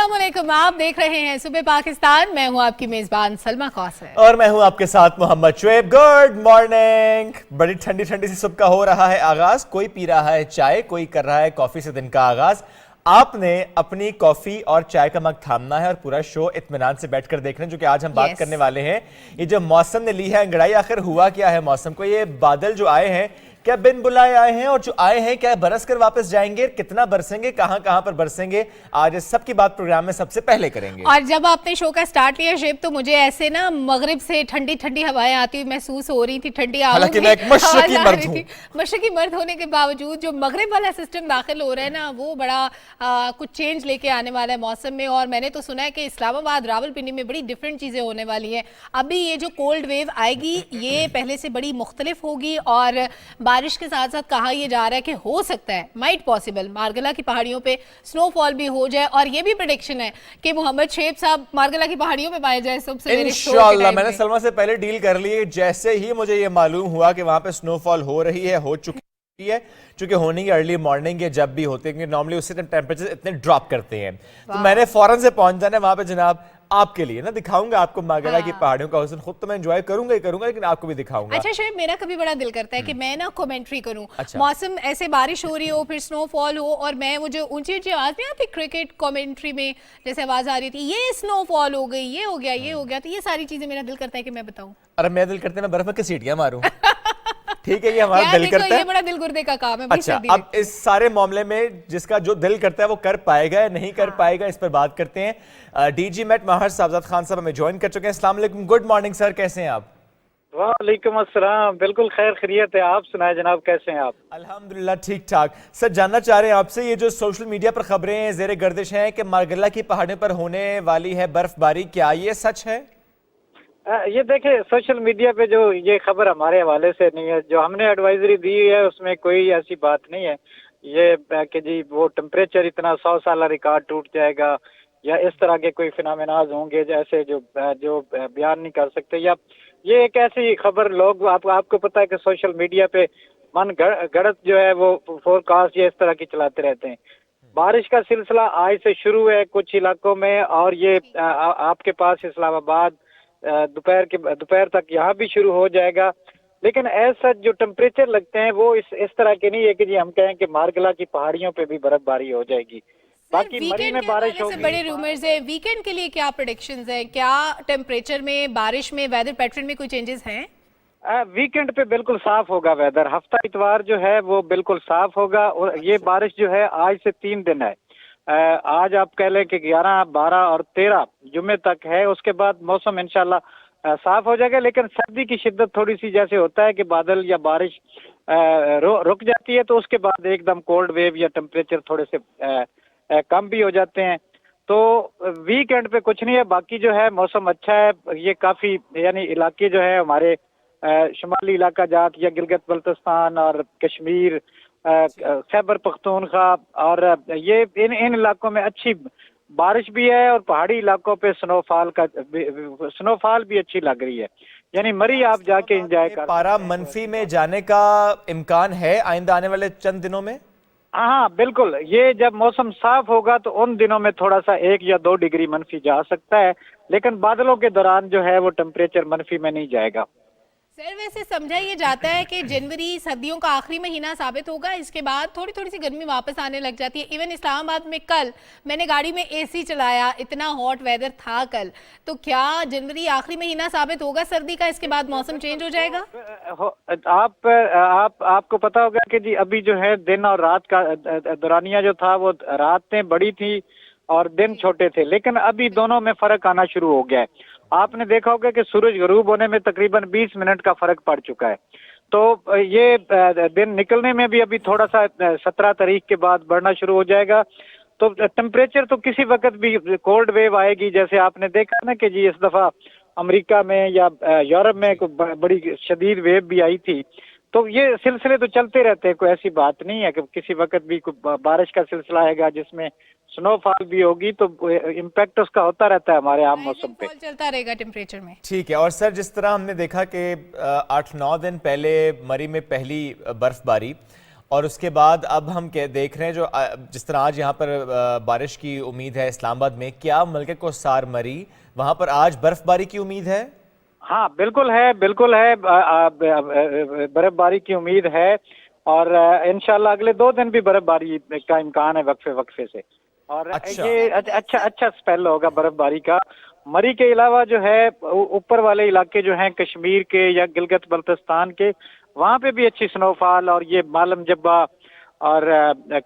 अस्सलामुअलैकुम, आप देख रहे हैं सुबह पाकिस्तान। मैं हूं आपकी मेजबान सलमा कौसर और मैं हूं आपके साथ मोहम्मद शुएब। Good morning. बड़ी ठंडी ठंडी सी सुबह का हो रहा है आगाज। कोई पी रहा है चाय, कोई कर रहा है कॉफी से दिन का आगाज। आपने अपनी कॉफी और चाय का मग थामना है और पूरा शो इत्मीनान से बैठकर देखना, जो कि आज हम बात करने वाले हैं। ये जो मौसम ने ली है अंगड़ाई, आखिर हुआ क्या है मौसम को? ये बादल जो आए हैं क्या बिन बुलाए आए हैं, और जो आए हैं क्या बरस कर वापस जाएंगे? कितना बरसेंगे, कहां कहां पर बरसेंगे? आज इस सब की बात प्रोग्राम में सबसे पहले करेंगे। और जब आपने शो का स्टार्ट लिया शेब, तो मुझे ऐसे ना मगरिब से ठंडी ठंडी हवाएं आती हुई महसूस हो रही थी। ठंडी हालांकि मैं एक मशरकी मर्द हूं। मशरकी मर्द होने के बावजूद जो मगरिब वाला सिस्टम दाखिल हो रहा है ना, वो बड़ा कुछ चेंज लेके आने वाला है मौसम में। और मैंने तो सुना है कि इस्लामाबाद, रावलपिंडी में बड़ी डिफरेंट चीजें होने वाली हैं। अभी ये जो कोल्ड वेव आएगी, ये पहले से बड़ी मुख्तलिफ होगी। और बारिश के साथ साथ कहा यह जा रहा है कि हो सकता है, माइट पॉसिबल, मारगला की पहाड़ियों पे स्नोफॉल भी हो जाए। और ये भी प्रेडिक्शन है कि मोहम्मद शेब साहब मारगला की पहाड़ियों पे पाए जाए सबसे इंशाअल्लाह। मैंने सलमा से पहले डील कर ली है। जैसे ही मुझे ये मालूम हुआ कि वहां पे स्नोफॉल हो रही है, हो चुकी है, चूंकि होनी अर्ली मॉर्निंग है जब भी होते हैं, नॉर्मली उससे टेम्परेचर इतने ड्रॉप करते हैं, तो मैंने फौरन से पहुंच जाना है वहां पे जनाब। आपके लिए ना दिखाऊंगा आपको मारगला की पहाड़ियों का हुस्न। खुद तो मैं एंजॉय करूंगा ही करूंगा, लेकिन आपको भी दिखाऊंगा। अच्छा शेब, मेरा कभी बड़ा दिल करता है कि मैं ना कमेंट्री करूं। अच्छा। मौसम ऐसे बारिश हो रही हो, फिर स्नोफॉल हो, और मैं वो जो ऊंची ऊंची आवाज नहीं आती क्रिकेट कमेंट्री में जैसे आवाज आ रही थी, ये स्नोफॉल हो गई, ये हो गया, ये हो गया, तो ये सारी चीजें मेरा दिल करता है कि मैं बताऊं। अरे मेरा दिल करता है मैं बर्फ में घसीटियां मारूं। ठीक है, ये हमारा दिल करता है। ये बड़ा दिल गुर्दे का काम है। अच्छा, अब इस सारे मामले में जिसका जो दिल करता है वो कर पाएगा या नहीं कर पाएगा, इस पर बात करते हैं। डीजी मेट माहर साहबजाद खान साहब हमें ज्वाइन कर चुके हैं। अस्सलाम वालेकुम, गुड मॉर्निंग सर, कैसे हैं आप? वालेकुम अस्सलाम, बिल्कुल खैर खैरियत है। आप सुनाए जनाब, कैसे हैं आप? अल्हम्दुलिल्लाह ठीक ठाक। सर जानना चाह रहे हैं आपसे, ये जो सोशल मीडिया पर खबरें जेर गर्दिश हैं कि मारगला की पहाड़ियों पर होने वाली है बर्फबारी, क्या ये सच है? ये देखें, सोशल मीडिया पे जो ये खबर हमारे हवाले से नहीं है, जो हमने एडवाइजरी दी है उसमें कोई ऐसी बात नहीं है ये कि जी वो टेम्परेचर इतना 100 साल रिकॉर्ड टूट जाएगा या इस तरह के कोई फिनोमेनाज होंगे जैसे जो बयान नहीं कर सकते। या ये एक ऐसी खबर लोग आपको पता है कि सोशल मीडिया पे मन गढ़त जो है वो फोरकास्ट ये इस तरह की चलाते रहते हैं। बारिश का सिलसिला आज से शुरू है कुछ इलाकों में, और ये आपके पास इस्लामाबाद दोपहर तक यहाँ भी शुरू हो जाएगा। लेकिन ऐसा जो टेम्परेचर लगते हैं वो इस तरह के नहीं है कि जी हम कहें कि मारगला की पहाड़ियों पे भी बर्फबारी हो जाएगी। बाकी मरी में बारिश होगी। बड़े रूमर्स है, वीकेंड के लिए क्या प्रेडिक्शंस है? क्या टेम्परेचर में, बारिश में, वेदर पैटर्न में कोई चेंजेस हैं? वीकेंड पे बिल्कुल साफ होगा वेदर। हफ्ता इतवार जो है वो बिल्कुल साफ होगा। और ये बारिश जो है आज से 3 दिन है। आज आप कह लें कि 11, 12 और 13 जुम्मे तक है। उसके बाद मौसम इंशाल्लाह साफ हो जाएगा। लेकिन सर्दी की शिद्दत थोड़ी सी, जैसे होता है कि बादल या बारिश रुक जाती है तो उसके बाद एकदम कोल्ड वेव या टेम्परेचर थोड़े से कम भी हो जाते हैं। तो वीकेंड पे कुछ नहीं है। बाकी जो है मौसम अच्छा है। ये काफ़ी यानी इलाके जो है हमारे शुमाली इलाका जात या गिलगित बल्तिस्तान और कश्मीर, खैबर पख्तूनख्वा, और ये इन इलाकों में अच्छी बारिश भी है। और पहाड़ी इलाकों पे स्नोफॉल भी अच्छी लग रही है। यानी मरी आप जाके एंजॉय कर। पारा मनफी में जाने का इम्कान है आइंदा आने वाले चंद दिनों में? हाँ बिल्कुल। ये जब मौसम साफ होगा तो उन दिनों में थोड़ा सा 1 या 2 डिग्री मनफी जा सकता है। लेकिन बादलों के दौरान जो है वो टेम्परेचर मनफी में नहीं जाएगा। सर वैसे समझा ये जाता है कि जनवरी सर्दियों का आखिरी महीना साबित होगा, इसके बाद थोड़ी थोड़ी सी गर्मी वापस आने लग जाती है। इवन इस्लामाबाद में कल मैंने गाड़ी में एसी चलाया, इतना हॉट वेदर था कल। तो क्या जनवरी आखिरी महीना साबित होगा सर्दी का, इसके बाद मौसम चेंज हो जाएगा? आपको पता होगा कि जी अभी जो है दिन और रात का दौरानिया जो था वो रातें बड़ी थी और दिन छोटे थे। लेकिन अभी दोनों में फर्क आना शुरू हो गया है। आपने देखा होगा कि सूरज गरूब होने में तकरीबन 20 मिनट का फर्क पड़ चुका है। तो ये दिन निकलने में भी अभी थोड़ा सा 17 तारीख के बाद बढ़ना शुरू हो जाएगा। तो टेम्परेचर तो किसी वक्त भी कोल्ड वेव आएगी। जैसे आपने देखा ना कि जी इस दफ़ा अमेरिका में या यूरोप में बड़ी शदीद वेव भी आई थी। तो ये सिलसिले तो चलते रहते हैं, कोई ऐसी बात नहीं है कि किसी वक्त भी बारिश का सिलसिला आएगा जिसमें स्नोफॉल भी होगी। तो इम्पैक्ट उसका होता रहता है हमारे आम मौसम पे, चलता रहेगा टेम्परेचर में। ठीक है। और सर जिस तरह हमने देखा कि 8-9 दिन पहले मरी में पहली बर्फबारी, اور اس کے بعد اب ہم دیکھ رہے ہیں جو جس طرح آج یہاں پر بارش کی امید ہے اسلام آباد میں، کیا ملکہ کوثر مری وہاں پر آج برف باری کی امید ہے؟ ہاں بالکل ہے، بالکل ہے، برف باری کی امید ہے، اور انشاءاللہ اگلے 2 دن بھی برف باری کا امکان ہے وقفے وقفے سے، اور یہ اچھا سپیل ہوگا برف باری کا۔ مری کے علاوہ جو ہے اوپر والے علاقے جو ہیں کشمیر کے یا گلگت بلتستان کے، وہاں پہ بھی اچھی سنو فال، اور یہ مالم جبہ اور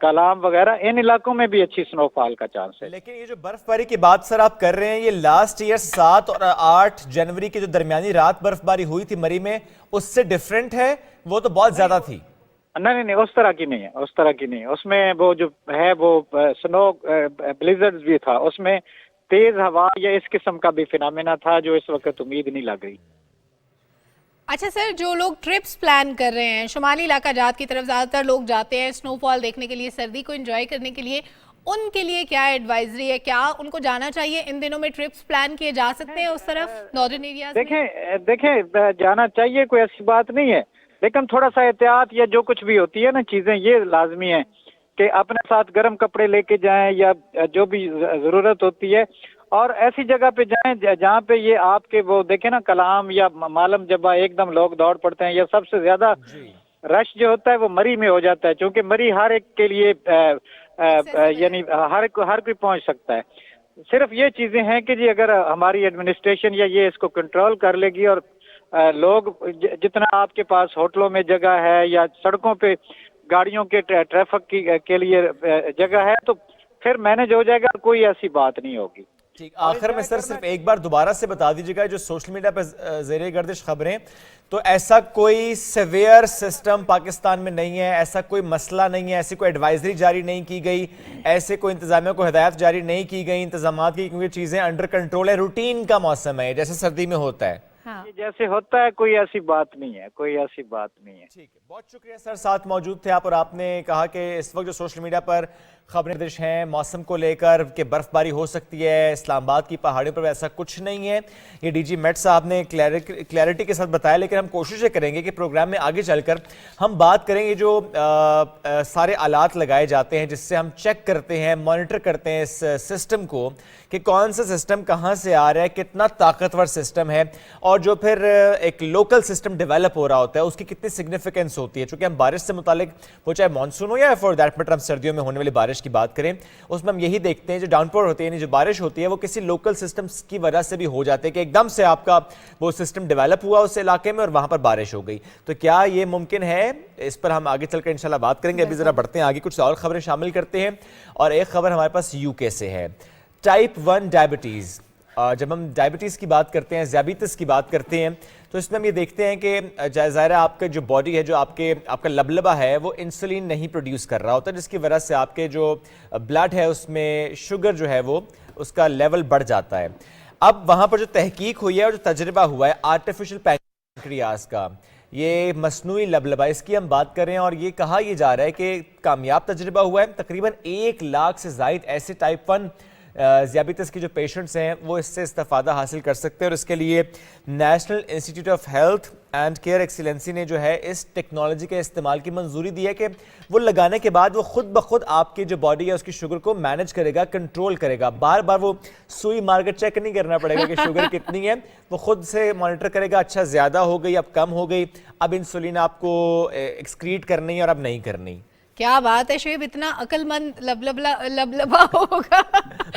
کلام وغیرہ ان علاقوں میں بھی اچھی سنو فال کا چانس ہے۔ لیکن یہ جو برف باری کی بات سر آپ کر رہے ہیں، یہ لاسٹ ایئر 7 اور 8 جنوری کی جو درمیانی رات برف باری ہوئی تھی مری میں، اس سے ڈیفرنٹ ہے؟ وہ تو بہت زیادہ تھی۔ نہیں، اس طرح کی نہیں ہے، اس طرح کی نہیں ہے۔ اس میں وہ جو ہے وہ سنو بلیزرڈز بھی تھا، اس میں تیز ہوا یا اس قسم کا بھی فینامنا تھا جو اس وقت امید نہیں لگ رہی۔ اچھا سر، جو لوگ ٹرپس پلان کر رہے ہیں شمالی علاقہ جات کی طرف، زیادہ تر لوگ جاتے ہیں سنو فال دیکھنے کے لیے، سردی کو انجوائے کرنے کے لیے، ان کے لیے کیا ایڈوائزری ہے؟ کیا ان کو جانا چاہیے؟ ان دنوں میں ٹرپس پلان کیے جا سکتے ہیں اس طرف نارتھرن ایریاز میں؟ دیکھیں جانا چاہیے، کوئی ایسی بات نہیں ہے، لیکن تھوڑا سا احتیاط یا جو کچھ بھی ہوتی ہے نا چیزیں، یہ لازمی ہیں کہ اپنے ساتھ گرم کپڑے لے کے جائیں یا جو بھی ضرورت ہوتی ہے، اور ایسی جگہ پہ جائیں جہاں پہ یہ آپ کے وہ دیکھیں نا کلام یا مالم جبہ ایک دم لوگ دوڑ پڑتے ہیں، یا سب سے زیادہ رش جو ہوتا ہے وہ مری میں ہو جاتا ہے، چونکہ مری ہر ایک کے لیے یعنی ہر کوئی پہنچ سکتا ہے۔ صرف یہ چیزیں ہیں کہ جی اگر ہماری ایڈمنسٹریشن یا یہ اس کو کنٹرول کر لے گی، اور لوگ جتنا آپ کے پاس ہوٹلوں میں جگہ ہے یا سڑکوں پہ گاڑیوں کے ٹریفک کے لیے جگہ ہے، تو پھر مینج ہو جائے گا، کوئی ایسی بات نہیں ہوگی۔ ٹھیک، آخر میں سر صرف ایک بار دوبارہ سے بتا دیجیے گا، جو سوشل میڈیا پہ زیر گردش خبریں، تو ایسا کوئی سیویئر سسٹم پاکستان میں نہیں ہے، ایسا کوئی مسئلہ نہیں ہے، ایسی کوئی ایڈوائزری جاری نہیں کی گئی، ایسے کوئی انتظامیہ کو ہدایت جاری نہیں کی گئی انتظامات کی، کیونکہ چیزیں انڈر کنٹرول ہے، روٹین کا موسم ہے جیسے سردی میں ہوتا ہے۔ جیسے ہوتا ہے، کوئی ایسی بات نہیں ہے، کوئی ایسی بات نہیں ہے۔ ٹھیک ہے، بہت شکریہ سر، ساتھ موجود تھے آپ، اور آپ نے کہا کہ اس وقت جو سوشل میڈیا پر خبریں درج ہیں موسم کو لے کر کہ برف باری ہو سکتی ہے اسلام آباد کی پہاڑیوں پر، ایسا کچھ نہیں ہے۔ یہ ڈی جی میٹ صاحب نے کلیئرٹی کے ساتھ بتایا، لیکن ہم کوششیں کریں گے کہ پروگرام میں آگے چل کر ہم بات کریں گے جو سارے آلات لگائے جاتے ہیں جس سے ہم چیک کرتے ہیں، مانیٹر کرتے ہیں اس سسٹم کو کہ کون سا سسٹم کہاں سے آ رہا ہے، کتنا طاقتور سسٹم ہے، اور جو پھر ایک لوکل سسٹم ڈیولپ ہو رہا ہوتا ہے اس کی کتنی سگنیفیکنس ہوتی ہے۔ چونکہ ہم بارش سے متعلق، وہ چاہے مانسون ہو یا فور دیٹ میٹر ہم سردیوں میں ہونے والی بارش کی بات کریں، اس میں ہم یہی دیکھتے ہیں جو ڈاؤن پور ہوتی ہے، یعنی جو بارش ہوتی ہے وہ کسی لوکل سسٹمز کی وجہ سے بھی ہو جاتے ہیں کہ ایک دم سے آپ کا وہ سسٹم ڈیولپ ہوا اس علاقے میں اور وہاں پر بارش ہو گئی۔ تو کیا یہ ممکن ہے؟ اس پر ہم آگے چل کر انشاءاللہ بات کریں گے۔ ابھی ذرا بڑھتے ہیں آگے، کچھ اور خبریں شامل کرتے ہیں، اور ایک خبر ہمارے پاس یو کے سے ہے۔ ٹائپ 1 ڈائبٹیز، جب ہم ڈائبٹیز کی بات کرتے ہیں، ذیابیطس کی بات کرتے ہیں، تو اس میں ہم یہ دیکھتے ہیں کہ ظاہر ہے آپ کا جو باڈی ہے، جو آپ کا لبلبہ ہے، وہ انسولین نہیں پروڈیوس کر رہا ہوتا، جس کی وجہ سے آپ کے جو بلڈ ہے اس میں شوگر جو ہے وہ اس کا لیول بڑھ جاتا ہے۔ اب وہاں پر جو تحقیق ہوئی ہے اور جو تجربہ ہوا ہے آرٹیفیشل پینکریاس کا، یہ مصنوعی لبلبہ، اس کی ہم بات کر رہے ہیں، اور یہ کہا یہ جا رہا ہے کہ کامیاب تجربہ ہوا ہے۔ تقریباً 1 لاکھ سے زائد ایسے ٹائپ 1 ذیابیطس کے جو پیشنٹس ہیں وہ اس سے استفادہ حاصل کر سکتے ہیں، اور اس کے لیے national institute of health and care Excellency نے جو ہے اس ٹیکنالوجی کے استعمال کی منظوری دی ہے کہ وہ لگانے کے بعد وہ خود بخود آپ کی جو باڈی ہے اس کی شوگر کو مینج کرے گا، کنٹرول کرے گا، بار بار وہ سوئی مار کر چیک نہیں کرنا پڑے گا کہ شوگر کتنی ہے، وہ خود سے مانیٹر کرے گا، اچھا زیادہ ہو گئی، اب کم ہو گئی، اب انسولین آپ کو ایکسکریٹ کرنی ہے اور اب نہیں کرنی۔ کیا بات ہے شعیب، اتنا عقل مند لبلبا ہوگا۔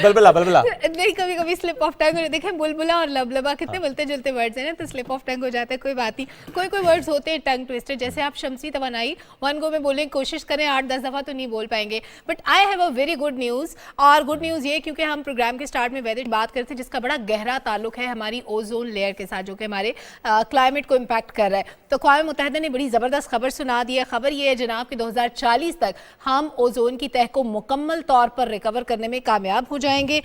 بلبلا نہیں، کبھی کبھی سلپ آف ٹنگ، دیکھیں بلبلا اور لبلبا کتنے ملتے جلتے ورڈز ہیں نا، تو سلپ آف ٹنگ ہو جاتا ہے، کوئی بات نہیں۔ کوئی ورڈز ہوتے ہیں ٹنگ ٹویسٹر، جیسے آپ شمسی توانائی 1 گو میں بولیں کوشش کریں 8-10 دفعہ تو نہیں بول پائیں گے، but I have a very good news. اور گڈ نیوز یہ کیونکہ ہم پروگرام کے سٹارٹ میں ویدر بات کرتے ہیں جس کا بڑا گہرا تعلق ہے ہماری اوزون لیئر کے ساتھ، جو کہ ہمارے کلائمیٹ کو امپیکٹ کر رہا ہے۔ تو اقوام متحدہ نے بڑی زبردست خبر سنا دی ہے۔ خبر یہ ہے جناب کہ 2040 تک ہم اوزون کی تہہ کو مکمل طور پر ریکور کرنے میں کامیاب ہو جائیں گے۔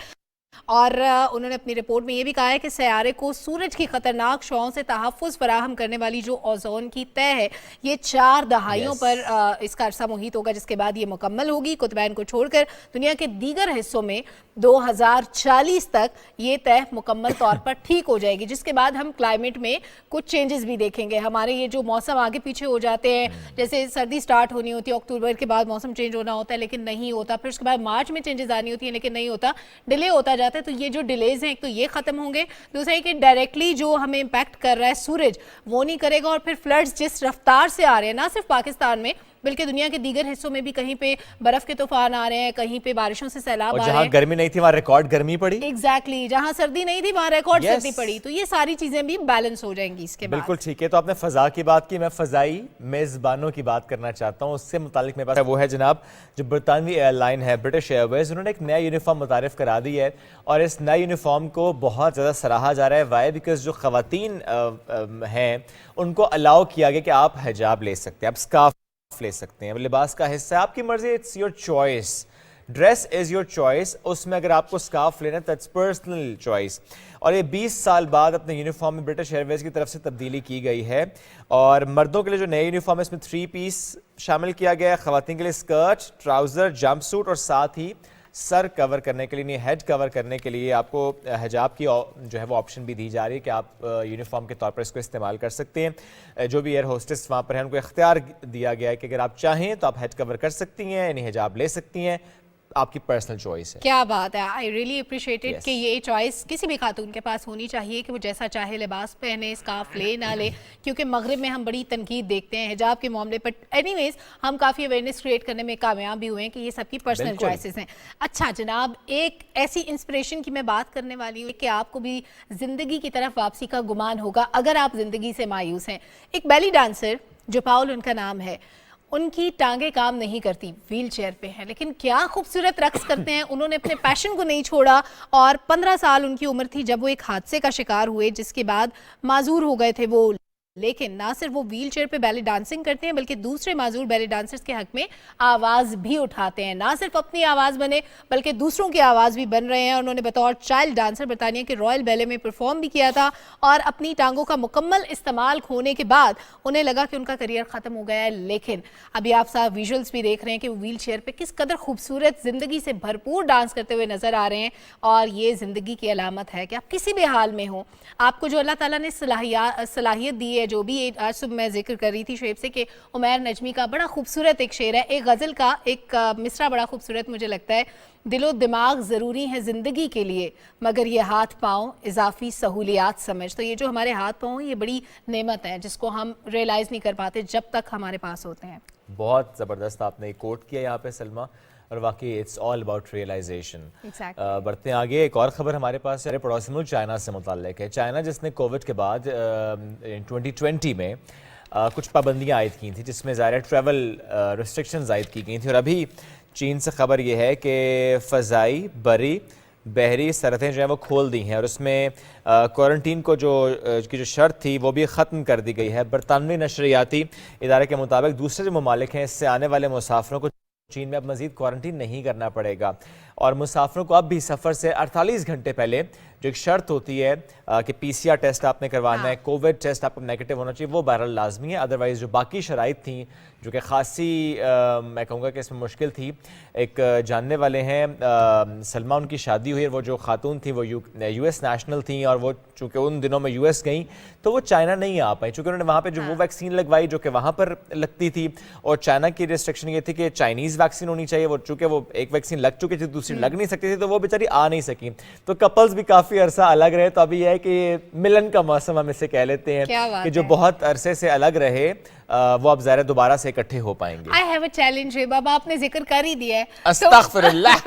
اور उन्होंने अपनी रिपोर्ट में ये भी कहा है कि सैयारे को सूरज की खतरनाक शॉओं से तहफ़्फ़ुज़ फराहम करने वाली जो ओज़ोन की तय है ये 4 दहाइयों पर इसका अरसा मुहीत होगा, जिसके बाद ये मुकम्मल होगी। कुतुबैन को छोड़कर दुनिया के दीगर हिस्सों में 2040 तक ये तय मुकम्मल तौर पर ठीक हो जाएगी, जिसके बाद हम क्लाइमेट में कुछ चेंजेस भी देखेंगे। हमारे ये जो मौसम आगे पीछे हो जाते हैं, जैसे सर्दी स्टार्ट होनी होती है, अक्टूबर के बाद मौसम चेंज होना होता है लेकिन नहीं होता, फिर उसके बाद मार्च में चेंजेस आनी होती है लेकिन नहीं होता, डिले होता जाता है। तो ये जो डिलेज हैं, एक तो ये खत्म होंगे, दूसरा है कि डायरेक्टली जो हमें इम्पैक्ट कर रहा है सूरज वो नहीं करेगा, और फिर फ्लड्स जिस रफ्तार से आ रहे हैं ना सिर्फ पाकिस्तान में बल्कि दुनिया के दीगर हिस्सों में भी, कहीं पे बर्फ के तूफान आ रहे हैं, कहीं पे बारिशों से सैलाब आ रहे हैं, जहां गर्मी नहीं थी वहां रिकॉर्ड गर्मी पड़ी, एग्जैक्टली जहां सर्दी नहीं थी वहां रिकॉर्ड सर्दी पड़ी। तो ये सारी चीजें भी बैलेंस हो जाएंगी इसके बाद। बिल्कुल ठीक है। तो आपने फजा की बात की, मैं फजाई मेजबानों की बात करना चाहता हूँ। उससे मुतालिक मेरे पास वो है जनाब जो बरतानवी एयरलाइन है ब्रिटिश एयरवेज, उन्होंने एक नया यूनिफॉर्म मुतारिफ करा दी है और इस नए यूनिफॉर्म को बहुत ज़्यादा सराहा जा रहा है। वाई बिकॉज जो ख़वातीन हैं उनको अलाउ किया गया कि आप हिजाब ले सकते हैं, आप स्कार्फ ले सकते हैं, लिबास का हिस्सा है, आपकी मर्जी, it's your choice, dress is your choice. उसमें अगर आपको स्कार्फ लेना है दैट्स पर्सनल चॉइस। और ये 20 साल बाद अपने यूनिफॉर्म में ब्रिटिश एयरवेज की तरफ से तब्दीली की गई है। और मर्दों के लिए जो नए यूनिफॉर्म है इसमें 3 पीस शामिल किया गया है, ख़वातीन के लिए स्कर्ट, ट्राउज़र, जंप सूट और साथ ही सर कवर करने के लिए, हेड कवर करने के लिए आपको हिजाब की जो है वो ऑप्शन भी दी जा रही है कि आप यूनिफॉर्म के तौर पर इसको इस्तेमाल कर सकते हैं। जो भी एयर होस्टेस वहाँ पर हैं उनको इख्तियार दिया गया है कि अगर आप चाहें तो आप हेड कवर कर सकती हैं, यानी हिजाब ले सकती हैं, आपकी पर्सनल चॉइस है। क्या बात है, आई रियली अप्रिशिएटेड कि ये चॉइस किसी भी खातून के पास होनी चाहिए कि वो जैसा चाहे लिबास पहने, स्कार्फ ले ना ले, क्योंकि मगरिब में हम बड़ी तनकीद देखते हैं हिजाब के मामले पर। एनीवेज हम काफ़ी अवेयरनेस क्रिएट करने में कामयाब भी हुए हैं कि ये सबकी पर्सनल चॉइसेस हैं। अच्छा जनाब, एक ऐसी इंस्पिरेशन की मैं बात करने वाली हूँ कि आपको भी ज़िंदगी की तरफ वापसी का गुमान होगा अगर आप ज़िंदगी से मायूस हैं। एक बेली डांसर जो पाउल उनका नाम है, उनकी टांगे काम नहीं करती, व्हील चेयर पे हैं, लेकिन क्या खूबसूरत रक्स करते हैं। उन्होंने अपने पैशन को नहीं छोड़ा और 15 साल उनकी उम्र थी जब वो एक हादसे का शिकार हुए, जिसके बाद माजूर हो गए थे वो। लेकिन ना सिर्फ वो व्हील चेयर पे बैले डांसिंग करते हैं बल्कि दूसरे माजूर बैले डांसर्स के हक में आवाज़ भी उठाते हैं। ना सिर्फ अपनी आवाज़ बने बल्कि दूसरों की आवाज़ भी बन रहे हैं। उन्होंने बतौर चाइल्ड डांसर बरतानिया के रॉयल बैले में परफॉर्म भी किया था और अपनी टांगों का मुकम्मल इस्तेमाल खोने के बाद उन्हें लगा कि उनका करियर ख़त्म हो गया है। लेकिन अभी आप साहब विजुअल्स भी देख रहे हैं कि वो व्हील चेयर पर किस कदर खूबसूरत ज़िंदगी से भरपूर डांस करते हुए नज़र आ रहे हैं। और ये ज़िंदगी की अलामत है कि आप किसी भी हाल में हो, आपको जो अल्लाह ताला ने सलाहियत दी है, जो भी आज सुबह मैं जिक्र कर रही थी शेब से कि उमैर नजमी का बड़ा खूबसूरत एक शेर है, एक गज़ल का एक मिसरा बड़ा खूबसूरत मुझे लगता है, दिलो दिमाग ज़रूरी है ज़िंदगी के लिए मगर ये हाथ पाँव इजाफी सहूलियात समझ। तो ये जो हमारे हाथ पाँव ये बड़ी नेमत है जिसको हम रियलाइज़ नहीं कर पाते जब तक हमारे पास होते हैं। बहुत ज़बरदस्त आपने एक कोट किया यहाँ पे सलमा, और वाकई इट्स ऑल अबाउट रियलाइजेशन। बढ़ते हैं आगे, एक और खबर हमारे पास है पड़ोसी मुल्क चाइना से मुताल्लिक है। चाइना जिसने कोविड के बाद 2020 में कुछ पाबंदियां आयद की थी जिसमें ज़ाहिर ट्रैवल रिस्ट्रिक्शंस आयद की गई थी, और अभी चीन से खबर ये है कि फ़ज़ाई, बरी, बहरी सरहदें जो हैं वो खोल दी हैं और उसमें क्वारंटीन को की जो शर्त थी वो भी ख़त्म कर दी गई है। बरतानवी नशरियाती इदारे के मुताबिक दूसरे जो ममालिक हैं इससे आने वाले मुसाफिरों को चीन में अब मज़ीद क्वारंटीन नहीं करना पड़ेगा, और मुसाफिरों को अब भी सफ़र से 48 घंटे पहले जो एक शर्त होती है कि PCR टेस्ट आपने करवाना है, कोविड टेस्ट आपको नेगेटिव होना चाहिए, वो बहरहाल लाजमी है। अदरवाइज़ जो बाकी शराइत थी जो कि ख़ासी मैं कहूँगा कि इसमें मुश्किल थी, एक जानने वाले हैं सलमा, उनकी शादी हुई, वो जो खातून थी वो US नेशनल थी और वो चूँकि उन दिनों में US गई तो वो चाइना नहीं आ पाई, चूँकि उन्होंने वहाँ पर जो वो वैक्सीन लगवाई जो कि वहाँ पर लगती थी, और चाइना की रिस्ट्रिक्शन ये थी कि चाइनीज़ वैक्सीन होनी चाहिए, वो चूँकि वो एक वैक्सीन लग चुकी थी दूसरी लग नहीं सकती थी तो वो बेचारी आ नहीं सकी। तो कपल्स भी काफ़ी अरसा अलग रहे, तो अभी यह है कि मिलन का मौसम हम इसे कह लेते हैं कि जो बहुत अरसे से अलग रहे वो अब ज़ाहिर दोबारा से इकट्ठे हो पाएंगे। आई हैव अ चैलेंज है बाबा, आपने जिक्र कर ही दिया है। अस्तगफिरुल्लाह।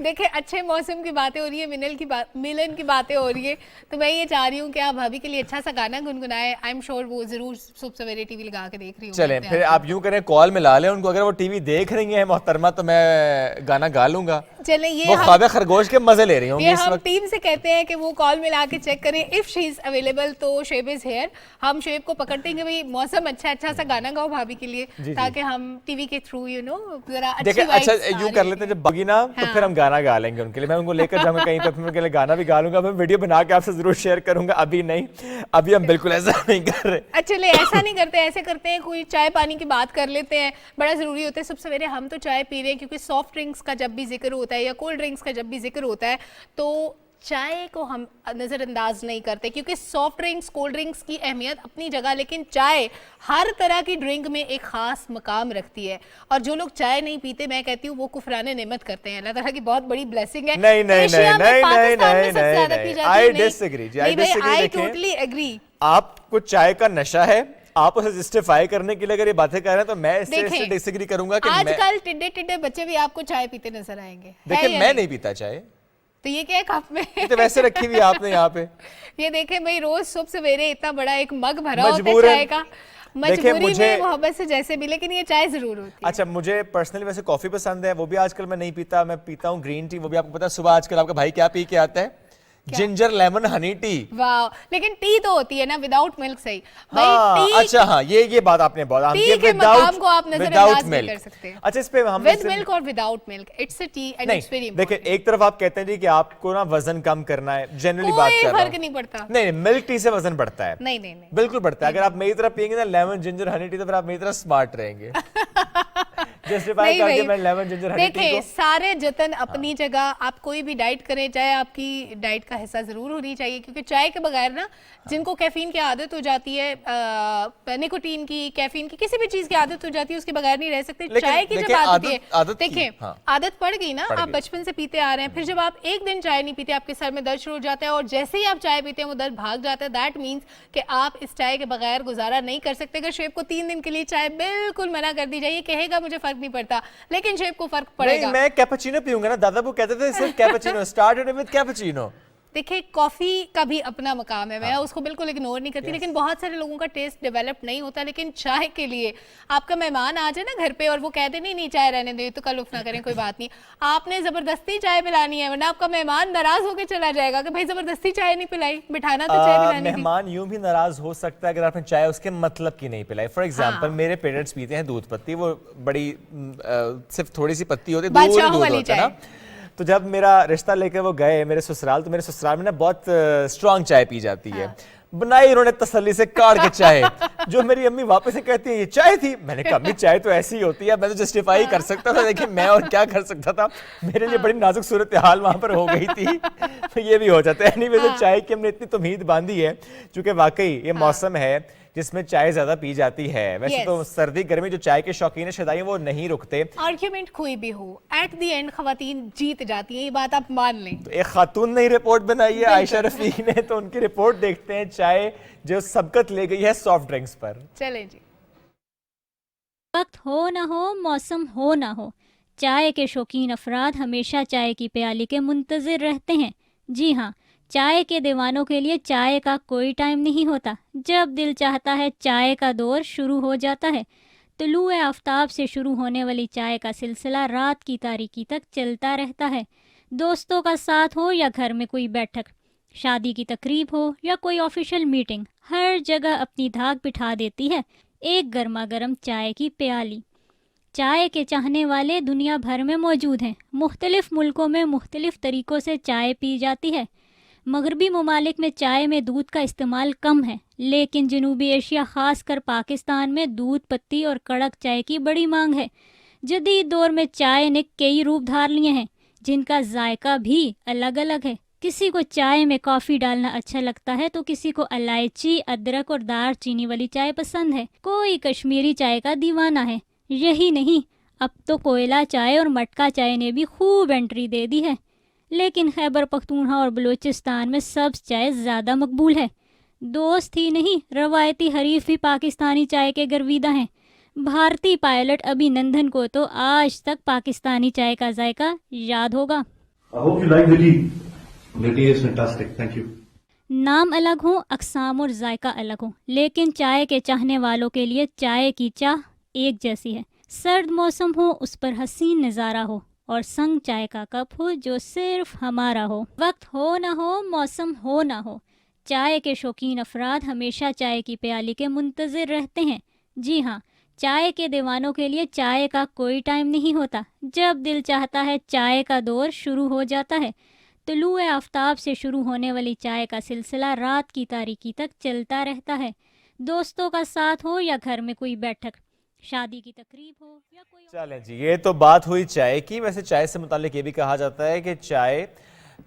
देखिए अच्छे मौसम की बातें हो रही है, मिलन की बातें हो रही है, तो मैं ये चाह रही हूँ कि आप भाभी के लिए अच्छा सा गाना गुनगुनाए। आई एम श्योर वो जरूर सुबह सवेरे टीवी लगा के देख रही हूँ। चलें फिर आप यूँ करें, कॉल मिला लें उनको, अगर वो टीवी देख रही हैं मोहतरमा तो मैं गाना गा लूंगा। चलें ये वो ख्वाब खरगोश के मजे ले रही होंगी। हम टीम से कहते हैं कि वो कॉल मिला के चेक करें, इफ शी इज अवेलेबल तो शेब इज हेयर। हम शेब को पकड़ते हैं कि भाई मौसम अच्छा है, अच्छा सा गाना गाओ भाभी के लिए, ताकि हम टीवी के थ्रू जरा देखिए अच्छी अच्छा vibes यूं आ कर रही लेते हैं, जब बगी ना तो फिर हम गाना गा लेंगे उनके लिए, मैं उनको लेकर जाऊंगा कहीं पे, फिर उनके लिए गाना भी गा लूंगा, मैं वीडियो बना के आपसे जरूर शेयर करूंगा, अभी नहीं, अभी हम बिल्कुल ऐसा नहीं कर रहे। अच्छा चले ऐसा नहीं करते, ऐसे करते हैं कोई चाय पानी की बात कर लेते हैं, बड़ा ज़रूरी होता है। सब सवेरे हम तो चाय पी रहे हैं क्योंकि सॉफ्ट ड्रिंक्स का जब भी जिक्र होता है या कोल्ड ड्रिंक्स का जब भी जिक्र होता है तो चाय को हम नज़रअंदाज नहीं करते, क्योंकि सॉफ्ट ड्रिंक्स कोल्ड ड्रिंक्स की अहमियत अपनी जगह, लेकिन चाय हर तरह की ड्रिंक में एक ख़ास मकाम रखती है। और जो लोग चाय नहीं पीते, मैं कहती हूँ वो कुफराने नेमत करते हैं, अल्लाह ताला की बहुत बड़ी ब्लेसिंग है। नहीं नहीं एशिया में, नहीं पाकिस्तान में नहीं सबसे ज़्यादा पी नहीं, जाती है। आई डिसएग्री जी, I disagree. I totally agree. आपको चाय का नशा है, आप उसे जस्टिफाई करने के लिए अगर ये बातें कर रहे हैं तो मैं इससे डिसएग्री करूंगा कि आजकल टिड्डे टिड्डे बच्चे भी आपको चाय पीते नजर आएंगे। देखिए मैं नहीं पीता चाय, तो ये क्या है कप में? तो वैसे रखी हुई आपने यहाँ पे, ये देखें भाई, रोज सुबह सवेरे इतना बड़ा एक मग भरा होता है चाय का, मजबूरी में मोहब्बत से जैसे भी, लेकिन ये चाय जरूर होती है। अच्छा मुझे पर्सनली वैसे कॉफी पसंद है, वो भी आजकल मैं नहीं पीता, मैं पीता हूँ ग्रीन टी, वो भी आपको पता है सुबह आजकल आपका भाई क्या पी के आता है, जिंजर लेमन हनी टी। वाह, लेकिन टी तो होती है ना विदाउट मिल्क, सही भाई। हाँ, टी, अच्छा हाँ ये बात आपने बोला, टी के मकाम को आप नजरअंदाज नहीं कर सकते। अच्छा इस पे हम विद मिल्क और without milk, it's a T and it's very देखिए एक तरफ आप कहते हैं जी कि आपको ना वजन कम करना है, जनरली बात कर रहा हूं, फर्क नहीं पड़ता। नहीं मिल्क टी से वजन बढ़ता है, नहीं नहीं नहीं बिल्कुल बढ़ता है। अगर आप मेरी तरफ पियेंगे ना लेमन जिंजर हनी टी, तो फिर आप मेरी तरफ स्मार्ट रहेंगे। जस्टिफाई करके मैं लेमन जिंजर हनी टी को। देखिए सारे जतन अपनी जगह, आप कोई भी डाइट करें, चाहे आपकी डाइट का हिस्सा जरूर होनी चाहिए, क्योंकि चाय के बगैर ना जिनको कैफीन की आदत हो जाती है, निकोटीन की, कैफीन की, किसी भी चीज की आदत हो जाती है, उसके बगैर नहीं रह सकते। चाय की जब आदत है, देखिए आदत पड़ गई ना, आप बचपन से पीते आ रहे हैं, फिर जब आप एक दिन चाय नहीं पीते, आपके सर में दर्द शुरू हो जाता है, और जैसे ही आप चाय पीते हैं वो दर्द भाग जाता है। दैट मीन्स कि आप इस चाय के बगैर गुजारा नहीं कर सकते। अगर शेप को 3 दिन के लिए चाय बिल्कुल मना कर दी जाए, कहेगा मुझे फर्क नहीं पड़ता, लेकिन शेप को फर्क पड़ेगा। नहीं मैं कैपुचिनो पीऊंगा ना, दादा वो कहते थे सिर्फ कैपुचिनो, स्टार्टेड विद कैपुचिनो। देखिए कॉफ़ी का भी अपना मकाम है, मैं उसको बिल्कुल इग्नोर नहीं करती, लेकिन बहुत सारे लोगों का टेस्ट डेवलप नहीं होता। लेकिन चाय के लिए आपका मेहमान आ जाए ना घर पे और वो कह दे नहीं चाय रहने दे, तो कल उफ ना करें, कोई बात नहीं, आपने ज़बरदस्ती चाय पिलानी है, वरना आपका मेहमान नाराज होकर चला जाएगा कि भाई ज़बरदस्ती चाय नहीं पिलाई, बिठाना तो चाय पिलानी थी। मेहमान यूं भी नाराज हो सकता है अगर आपने चाय उसके मतलब की नहीं पिलाई। फॉर एग्जाम्पल मेरे पेरेंट्स पीते हैं दूध पत्ती, वो बड़ी सिर्फ थोड़ी सी पत्ती होती है, दूध होता है ना। तो जब मेरा रिश्ता लेकर वो गए मेरे ससुराल, तो मेरे ससुराल में ना बहुत स्ट्रांग चाय पी जाती है। बनाई उन्होंने तसल्ली से काट के चाय, जो मेरी अम्मी वापस से कहती है ये चाय थी। मैंने कहा अम्मी चाय तो ऐसी ही होती है, मैं तो जस्टिफाई कर सकता था, लेकिन मैं और क्या कर सकता था, मेरे लिए बड़ी नाजुक सूरत हाल वहां पर हो गई थी। तो ये भी हो जाता है। एनीवे तो चाय की हमने इतनी तमीद बांधी है, चूंकि वाकई ये मौसम है जिसमें चाय ज्यादा पी जाती है। वैसे तो सर्दी गर्मी जो चाय के शौकीन है शदाई, वो नहीं रुकते। आर्ग्यूमेंट कोई भी हो, एट द एंड खवातीन जीत जाती हैं, ये बात आप मान लें। तो एक खातून ने रिपोर्ट बनाई है, आयशा रफीक ने, तो उनकी रिपोर्ट देखते हैं, चाय जो सबकत ले गई है सॉफ्ट ड्रिंक्स पर। चलें जी। वक्त हो ना हो, मौसम हो ना हो, चाय के शौकीन अफराद हमेशा चाय की प्याली के मुंतज़िर रहते हैं। जी हाँ, चाय के दीवानों के लिए चाय का कोई टाइम नहीं होता। जब दिल चाहता है चाय का दौर शुरू हो जाता है। तुलूए आफताब से शुरू होने वाली चाय का सिलसिला रात की तारीकी तक चलता रहता है। दोस्तों का साथ हो या घर में कोई बैठक, शादी की तकरीब हो या कोई ऑफिशियल मीटिंग, हर जगह अपनी धाक बिठा देती है एक गर्मा गर्म चाय की प्याली। चाय के चाहने वाले दुनिया भर में मौजूद हैं। मुख्तलिफ मुल्कों में मुख्तलिफ तरीक़ों से चाय पी जाती है। मगरबी ममालिक में चाय में दूध का इस्तेमाल कम है, लेकिन जनूबी एशिया ख़ास कर पाकिस्तान में दूध पत्ती और कड़क चाय की बड़ी मांग है। जदीद दौर में चाय ने कई रूप धार लिए हैं, जिनका जायका भी अलग अलग है। किसी को चाय में कॉफ़ी डालना अच्छा लगता है, तो किसी को इलायची, अदरक और दार चीनी वाली चाय पसंद है। कोई कश्मीरी चाय का दीवाना है। यही नहीं, अब तो कोयला चाय और मटका चाय ने भी खूब एंट्री दे दी है। लेकिन खैबर पख्तूनख्वा और बलूचिस्तान में सब्ज़ चाय ज़्यादा मकबूल है। दोस्त ही नहीं, रवायती हरीफ भी पाकिस्तानी चाय के गर्विदा हैं। भारतीय पायलट अभिनंदन को तो आज तक पाकिस्तानी चाय का जायका याद होगा। I hope you like the tea. The tea is fantastic. Thank you. नाम अलग हो, अक़साम और जायका अलग हो, लेकिन चाय के चाहने वालों के लिए चाय की चाह एक जैसी है। सर्द मौसम हो, उस पर हसीन नज़ारा हो, और संग चाय का कप हो जो सिर्फ हमारा हो। वक्त हो ना हो, मौसम हो ना हो, चाय के शौकीन अफराद हमेशा चाय की प्याली के मुंतज़िर रहते हैं। जी हाँ, चाय के दीवानों के लिए चाय का कोई टाइम नहीं होता। जब दिल चाहता है चाय का दौर शुरू हो जाता है। तुलुए आफताब से शुरू होने वाली चाय का सिलसिला रात की तारीकी तक चलता रहता है। दोस्तों का साथ हो या घर में कोई बैठक, शादी की तकरीब हो या कोई चलें जी, ये तो बात हुई चाय की। वैसे चाय से मुतालिक ये भी कहा जाता है कि चाय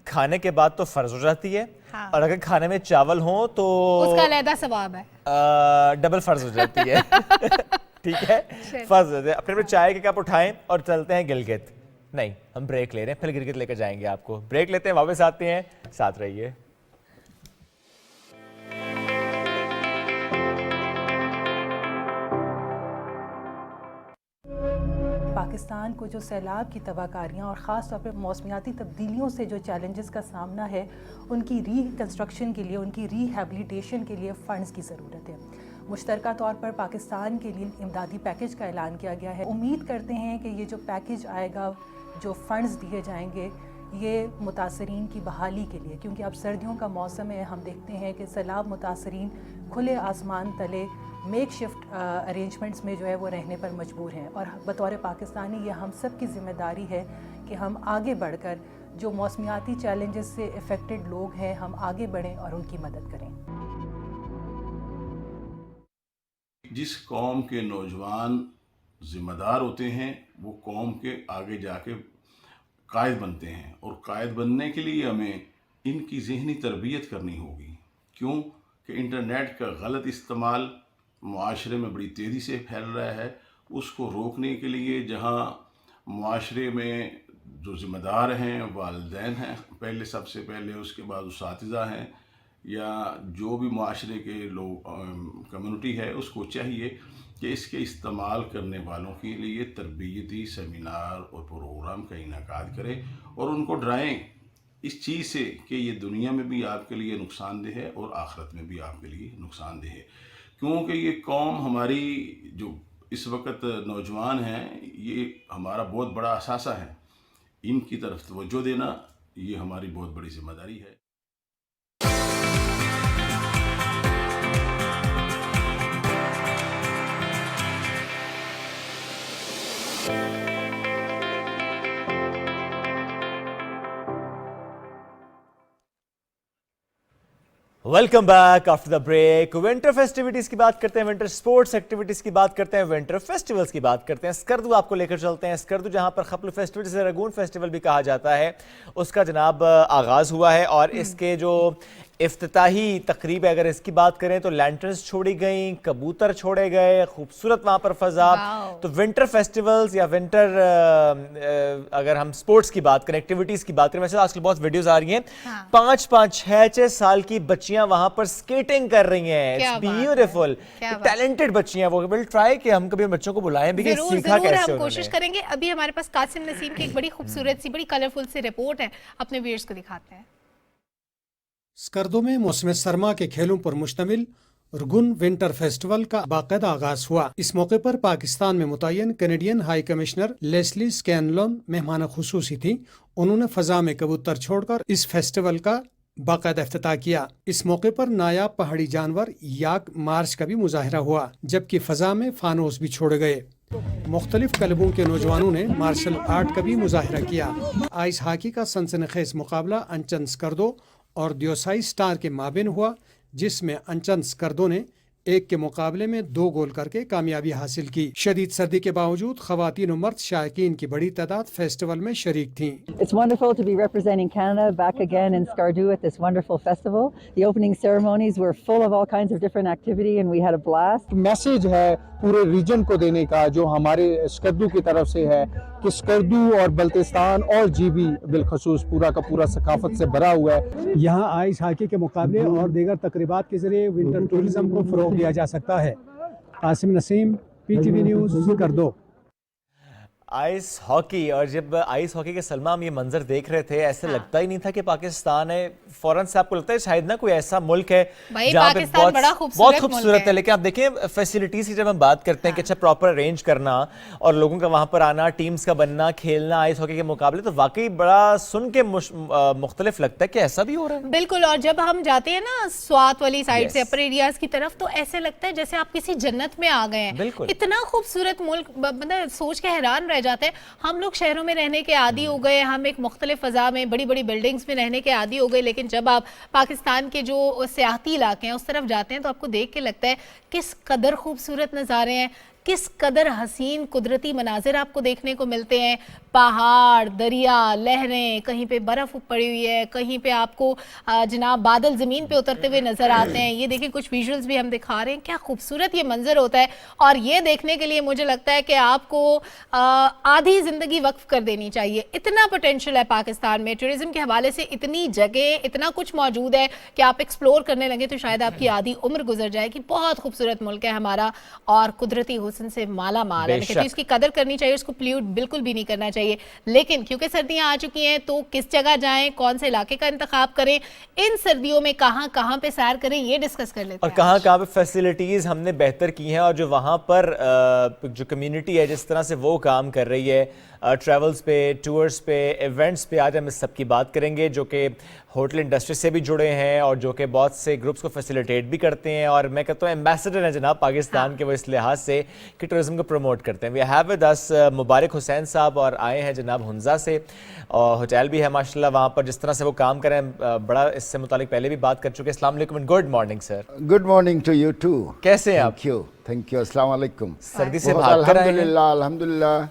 खाने के बाद तो फर्ज हो जाती है, हाँ। और अगर खाने में चावल हो तो उसका अलहदा सवाब है। डबल फर्ज हो जाती है। ठीक है, फर्ज हो जाती है। अपने चाय के कप उठाएं और चलते हैं गिलगित। नहीं, हम ब्रेक ले रहे हैं, फिर गिलगित लेकर जाएंगे आपको। ब्रेक लेते हैं, वापस आते हैं, साथ रहिए। पाकिस्तान को जो सैलाब की तबाहकारियाँ और ख़ास तौर पर मौसमियाती तब्दीलियों से जो चैलेंजेस का सामना है, उनकी रीकंस्ट्रक्शन के लिए, उनकी रिहैबिलिटेशन के लिए फ़ंड्स की ज़रूरत है। मुश्तरका तौर पर पाकिस्तान के लिए इमदादी पैकेज का ऐलान किया गया है। उम्मीद करते हैं कि ये जो पैकेज आएगा, जो फ़ंड्स दिए जाएंगे, ये मुतासरीन की बहाली के लिए, क्योंकि अब सर्दियों का मौसम है, हम देखते हैं कि सैलाब मुतासरीन खुले आसमान तले मेक शिफ्ट अरेंजमेंट्स में जो है वो रहने पर मजबूर हैं। और बतौर पाकिस्तानी ये हम सब की ज़िम्मेदारी है कि हम आगे बढ़कर जो मौसमियाती चैलेंजेस से अफेक्टेड लोग हैं, हम आगे बढ़ें और उनकी मदद करें। जिस कौम के नौजवान ज़िम्मेदार होते हैं, वो कौम के आगे जाके कायद बनते हैं, और कायद बनने के लिए हमें इनकी ज़हनी तरबियत करनी होगी। क्यों कि इंटरनेट का गलत इस्तेमाल मुआशरे में बड़ी तेज़ी से फैल रहा है। उसको रोकने के लिए जहाँ मुआशरे में जो ज़िम्मेदार हैं, वालिदैन हैं पहले, सबसे पहले, उसके बाद उसातिज़ा हैं, या जो भी मुआशरे के लोग कम्युनिटी है, उसको चाहिए कि इसके इस्तेमाल करने वालों के लिए तरबियती सेमिनार और प्रोग्राम का इनेकाद करें और उनको डराएं इस चीज़ से कि ये दुनिया में भी आपके लिए नुकसानदेह है और आखिरत में भी आपके लिए नुकसानदेह है। क्योंकि ये कौम हमारी जो इस वक्त नौजवान हैं, ये हमारा बहुत बड़ा असासा है। इनकी तरफ तवज्जो देना ये हमारी बहुत बड़ी जिम्मेदारी है। Welcome back after the break. Winter festivities की बात करते हैं, विंटर स्पोर्ट्स एक्टिविटीज की बात करते हैं, विंटर फेस्टिवल्स की बात करते हैं। स्कर्दू आपको लेकर चलते हैं। स्कर्दू जहां पर खपल फेस्टिवल, जिसे रगून फेस्टिवल भी कहा जाता है, उसका जनाब आगाज हुआ है। और इसके जो इफ्तिताही तकरीब है, अगर इसकी बात करें तो लैंटर्न्स छोड़ी गई, कबूतर छोड़े गए, खूबसूरत वहां पर फजा। तो विंटर फेस्टिवल्स या विंटर अगर हम स्पोर्ट्स की बात करें, एक्टिविटीज की बात करें, वैसे आजकल बहुत वीडियोस आ रही हैं, 5-5, 6-6 साल की बच्चियां वहां पर स्केटिंग कर रही हैं। इट्स ब्यूटीफुल, टैलेंटेड बच्चियां। वो विल ट्राई कि हम कभी बच्चों को बुलाएं भी कि सीखा कैसे हम कोशिश करेंगे। अभी हमारे पास कासिम नसीम की एक बड़ी खूबसूरत सी, बड़ी कलरफुल सी रिपोर्ट है, अपने व्यूअर्स को दिखाते हैं। स्कर्दो में मौसम सरमा के खेलों पर मुश्तमिल रगुन विंटर फेस्टिवल का बाकायदा आगाज हुआ। इस मौके पर पाकिस्तान में मुतय्यन कैनेडियन हाई कमिश्नर लेस्ली स्कैनलन मेहमान खुसूसी थी। उन्होंने फजा में कबूतर छोड़कर इस फेस्टिवल का बाकायदा इफ्तिताह किया। इस मौके पर नायाब पहाड़ी जानवर याक मार्च का भी मुजाहिरा हुआ, जबकि फजा में फानोस भी छोड़े गए। मुख्तलिफ क्लबों के नौजवानों ने मार्शल आर्ट का भी मुजाहिरा किया। आइस हॉकी का सनसनीखेज मुकाबला अंचन स्कर्दो और दियोसाई स्टार के माबिन हुआ, जिसमें अंचन स्कर्दो ने एक के मुकाबले में 2 गोल करके कामयाबी हासिल की। शदीद सर्दी के बावजूद खवातीन और मर्द शायकीन की बड़ी तादाद फेस्टिवल में शरीक थीं। It's wonderful to be representing Canada back again in Skardu at this wonderful festival. The opening ceremonies were full of all kinds of different activity and we had a blast. Message है पूरे reason को देने का, जो हमारे स्कर्दू की तरफ से है कि स्कर्दू और बल्तिस्तान और जीबी बिलखसूस पूरा का पूरा सकाफत से भरा हुआ है। यहाँ आइस हॉकी के मुकाबले और दीगर तकरीबात के जरिए विंटर टूरिज्म को फरोग दिया जा सकता है। Qasim Naseem, PTV news, Skardu. Ice hockey, और जब आइस हॉकी के सलमा हम ये मंजर देख रहे थे ऐसे लगता ही नहीं था कि पाकिस्तान है। फौरन से आपको लगता है शायद ना कोई ऐसा मुल्क है जहाँ पे बहुत खूबसूरत है, लेकिन आप देखें फैसिलिटीज की जब हम बात करते हैं कि अच्छा प्रॉपर अरेंज करना और लोगों का वहाँ पर आना, टीम्स का बनना, खेलना आइस हॉकी के मुकाबले, तो वाकई बड़ा सुन के मुख्तलिफ लगता है कि ऐसा भी हो रहा है। बिल्कुल, और जब हम जाते हैं ना स्वात वाली साइड से अपर एरियाज की तरफ तो ऐसे लगता है जैसे आप किसी जन्नत में आ गए हैं। इतना खूबसूरत मुल्क, मतलब सोच के हैरान रह जाते हैं। हम लोग शहरों में रहने के आदी हो गए, हम एक मुख्तलिफ फ़ज़ा में बड़ी बड़ी बिल्डिंग्स में रहने के आदी हो गए, लेकिन जब आप पाकिस्तान के जो सियाहती इलाके हैं उस तरफ जाते हैं तो आपको देख के लगता है किस कदर खूबसूरत नज़ारे हैं, किस कदर हसीन कुदरती मनाजिर आपको देखने को मिलते हैं। पहाड़, दरिया, लहरें, कहीं पे बर्फ़ पड़ी हुई है, कहीं पे आपको जनाब बादल ज़मीन पे उतरते हुए नज़र आते हैं। ये देखिए कुछ विजुअल्स भी हम दिखा रहे हैं, क्या खूबसूरत ये मंजर होता है। और ये देखने के लिए मुझे लगता है कि आपको आधी ज़िंदगी वक्फ कर देनी चाहिए। इतना पोटेंशियल है पाकिस्तान में, टूरिज़म के हवाले से इतनी जगह, इतना कुछ मौजूद है कि आप एक्सप्लोर करने लगे तो शायद आपकी आधी उम्र गुजर जाएगी। बहुत खूबसूरत मुल्क है हमारा और कुदरती हुस्न से माला माल है, तो इसकी कदर करनी चाहिए, उसको पोल्यूट बिल्कुल भी नहीं करना चाहिए। लेकिन क्योंकि सर्दियां आ चुकी हैं तो किस जगह जाएं, कौन से इलाके का इंतखाब करें, इन सर्दियों में कहां पे सैर करें, ये डिस्कस कर लेते हैं। और कहां पे फैसिलिटीज हमने बेहतर की हैं और जो वहां पर जो कम्युनिटी है जिस तरह से वो काम कर रही है, ट्रैवल्स पे, टूर्स पे, इवेंट्स पे, आज हम इस सब की बात करेंगे जो कि होटल इंडस्ट्री से भी जुड़े हैं और जो कि बहुत से ग्रुप्स को फैसिलिटेट भी करते हैं, और मैं कहता हूँ एम्बेसडर हैं जनाब पाकिस्तान के वो इस लिहाज से कि टूरिज्म को प्रमोट करते हैं। वी हैव विद अस मुबारक हुसैन साहब और आए हैं जनाब हुंजा से, और होटल भी है माशाल्लाह वहाँ पर, जिस तरह से वो काम कर रहे हैं बड़ा इससे मुतालिक पहले भी बात कर चुके हैं। अस्सलाम वालेकुम and good morning sir. Good morning to you too. कैसे हैं आप? Thank you. अस्सलाम वालेकुम। सर्दी से भाग कर आए हैं? अल्हम्दुलिल्लाह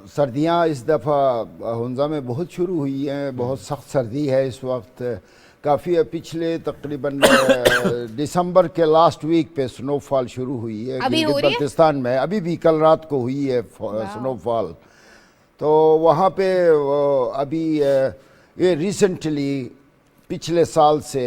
सर्दियाँ इस दफ़ा हुंजा में बहुत शुरू हुई हैं, बहुत सख्त सर्दी है इस वक्त काफ़ी। पिछले तकरीबन दिसंबर के लास्ट वीक पे स्नोफॉल शुरू हुई है गिलगित बल्तिस्तान में, अभी भी कल रात को हुई है स्नोफॉल। तो वहाँ पे अभी ये रिसेंटली पिछले साल से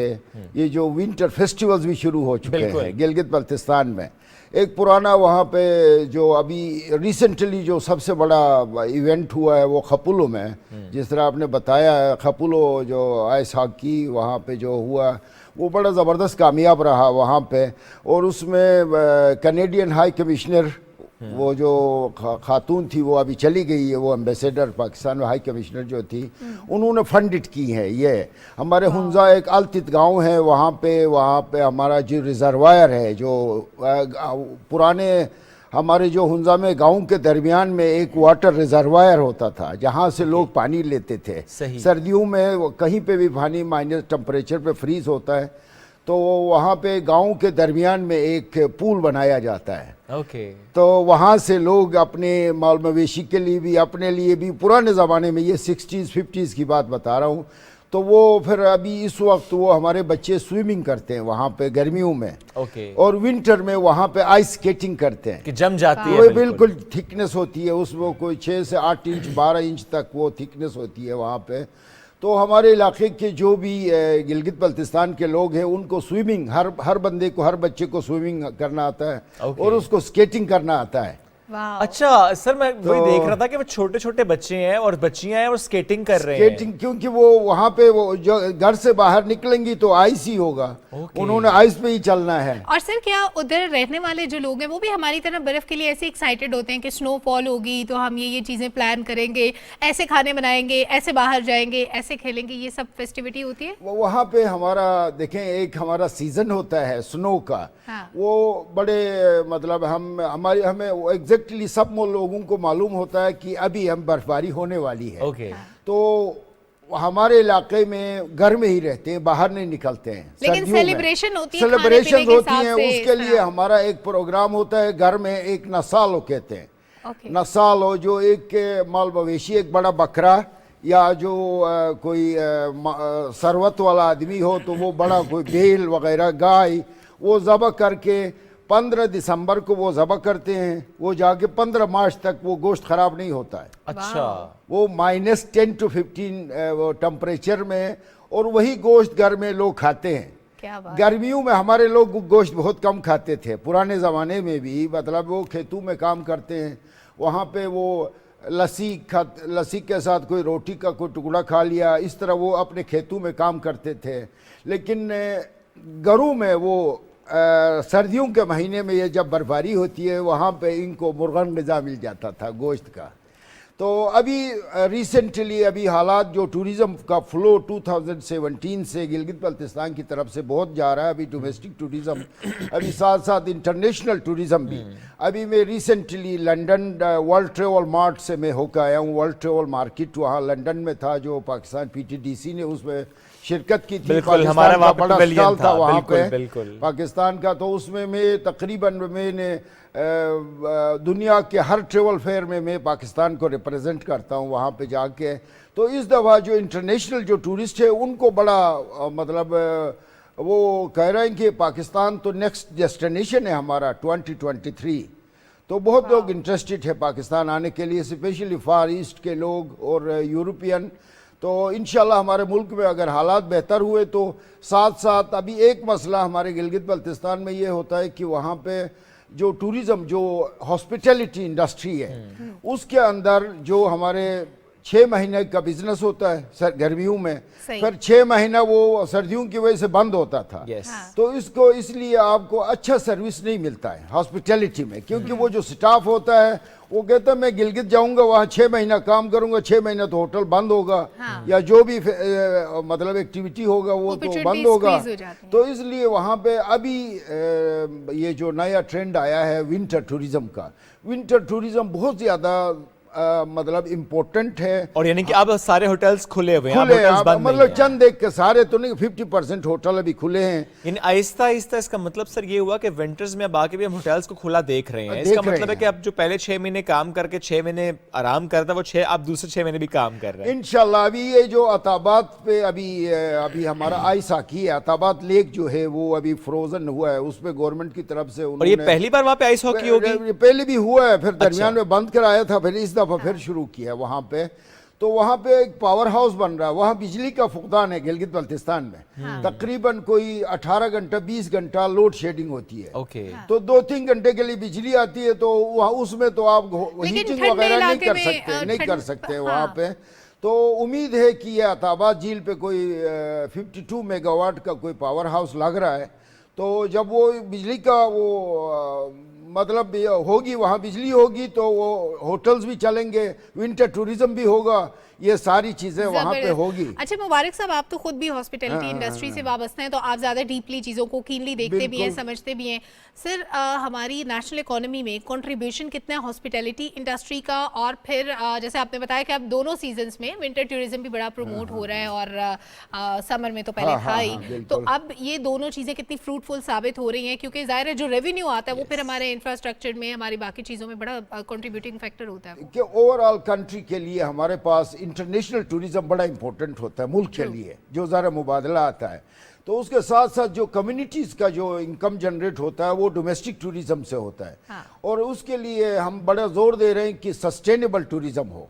ये जो विंटर फेस्टिवल्स भी शुरू हो चुके हैं गिलगित बल्तिस्तान में। एक पुराना वहाँ पे जो अभी रिसेंटली जो सबसे बड़ा इवेंट हुआ है वो खपुलो में, जिस तरह आपने बताया खपुलो जो आइस हॉकी वहाँ पे जो हुआ वो बड़ा ज़बरदस्त कामयाब रहा वहाँ पे। और उसमें कैनेडियन हाई कमिश्नर वो जो खातून थी वो अभी चली गई है, वो एम्बेसडर पाकिस्तान में हाई कमिश्नर जो थी, उन्होंने फंडिट की है। ये हमारे हुंजा एक अलतित गांव है, वहाँ पे हमारा जो रिजर्वायर है, जो पुराने हमारे जो हुंजा में गांव के दरमियान में एक वाटर रिजर्वायर होता था जहाँ से लोग पानी लेते थे। सर्दियों में कहीं पे भी पानी माइनस टेम्परेचर पे फ्रीज होता है, तो वहाँ पे गांव के दरमियान में एक पूल बनाया जाता है। तो वहाँ से लोग अपने माल मवेशी के लिए भी, अपने लिए भी, पुराने ज़माने में, ये 60s 50s की बात बता रहा हूँ, तो वो फिर अभी इस वक्त वो हमारे बच्चे स्विमिंग करते हैं वहाँ पे गर्मियों में। और विंटर में वहाँ पे आइस स्केटिंग करते हैं कि जम जाती है, बिल्कुल थिकनेस होती है उसमें, कोई 6 से 8 इंच 12 इंच तक वो थिकनेस होती है वहाँ पे। तो हमारे इलाके के जो भी गिलगित बल्तिस्तान के लोग हैं उनको स्विमिंग, हर बंदे को, हर बच्चे को स्विमिंग करना आता है और उसको स्केटिंग करना आता है। अच्छा सर, मैं वही देख रहा था कि वो छोटे छोटे बच्चे हैं और बच्चियां हैं और स्केटिंग कर रहे हैं। स्केटिंग क्योंकि वो वहाँ पे वो जो घर से बाहर निकलेंगी तो आइस ही होगा, उन्होंने आइस पे ही चलना है। और सर क्या उधर रहने वाले जो लोग हैं वो भी हमारी तरह बर्फ के लिए ऐसे एक्साइटेड होते हैं कि स्नोफॉल होगी तो हम ये चीजें प्लान करेंगे, ऐसे खाने बनाएंगे, ऐसे बाहर जाएंगे, ऐसे खेलेंगे, ये सब फेस्टिविटी होती है? वहाँ पे हमारा देखें एक हमारा सीजन होता है स्नो का, वो बड़े मतलब हमें एग्जैक्टली सब लोगों को मालूम होता है कि अभी हम बर्फबारी होने वाली है। तो हमारे इलाके में घर में ही रहते हैं, बाहर नहीं निकलते हैं। लेकिन सेलिब्रेशन होती है, सेलिब्रेशन होती है, उसके लिए हमारा एक प्रोग्राम होता है घर में, एक नसालो कहते हैं। नसालो जो एक माल मवेशी, एक बड़ा बकरा या जो कोई सरवत वाला आदमी हो तो वो बड़ा कोई बैल वगैरह गाय वो ज़बह करके 15 दिसंबर को वो ज़बह करते हैं, वो जाके 15 मार्च तक वो गोश्त ख़राब नहीं होता है। अच्छा, वो -10 to 15 टेम्परेचर में, और वही गोश्त घर में लोग खाते हैं। क्या बात। गर्मियों में हमारे लोग गोश्त बहुत कम खाते थे पुराने ज़माने में भी, मतलब वो खेतों में काम करते हैं, وہاں پہ وہ لسی کے ساتھ کوئی روٹی کا کوئی ٹکڑا کھا لیا، اس طرح وہ اپنے کھیتوں میں کام کرتے تھے. لیکن گھروں میں وہ سردیوں کے مہینے میں یہ جب برفباری ہوتی ہے وہاں پہ ان کو مرغن غذا مل جاتا تھا، گوشت کا. تو ابھی ریسنٹلی ابھی حالات جو ٹورزم کا فلو 2017 سے گلگت بلتستان کی طرف سے بہت جا رہا ہے. ابھی ڈومیسٹک ٹورزم، ابھی ساتھ ساتھ انٹرنیشنل ٹورزم بھی. ابھی میں recently London world travel mart سے میں ہو کے آیا ہوں. ورلڈ ٹریول مارکیٹ وہاں لنڈن میں تھا، جو پاکستان PTDC نے اس میں شرکت کی تھی. پاکستان کا بڑا اسٹال تھا وہاں پہ پاکستان کا. تو اس میں تقریباً میں نے دنیا کے ہر ٹریول فیئر میں پاکستان کو ریپرزینٹ کرتا ہوں وہاں پہ جا کے. تو اس دفعہ جو انٹرنیشنل جو ٹورسٹ ہے ان کو بڑا مطلب وہ کہہ رہے ہیں کہ پاکستان تو نیکسٹ ڈیسٹینیشن ہے ہمارا 2023. تو بہت لوگ انٹرسٹڈ ہے پاکستان آنے کے لیے، اسپیشلی فار ایسٹ کے لوگ اور یورپین. تو انشاءاللہ ہمارے ملک میں اگر حالات بہتر ہوئے تو ساتھ ساتھ ابھی ایک مسئلہ ہمارے گلگت بلتستان میں یہ ہوتا ہے کہ وہاں پہ جو ٹورزم جو ہاسپٹیلٹی انڈسٹری ہے اس کے اندر جو ہمارے 6 مہینے کا بزنس ہوتا ہے گرمیوں میں، پھر 6 مہینہ وہ سردیوں کی وجہ سے بند ہوتا تھا. تو اس لیے آپ کو اچھا سروس نہیں ملتا ہے ہاسپٹیلٹی میں، کیونکہ وہ جو سٹاف ہوتا ہے وہ کہتا ہے میں گلگت جاؤں گا وہاں 6 مہینہ کام کروں گا، 6 مہینہ تو ہوٹل بند ہوگا یا جو بھی مطلب ایکٹیویٹی ہوگا وہ تو بند ہوگا. تو اس لیے وہاں پہ ابھی یہ جو نیا ٹرینڈ آیا ہے ونٹر ٹورزم کا، ونٹر ٹورزم بہت زیادہ مطلب امپورٹنٹ ہے. اور یعنی کہ اب سارے ہوٹلز کھلے ہوئے ہیں، مطلب چند ایک کے سارے تو نہیں، 50% ہوٹل ابھی کھلے ہیں. یعنی آہستہ آہستہ اس کا مطلب سر یہ ہوا کہ ونٹرز میں اب آگے بھی ہم ہوٹلز کو کھلا دیکھ رہے ہیں. اس کا مطلب ہے کہ اب جو پہلے 6 مہینے کام کر کے 6 مہینے آرام کرتا وہ اب دوسرے 6 مہینے بھی کام کر رہے ہیں انشاءاللہ. ابھی یہ جو عطابات پہ ابھی ہمارا آئس ہاکی ہے، عطابات لیک جو ہے وہ ابھی فروزن ہوا ہے، اس پہ گورنمنٹ کی طرف سے. اور یہ پہلی بار وہاں پہ آئس ہاکی ہوگی؟ پہلے بھی ہوا ہے، پھر درمیان میں بند کرایا تھا، پھر اس دفعہ پھر شروع کیا وہاں پہ. تو وہاں پہ ایک پاور ہاؤس بن رہا ہے. وہاں بجلی کا فقدان ہے گلگت بلتستان میں، تقریباً کوئی 18 گھنٹہ 20 گھنٹہ لوڈ شیڈنگ ہوتی ہے. تو 2-3 گھنٹے کے لیے بجلی آتی ہے تو اس میں تو آپ ہیٹنگ وغیرہ نہیں کر سکتے وہاں پہ. تو امید ہے کہ یہ عطابات جھیل پہ کوئی 52 میگا واٹ کا کوئی پاور ہاؤس لگ رہا ہے. تو جب وہ بجلی کا وہ مطلب ہوگی، وہاں بجلی ہوگی تو وہ ہوٹلز بھی چلیں گے، ونٹر ٹورزم بھی ہوگا، یہ ساری چیزیں وہاں پہ ہوگی. اچھا مبارک صاحب، آپ تو خود بھی ہاسپٹیلٹی انڈسٹری سے وابستہ ہیں، تو آپ زیادہ ڈیپلی چیزوں کو کینلی دیکھتے بھی ہیں، سمجھتے بھی ہیں. سر ہماری نیشنل اکانومی میں کنٹریبیوشن کتنا ہے ہاسپٹیلٹی انڈسٹری کا؟ اور پھر جیسے آپ نے بتایا کہ اب دونوں سیزنز میں ونٹر ٹورزم بھی بڑا پروموٹ ہو رہا ہے اور سمر میں تو پہلے تھا ہی. تو اب یہ دونوں چیزیں کتنی فروٹفل ثابت ہو رہی ہیں؟ کیونکہ ظاہر ہے جو ریونیو آتا ہے وہ پھر ہمارے انفراسٹرکچر میں، ہماری باقی چیزوں میں بڑا کنٹریبیوٹنگ فیکٹر ہوتا ہے. کہ اوور آل کنٹری کے لیے ہمارے پاس انٹرنیشنل ٹورزم بڑا امپورٹنٹ ہوتا ہے ملک کے لیے، جو ذرا مبادلہ آتا ہے. تو اس کے ساتھ ساتھ جو کمیونٹیز کا جو انکم جنریٹ ہوتا ہے وہ ڈومیسٹک ٹورزم سے ہوتا ہے. اور اس کے لیے ہم بڑا زور دے رہے ہیں کہ سسٹینیبل ٹورزم ہو،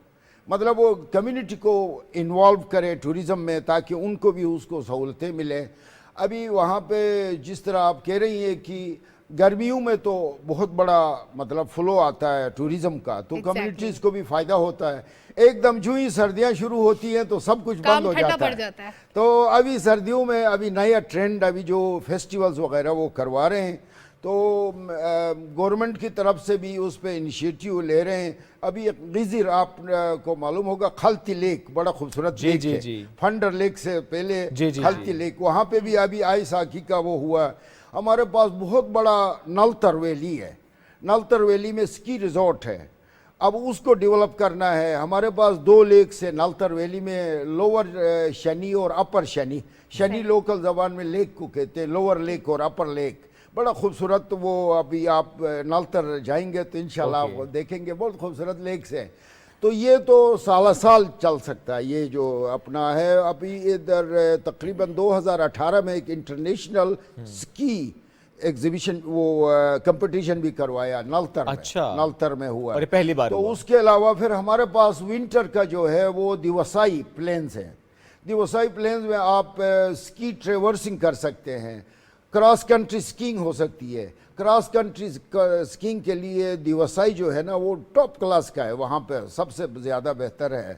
مطلب وہ کمیونٹی کو انوالو کرے ٹورزم میں تاکہ ان کو بھی اس کو سہولتیں ملیں. ابھی وہاں پہ جس طرح آپ کہہ رہی ہیں کہ گرمیوں میں تو بہت بڑا مطلب فلو آتا ہے ٹورزم کا، تو کمیونٹیز کو بھی فائدہ ہوتا ہے. ایک دم جو ہی سردیاں شروع ہوتی ہیں تو سب کچھ بند ہو جاتا ہے. تو ابھی سردیوں میں ابھی نیا ٹرینڈ ابھی جو فیسٹیولز وغیرہ وہ کروا رہے ہیں، تو گورنمنٹ کی طرف سے بھی اس پہ انیشیٹیو لے رہے ہیں. ابھی غزیر آپ کو معلوم ہوگا خلتی لیک بڑا خوبصورت لیک ہے، فنڈر لیک سے پہلے خلتی لیک، وہاں پہ بھی ابھی آئس ہاکی کا وہ ہوا. ہمارے پاس بہت بڑا نلتر ویلی ہے، نلتر ویلی میں سکی ریزورٹ ہے. اب اس کو ڈیولپ کرنا ہے. ہمارے پاس 2 لیکس ہیں نلتر ویلی میں، لوور شنی اور اپر شنی. شنی لوکل زبان میں لیک کو کہتے ہیں، لوور لیک اور اپر لیک. بڑا خوبصورت وہ ابھی آپ نلتر جائیں گے تو انشاءاللہ آپ دیکھیں گے، بہت خوبصورت لیکس ہیں. تو یہ تو سالہ سال چل سکتا ہے یہ جو اپنا ہے. ابھی ادھر تقریباً 2018 میں ایک انٹرنیشنل سکی ایگزیبیشن وہ کمپٹیشن بھی کروایا نلتر میں. نلتر میں ہوا اور پہلی بار. تو اس کے علاوہ پھر ہمارے پاس ونٹر کا جو ہے وہ دیوسائی پلینز ہیں. دیوسائی پلینز میں آپ سکی ٹریورسنگ کر سکتے ہیں. کراس کنٹری سکینگ ہو سکتی ہے. کراس کنٹری سکینگ کے لیے دیوسائی جو ہے نا وہ ٹاپ کلاس کا ہے, وہاں پہ سب سے زیادہ بہتر ہے.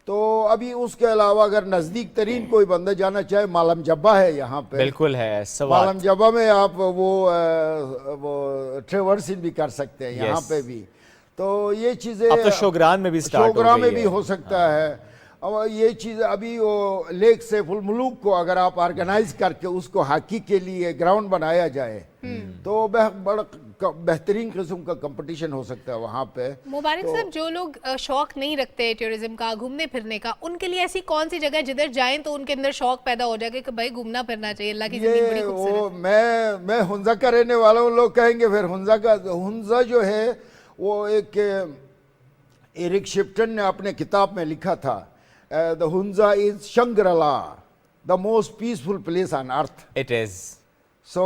تو ابھی اس کے علاوہ اگر نزدیک ترین کوئی بندہ جانا چاہے, مالم جبہ ہے یہاں پہ. بالکل ہے, مالم جبہ میں آپ وہ ٹریورسنگ بھی کر سکتے ہیں یہاں پہ بھی. تو یہ چیزیں اب تو شوگران میں بھی سٹارٹ ہو گئی ہے. شوگران میں بھی ہو سکتا ہے. اب یہ چیز ابھی وہ لیک سیف الملوک کو اگر آپ آرگنائز کر کے اس کو ہاکی کے لیے گراؤنڈ بنایا جائے تو بڑا بہترین قسم کا کمپٹیشن ہو سکتا ہے وہاں پہ. مبارک صاحب, جو لوگ شوق نہیں رکھتے ٹورزم کا, گھومنے پھرنے کا, ان کے لیے ایسی کون سی جگہ جدھر جائیں تو ان کے اندر شوق پیدا ہو جائے کہ بھائی گھومنا پھرنا چاہیے, اللہ کی زمین بڑی خوبصورت ہے. میں ہنزا کا رہنے والا ہوں, لوگ کہیں گے پھر ہنزا جو ہے وہ ایک ایرک شپٹن نے اپنے کتاب میں لکھا تھا, the Hunza is Shangri-La, the most peaceful place on earth. It is. So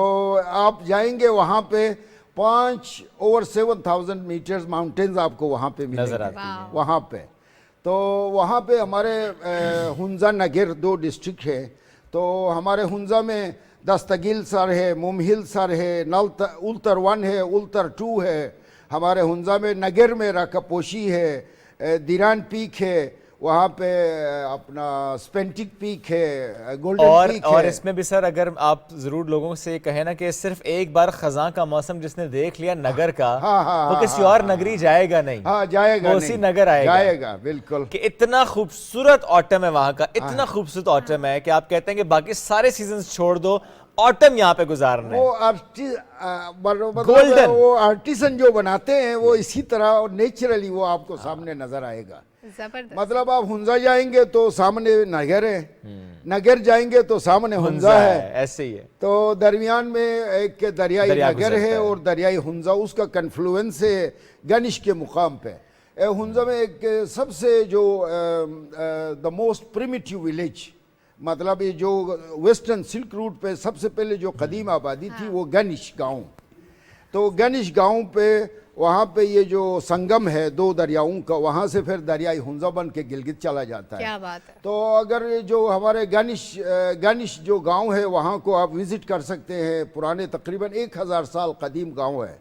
آپ جائیں گے وہاں پہ 7,000 میٹرز ماؤنٹینز آپ کو وہاں پہ ملیں گے وہاں پہ. تو وہاں پہ ہمارے ہنزا نگر 2 ڈسٹرکٹ ہے. تو ہمارے ہنزا میں دستگیل سر ہے, ممہل سر ہے, اولتر 1 ہے, اولتر 2 ہے. ہمارے ہنزا میں نگر میں راکاپوشی ہے, دیران پیک ہے, وہاں پہ اپنا سپینٹک پیک ہے, گولڈن پیک ہے. اور اس میں بھی سر اگر آپ ضرور لوگوں سے کہیں نا کہ صرف ایک بار خزاں کا موسم جس نے دیکھ لیا نگر کا, وہ کسی اور نگری جائے گا نہیں. ہاں جائے گا, وہ اسی نگر آئے گا. بالکل. کہ اتنا خوبصورت آٹم ہے وہاں کا, اتنا خوبصورت آٹم ہے کہ آپ کہتے ہیں کہ باقی سارے سیزنز چھوڑ دو, آٹم یہاں پہ گزارنا ہے. وہ آرٹیسن جو بناتے ہیں وہ اسی طرح نیچرلی وہ آپ کو سامنے نظر آئے گا. مطلب آپ ہنزا جائیں گے تو سامنے نگر ہے, نگر جائیں گے تو سامنے ہنزا ہے, ایسے ہی ہے. تو درمیان میں ایک دریائی نگر ہے اور دریائی ہنزا, اس کا کنفلوئنس ہے گنش کے مقام پہ. ہنزا میں ایک سب سے جو دا موسٹ پریمیٹیو ولیج, مطلب یہ جو ویسٹرن سلک روٹ پہ سب سے پہلے جو قدیم آبادی تھی وہ گنش گاؤں. تو گنش گاؤں پہ وہاں پہ یہ جو سنگم ہے 2 دریاؤں کا, وہاں سے پھر دریائی ہنزا بن کے گلگت چلا جاتا ہے. کیا بات ہے. تو اگر جو ہمارے گنش جو گاؤں ہے وہاں کو آپ وزٹ کر سکتے ہیں. پرانے تقریباً 1000 سال قدیم گاؤں ہے.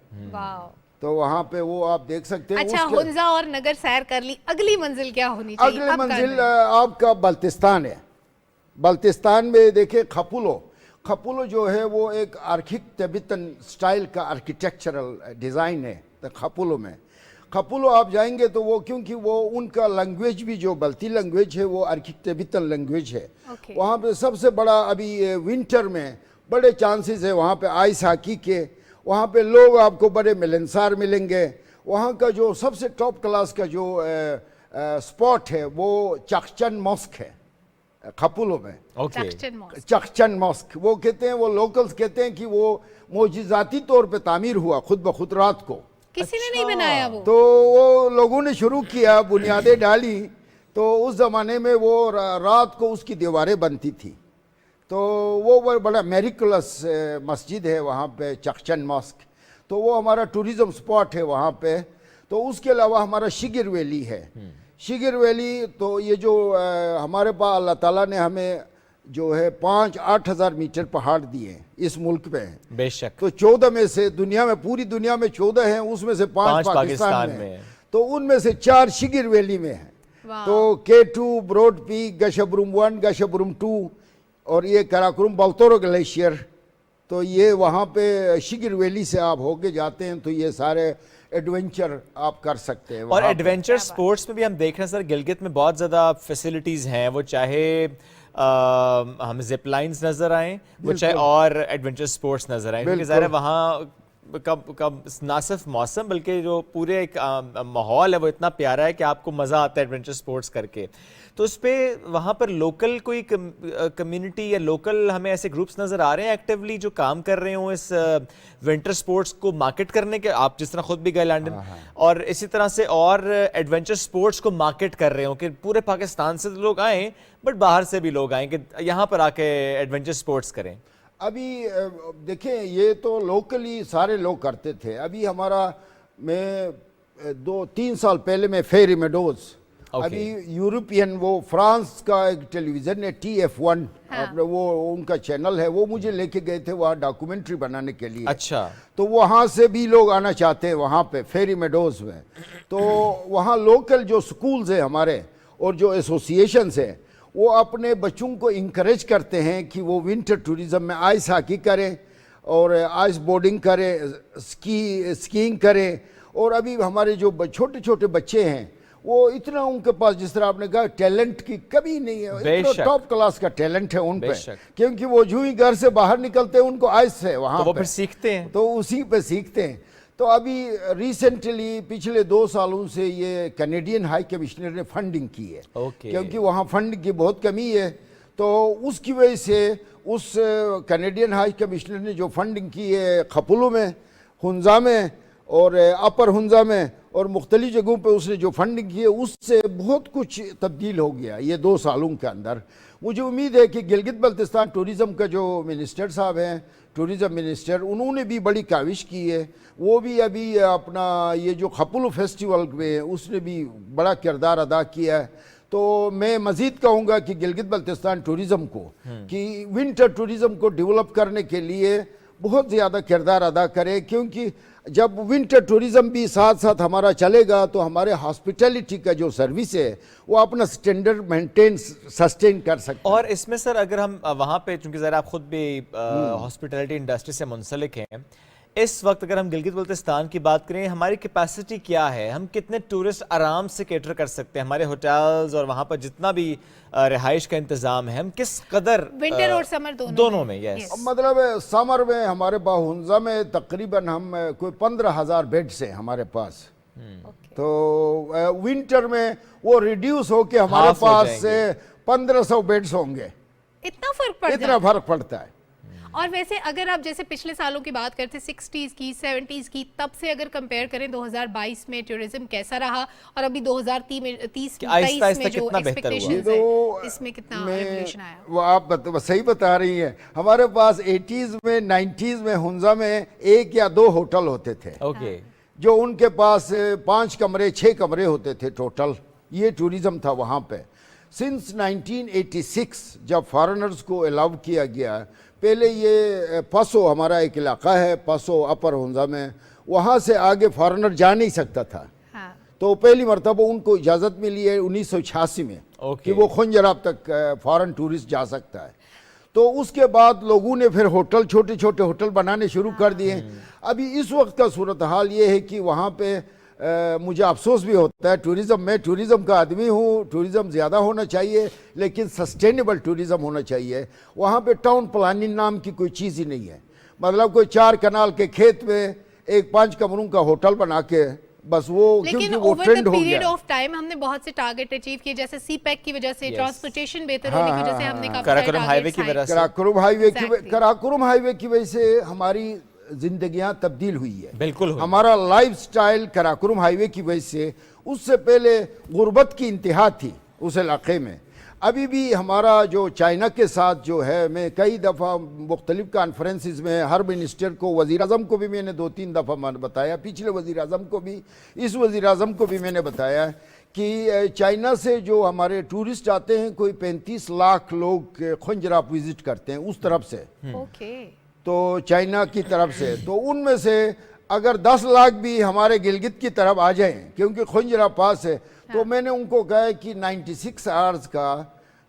تو وہاں پہ وہ آپ دیکھ سکتے ہیں. اچھا, ہنزا اور نگر سیر کر لی, اگلی منزل کیا ہونی چاہیے؟ اگلی منزل آپ کا بلتستان ہے. بلتستان میں دیکھیں کھپولو جو ہے وہ ایک تبتن سٹائل کا آرکیٹیکچرل ڈیزائن ہے. کھپولو میں آپ جائیں گے تو وہ کیونکہ وہ ان کا لینگویج بھی جو بلتی لینگویج ہے وہ تبتن لینگویج ہے. وہاں پہ سب سے بڑا ابھی ونٹر میں بڑے چانسز ہے وہاں پہ آئس ہاکی کے. وہاں پہ لوگ آپ کو بڑے ملنسار ملیں گے. وہاں کا جو سب سے ٹاپ کلاس کا جو سپاٹ ہے وہ چخچن ماسک ہے کھپولو میں. چخچن ماسک وہ کہتے ہیں, وہ لوکلز کہتے ہیں کہ وہ معجزاتی طور پہ تعمیر ہوا خود بخود رات کو. کسی نے نہیں بنایا وہ, تو وہ لوگوں نے شروع کیا, بنیادیں ڈالی. تو اس زمانے میں وہ رات کو اس کی دیواریں بنتی تھی. تو وہ بڑا میریکولس مسجد ہے وہاں پہ چخچن ماسک. تو وہ ہمارا ٹوریزم سپاٹ ہے وہاں پہ. تو اس کے علاوہ ہمارا شگر ویلی ہے. شگر ویلی تو یہ جو ہمارے پاس اللہ تعالیٰ نے ہمیں جو ہے 5-8 ہزار میٹر پہاڑ دیے ہیں اس ملک میں. بے شک. تو 14 میں سے دنیا میں, پوری دنیا میں 14 ہیں, اس میں سے 5 پاکستان میں ہیں. تو ان میں سے 4 شگر ویلی میں ہیں. تو K2, براڈ پیک, گشبروم 1, گشبروم 2 اور یہ کراکروم بالتورو گلیشیر. تو یہ وہاں پہ شگر ویلی سے آپ ہو کے جاتے ہیں تو یہ سارے ایڈونچر آپ کر سکتے ہیں. اور ایڈونچر سپورٹس میں بھی ہم دیکھ رہے ہیں سر گلگت میں بہت زیادہ فیسلٹیز ہیں, وہ چاہے ہم زپ لائنز نظر آئیں, وہ چاہے اور ایڈونچر سپورٹس نظر آئیں, کیونکہ ظاہر ہے وہاں نہ صرف موسم بلکہ جو پورے ایک ماحول ہے وہ اتنا پیارا ہے کہ آپ کو مزہ آتا ہے ایڈونچر سپورٹس کر کے. تو اس پہ وہاں پر لوکل کوئی کمیونٹی یا لوکل ہمیں ایسے گروپس نظر آ رہے ہیں ایکٹیولی جو کام کر رہے ہوں اس ونٹر سپورٹس کو مارکیٹ کرنے کے؟ آپ جس طرح خود بھی گئے لنڈن, اور اسی طرح سے اور ایڈونچر سپورٹس کو مارکیٹ کر رہے ہوں کہ پورے پاکستان سے لوگ آئیں بٹ باہر سے بھی لوگ آئیں کہ یہاں پر آ کے ایڈونچر سپورٹس کریں. ابھی دیکھیں یہ تو لوکلی سارے لوگ کرتے تھے. ابھی ہمارا میں 2-3 سال پہلے میں فیری میڈوز अभी यूरोपियन वो फ्रांस का एक टेलीविजन है TF1 आपने वो उनका चैनल है, वो मुझे लेके गए थे वहाँ डॉक्यूमेंट्री बनाने के लिए। अच्छा, तो वहाँ से भी लोग आना चाहते हैं वहाँ पे फेरी मेडोज में। तो वहाँ लोकल जो स्कूल्स हैं हमारे और जो एसोसिएशंस हैं वो अपने बच्चों को इंकरेज करते हैं कि वो विंटर टूरिज्म में आइस हॉकी करें और आइस बोर्डिंग करें, स्कीइंग करें। और अभी हमारे जो छोटे छोटे बच्चे हैं वो इतना उनके पास, जिस तरह आपने कहा, टैलेंट की कमी नहीं है, इतना टॉप क्लास का टैलेंट है उन पे, क्योंकि वो जो ही घर से बाहर निकलते हैं उनको आइस है वहाँ तो वो फिर सीखते हैं, तो उसी पे सीखते हैं। तो अभी रिसेंटली पिछले 2 सालों से ये कैनेडियन हाई कमिश्नर ने फंडिंग की है, क्योंकि वहाँ फंड की बहुत कमी है। तो उसकी वजह से उस कैनेडियन हाई कमिश्नर ने जो फंडिंग की है खपुलू में, हुंजा में और अपर हुंजा में और मुख्तलिफ जगहों पे उसने जो फंडिंग की है, उससे बहुत कुछ तब्दील हो गया ये 2 सालों के अंदर। मुझे उम्मीद है कि गिलगित बल्तिस्तान टूरिज़म का जो मिनिस्टर साहब हैं, टूरिज़म मिनिस्टर, उन्होंने भी बड़ी काविश की है। वो भी अभी अपना ये जो खपुल फेस्टिवल में उसने भी बड़ा किरदार अदा किया है। तो मैं मज़ीद कहूँगा कि गिलगित बल्तिस्तान टूरिज़म को कि विंटर टूरिज़म को डेवलप करने के लिए बहुत ज़्यादा किरदार अदा करे, क्योंकि जब विंटर टूरिज़म भी साथ साथ हमारा चलेगा तो हमारे हॉस्पिटैलिटी का जो सर्विस है वो अपना स्टैंडर्ड मेंटेन सस्टेन कर सकते हैं। और इसमें सर अगर हम वहाँ पे, चूंकि ज़रा आप खुद भी हॉस्पिटैलिटी इंडस्ट्री से मुंसलिक हैं, इस वक्त अगर हम गिलगित बल्तिस्तान की बात करें, हमारी कैपेसिटी क्या है, हम कितने टूरिस्ट आराम से कैटर कर सकते हैं, हमारे होटल्स और वहाँ पर जितना भी रिहाइश का इंतज़ाम है, हम किस कदर विंटर और समर दोनों में? यस, मतलब समर में हमारे पास हुंजा में तकरीबन हम कोई 15,000 बेड्स हैं हमारे पास। तो विंटर में वो रिड्यूस होके हमारे पास से 1500 बेड्स होंगे। इतना फर्क पड़ता है। और वैसे अगर आप जैसे पिछले सालों की बात करते 60s की 70s की, तब से अगर कंपेयर करें 2022 में टूरिज्म कैसा रहा और अभी 2030 में जो एक्सपेक्टेशंस है, इसमें कितना रेवोल्यूशन आया? वो आप सही बता रही हैं। हमारे पास 80s में 90s में हुंजा में 1 या 2 होटल होते थे, जो उनके पास 5 कमरे 6 कमरे होते थे टोटल। ये टूरिज्म था वहाँ पे। सिंस 1986 जब फॉरेनर्स को अलाउ किया गया, पहले ये पासो हमारा एक इलाका है, पासो अपर हुंजा में, वहाँ से आगे फॉरेनर जा नहीं सकता था। तो पहली मरतबा उनको इजाज़त मिली है 1986 में कि वो खुंजराब तक फॉरेन टूरिस्ट जा सकता है। तो उसके बाद लोगों ने फिर होटल, छोटे छोटे होटल बनाने शुरू कर दिए। अभी इस वक्त का सूरत हाल ये है कि वहाँ पे मुझे अफसोस भी होता है, मैं टूरिज़म का आदमी हूँ, टूरिज़म ज़्यादा होना चाहिए लेकिन सस्टेनेबल टूरिज़म होना चाहिए। वहाँ पे टाउन प्लानिंग नाम की कोई चीज़ ही नहीं है। मतलब कोई 4 कनाल के खेत में एक 5 कमरों का होटल बना के बस वो, लेकिन over the period of time हमने बहुत से टारगेट अचीव किए, जैसे सीपैक की वजह से, ट्रांसपोर्टेशन बेहतर होने की वजह से हमने कराकोरम हाईवे की वजह से हमारी जिंदगियां तब्दील हुई है। बिल्कुल हमारा लाइफस्टाइल कराकोरम हाईवे की वजह से, उससे पहले गुर्बत की इंतहा थी उस इलाके में। अभी भी हमारा जो चाइना के साथ जो है, मैं कई दफ़ा मुख्तलिफ कॉन्फ्रेंसेस में हर मिनिस्टर को, वज़ीर आज़म को भी मैंने 2-3 दफ़ा बताया, पिछले वज़ीर आज़म को भी, इस वज़ीर आज़म को भी मैंने बताया कि चाइना से जो हमारे टूरिस्ट आते हैं, कोई 35 लाख लोग खुंजराब विज़िट करते हैं उस तरफ से, तो चाइना की तरफ से। तो उनमें से अगर 10 लाख भी हमारे गिलगित की तरफ आ जाएं, क्योंकि खुंजरा पास है, तो मैंने उनको कहा कि 96 आवर्स का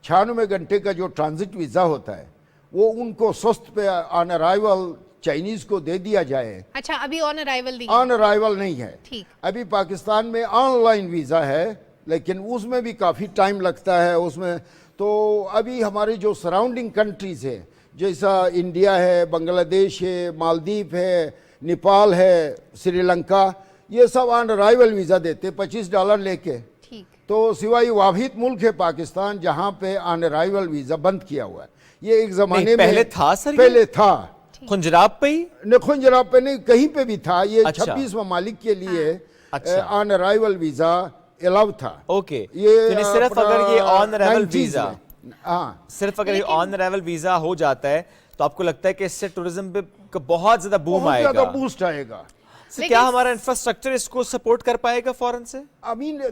96 घंटे का जो ट्रांजिट वीज़ा होता है वो उनको सस्त पे ऑन अराइवल चाइनीज को दे दिया जाए। अच्छा, अभी ऑन अराइवल नहीं है। अभी पाकिस्तान में ऑनलाइन वीज़ा है, लेकिन उसमें भी काफ़ी टाइम लगता है उसमें। तो अभी हमारी जो सराउंडिंग कंट्रीज़ है, जैसा इंडिया है, बांग्लादेश है, मालदीव है, नेपाल है, श्रीलंका, ये सब ऑन अराइवल वीज़ा देते $25 लेके। तो सिवाय वाहिद मुल्क है पाकिस्तान जहाँ पे ऑन अराइवल वीज़ा बंद किया हुआ है। ये एक ज़माने में पहले था सर, पहले था खुंजराब पे ही नहीं, खुंजराब पे नहीं, कहीं पे भी था। ये 26 ममालिक के लिए ऑन अराइवल वीज़ा अलाउ था। ओके, ये सिर्फ अगर ये ऑन अराइवल वीज़ा, सिर्फ अगर ये ऑन अराइवल वीज़ा हो जाता है तो आपको लगता है कि इससे टूरिज्म पे बहुत ज़्यादा बूम आएगा, ज़्यादा बूस्ट आएगा। क्या हमारा इंफ्रास्ट्रक्चर इसको सपोर्ट कर पाएगा फौरन से?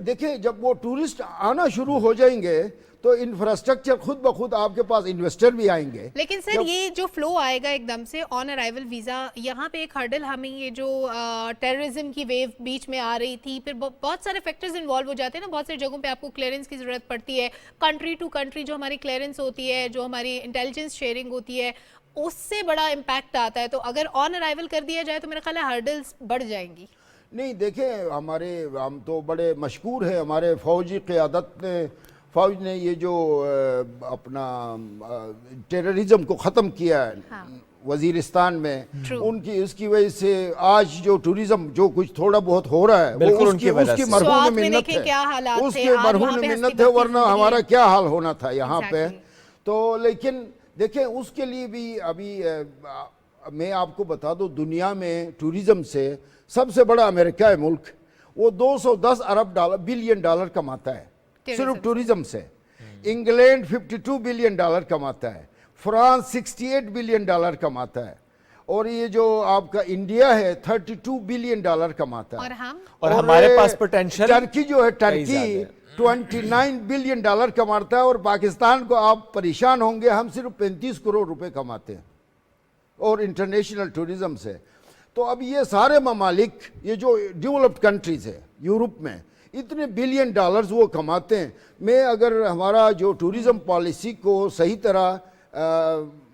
देखिए, जब वो टूरिस्ट आना शुरू हो जाएंगे तो इंफ्रास्ट्रक्चर खुद ब खुद आपके पास इन्वेस्टर भी आएंगे। लेकिन सर ये जो फ्लो आएगा एकदम से ऑन अराइवल वीज़ा, यहाँ पे एक हर्डल हमें ये जो टेररिज्म की वेव बीच में आ रही थी, फिर बहुत सारे फैक्टर्स इन्वॉल्व हो जाते हैं ना, बहुत सारी जगहों पे आपको क्लियरेंस की ज़रूरत पड़ती है, कंट्री टू कंट्री जो हमारी क्लियरेंस होती है, जो हमारी इंटेलिजेंस शेयरिंग होती है, उससे बड़ा इम्पैक्ट आता है। तो अगर ऑन अराइवल कर दिया जाए तो मेरा ख्याल है हर्डल्स बढ़ जाएंगी। नहीं, देखें, हम तो बड़े मशकूर हैं, हमारे फौजी क़यादत फौज ने ये जो अपना टेररिज्म को ख़त्म किया है वजीरिस्तान में, उनकी इसकी वजह से आज जो टूरिज्म जो कुछ थोड़ा बहुत हो रहा है वो उसकी मरहूम मिन्नत है, उसकी मरहूम मिन्नत है, वरना हमारा क्या हाल होना था यहाँ पे। तो लेकिन देखें, उसके लिए भी अभी मैं आपको बता दूं, दुनिया में टूरिज्म से सबसे बड़ा अमेरिका है मुल्क, वो 210 अरब बिलियन डॉलर कमाता है सिर्फ टूरिज्म से। इंग्लैंड 52 बिलियन डॉलर कमाता है, फ्रांस 68 बिलियन डॉलर कमाता है, और ये जो आपका इंडिया है 32 बिलियन डॉलर कमाता है। और हमारे पास पोटेंशियल टर्की जो है, टर्की 29 बिलियन डॉलर कमाता है, और पाकिस्तान को आप परेशान होंगे, हम सिर्फ 35 करोड़ रुपए कमाते हैं और इंटरनेशनल टूरिज्म से। तो अब ये सारे ममालिक, ये जो डेवलप्ड कंट्रीज है यूरोप में, इतने बिलियन डॉलर्स वो कमाते हैं। मैं अगर हमारा जो टूरिज़म पॉलिसी को सही तरह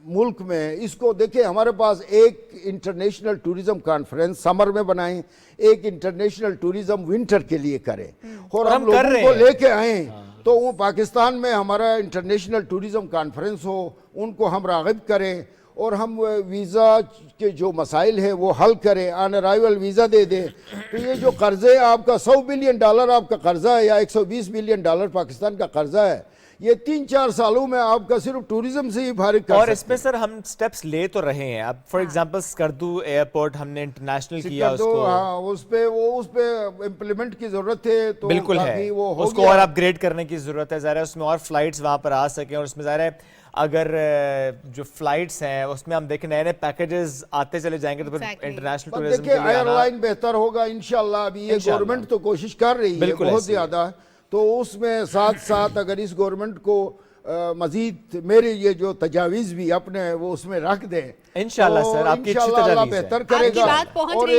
मुल्क में इसको देखें, हमारे पास एक इंटरनेशनल टूरिज़म कॉन्फ्रेंस समर में बनाएं, एक इंटरनेशनल टूरिज़म विंटर के लिए करें, और हम लोगों को लेके आएँ। तो वो पाकिस्तान में हमारा इंटरनेशनल टूरिज़म कॉन्फ्रेंस हो, उनको हम राग़िब करें, और हम वीज़ा के जो मसाइल है वो हल करें, ऑन अराइवल वीज़ा दे दें। तो ये जो कर्ज़े आपका 100 बिलियन डॉलर आपका कर्ज़ा है, या 120 बिलियन डॉलर पाकिस्तान का कर्ज़ा है, ये 3-4 सालों में आपका सिर्फ टूरिज्म से ही फारिग कर सकते हैं। और इसमें सर हम स्टेप्स ले तो रहे हैं। अब फॉर एग्जांपल स्कर्दू एयरपोर्ट हमने इंटरनेशनल किया, उसको उस पे इम्प्लीमेंट की जरूरत है, तो बिल्कुल है, वो उसको और अपग्रेड करने की जरूरत है। ज़रा उसमें और फ्लाइट्स वहाँ पर आ सकें, और उसमें ज़रा अगर जो फ्लाइट्स हैं उसमें हम देखें नए नए पैकेजेस आते चले जाएंगे तो फिर इंटरनेशनल टूरिज्म के लिए एयरलाइन बेहतर होगा इंशाल्लाह। अभी ये गवर्नमेंट तो कोशिश कर रही है बहुत ज़्यादा, तो उसमें साथ साथ अगर इस गवर्नमेंट को मजीद मेरे ये जो तजावीज़ भी अपने वो उसमें रख दें इंशाल्लाह सर, आपकी अच्छी तजावीज़ है, बेहतर करेगा। और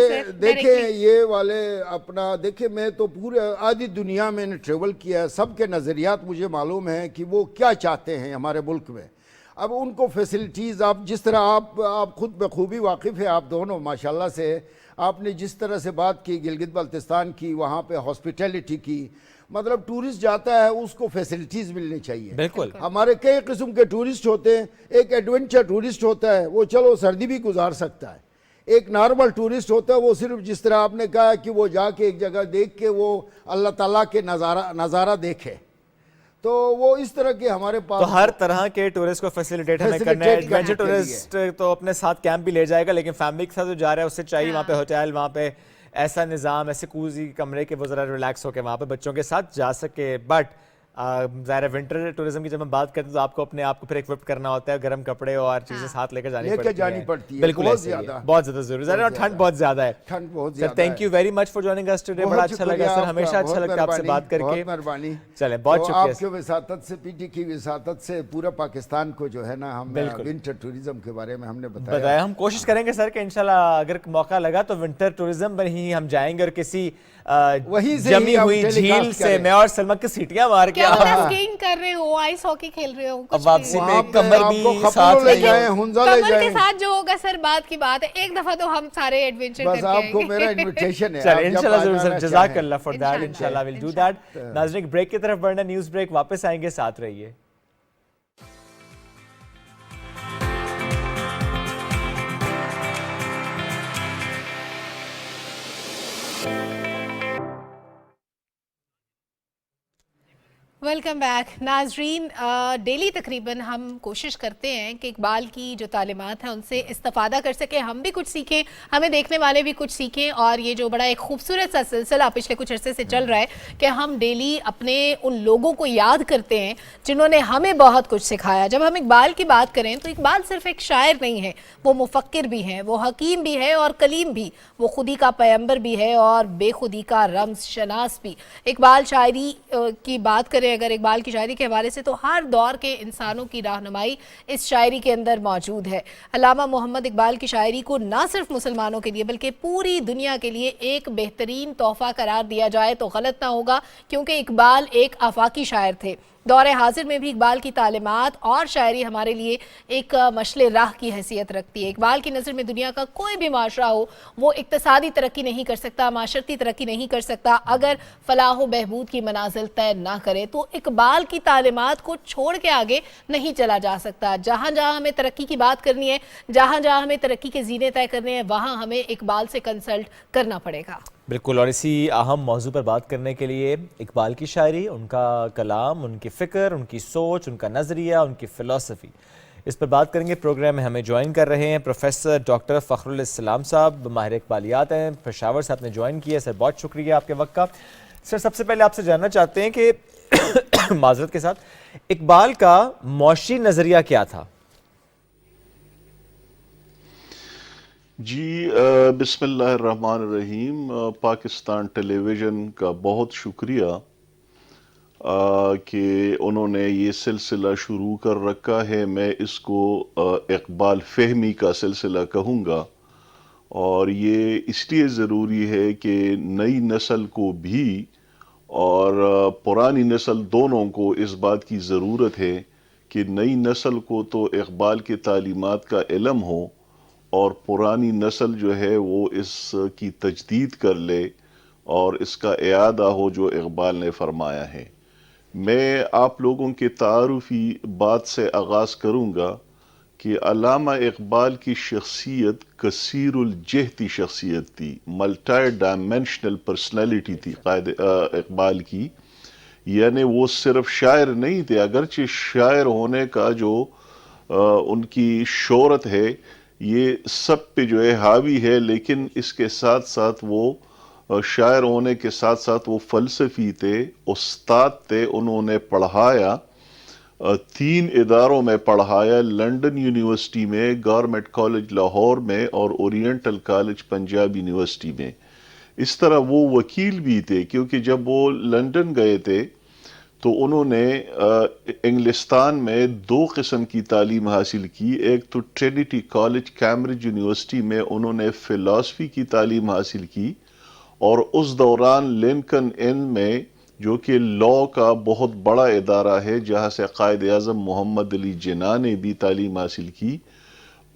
देखें ये वाले अपना देखें, मैं तो पूरे आधी दुनिया में ट्रेवल किया है, सबके नज़रियात मुझे मालूम है कि वो क्या चाहते हैं हमारे मुल्क में। अब उनको फैसिलिटीज़ आप जिस तरह आप खुद बखूबी वाकिफ़ है, आप दोनों माशाल्लाह से, आपने जिस तरह से बात की गिलगित बल्तिस्तान की, वहाँ पे हॉस्पिटैलिटी की, मतलब टूरिस्ट जाता है उसको फैसिलिटीज़ मिलनी चाहिए। बिल्कुल, हमारे कई किस्म के टूरिस्ट होते हैं। एक एडवेंचर टूरिस्ट होता है, वो चलो सर्दी भी गुजार सकता है। एक नॉर्मल टूरिस्ट होता है, वो सिर्फ जिस तरह आपने कहा कि वो जाके एक जगह देख के वो अल्लाह ताला के नज़ारा देखे, तो वो इस तरह के हमारे पास तो हर तरह के टूरिस्ट को फैसिलिटेट हमें करना है। एडवेंचर टूरिस्ट तो अपने साथ कैंप भी ले जाएगा, लेकिन फैमिली के साथ जो जा रहा है उससे चाहिए वहाँ पे होटल, वहाँ पे ऐसा निज़ाम, ऐसे कूजी कमरे के वो ज़रा रिलैक्स होकर वहाँ पे बच्चों के साथ जा सके। बट ज़ाहिर विंटर टूरिज्म की जब हम बात करते हैं तो आपको अपने आप को फिर इक्विप करना होता है, गर्म कपड़े और चीज़ें साथ लेकर जानी पड़ती है। बिल्कुल बहुत ज़्यादा जरूरी है, और ठंड बहुत ज़्यादा है। ठंड बहुत ज़्यादा। Thank you very much for joining us today, बड़ा अच्छा लगा सर, हमेशा अच्छा लगता है आपसे बात करके। मेहरबानी, चले बहुत शुक्रिया। आपके विसातत से, पीटी की विसातत से पूरा पाकिस्तान को जो है ना, हम विंटर टूरिज्म के बारे में हमने बताया। हम कोशिश करेंगे सर कि इंशाल्लाह अगर मौका लगा तो विंटर टूरिज्म पर ही हम जाएंगे, और किसी वही जमी हुई झील से मैं और सलमा की सीटियां मार के स्कीइंग कर रहे हो, आइस हॉकी खेल रहे हो, कुछ वापसी में कमर भी साथ ले जाएं, हुंजा ले जाएं। कमर के साथ जो होगा सर बात की बात है, एक दफा तो हम सारे एडवेंचर करके आएंगे। बस आपको मेरा इनविटेशन है। चलिए इंशाल्लाह जरूर सर, जज़ाकल्लाह फॉर दैट, इंशाल्लाह विल डू दैट। नाज़रीन ब्रेक की तरफ बढ़ना, न्यूज़ ब्रेक, वापस आएंगे, साथ रहिए। वेलकम बैक नाजरीन। डेली तकरीबन हम कोशिश करते हैं कि इकबाल की जो तालीमात हैं उनसे इस्तेफादा कर सकें, हम भी कुछ सीखें, हमें देखने वाले भी कुछ सीखें। और ये जो बड़ा एक खूबसूरत सा सिलसिला पिछले कुछ अरसे से चल रहा है कि हम डेली अपने उन लोगों को याद करते हैं जिन्होंने हमें बहुत कुछ सिखाया। जब हम इकबाल की बात करें तो इकबाल सिर्फ एक शायर नहीं है, वो मुफक्किर भी हैं, वो हकीम भी है और कलीम भी, वो खुदी का पैगंबर भी है और बेखुदी का रमज शनास भी। इकबाल शायरी की बात करें अगर इकबाल की शायरी के हवाले से तो हर दौर के इंसानों की रहनुमाई इस शायरी के अंदर मौजूद है। अल्लामा मोहम्मद इकबाल की शायरी को ना सिर्फ मुसलमानों के लिए बल्कि पूरी दुनिया के लिए एक बेहतरीन तोहफा करार दिया जाए तो गलत ना होगा, क्योंकि इकबाल एक आफाकी शायर थे। दौर हाजिर में भी इकबाल की तालीमात और शायरी हमारे लिए एक मशले राह की हैसियत रखती है। इकबाल की नज़र में दुनिया का कोई भी माशरा हो वो इक्तसादी तरक्की नहीं कर सकता, माशरती तरक्की नहीं कर सकता अगर फलाह व बहबूद की मनाजिल तय ना करे। तो इकबाल की तालीमात को छोड़ के आगे नहीं चला जा सकता। जहाँ जहाँ हमें तरक्की की बात करनी है, जहाँ जहाँ हमें तरक्की के ज़ीने तय करने हैं, वहाँ हमें इकबाल से कंसल्ट करना पड़ेगा। बिल्कुल, और इसी अहम मौजू पर बात करने के लिए इकबाल की शायरी, उनका कलाम, उनकी फ़िक्र, उनकी सोच, उनका नज़रिया, उनकी फ़िलासफ़ी, इस पर बात करेंगे। प्रोग्राम में हमें ज्वाइन कर रहे हैं प्रोफेसर डॉक्टर फ़खरुल इस्लाम साहब, माहिर इकबालियात हैं, पेशावर से आपने ज्वाइन किया। सर बहुत शुक्रिया आपके वक्त का। सर सबसे पहले आपसे जानना चाहते हैं कि माजरत के साथ, इकबाल का मौशी नज़रिया क्या था? जी बिस्मिल्लाहिर्रहमानिर्रहीम। पाकिस्तान टेलीविज़न का बहुत शुक्रिया कि उन्होंने ये सिलसिला शुरू कर रखा है। मैं इसको इकबाल फ़हमी का सिलसिला कहूँगा, और ये इसलिए ज़रूरी है कि नई नस्ल को भी और पुरानी नस्ल दोनों को इस बात की ज़रूरत है कि नई नस्ल को तो इकबाल की तालीमात का इल्म हो और पुरानी नस्ल जो है वो इसकी तजदीद कर ले और इसका इयादा हो जो इकबाल ने फरमाया है। मैं आप लोगों के तारुफ़ी बात से आगाज़ करूँगा कि अल्लामा इकबाल की शख्सियत कसीरुल जहती शख्सियत थी, मल्टी डायमेंशनल पर्सनैलिटी थी इकबाल की। यानी वो सिर्फ शायर नहीं थे, अगरचे शायर होने का जो उनकी शोहरत है ये सब पे जो है हावी है, लेकिन इसके साथ साथ वो शायर होने के साथ साथ वो फ़लसफ़ी थे, उस्ताद थे। उन्होंने पढ़ाया 3 इदारों में पढ़ाया, लंदन यूनिवर्सिटी में, गवर्नमेंट कॉलेज लाहौर में और ओरिएंटल कॉलेज पंजाब यूनिवर्सिटी में। इस तरह वो वकील भी थे, क्योंकि जब वो लंदन गए थे तो उन्होंने इंग्लिस्तान में 2 किस्म की तालीम हासिल की। एक तो ट्रिनिटी कॉलेज कैम्ब्रिज यूनिवर्सिटी में उन्होंने फ़िलासफ़ी की तालीम हासिल की, और उस दौरान लिंकन इन में, जो कि लॉ का बहुत बड़ा इदारा है जहाँ से कायद आज़म मोहम्मद अली जिन्ना ने भी तालीम हासिल की,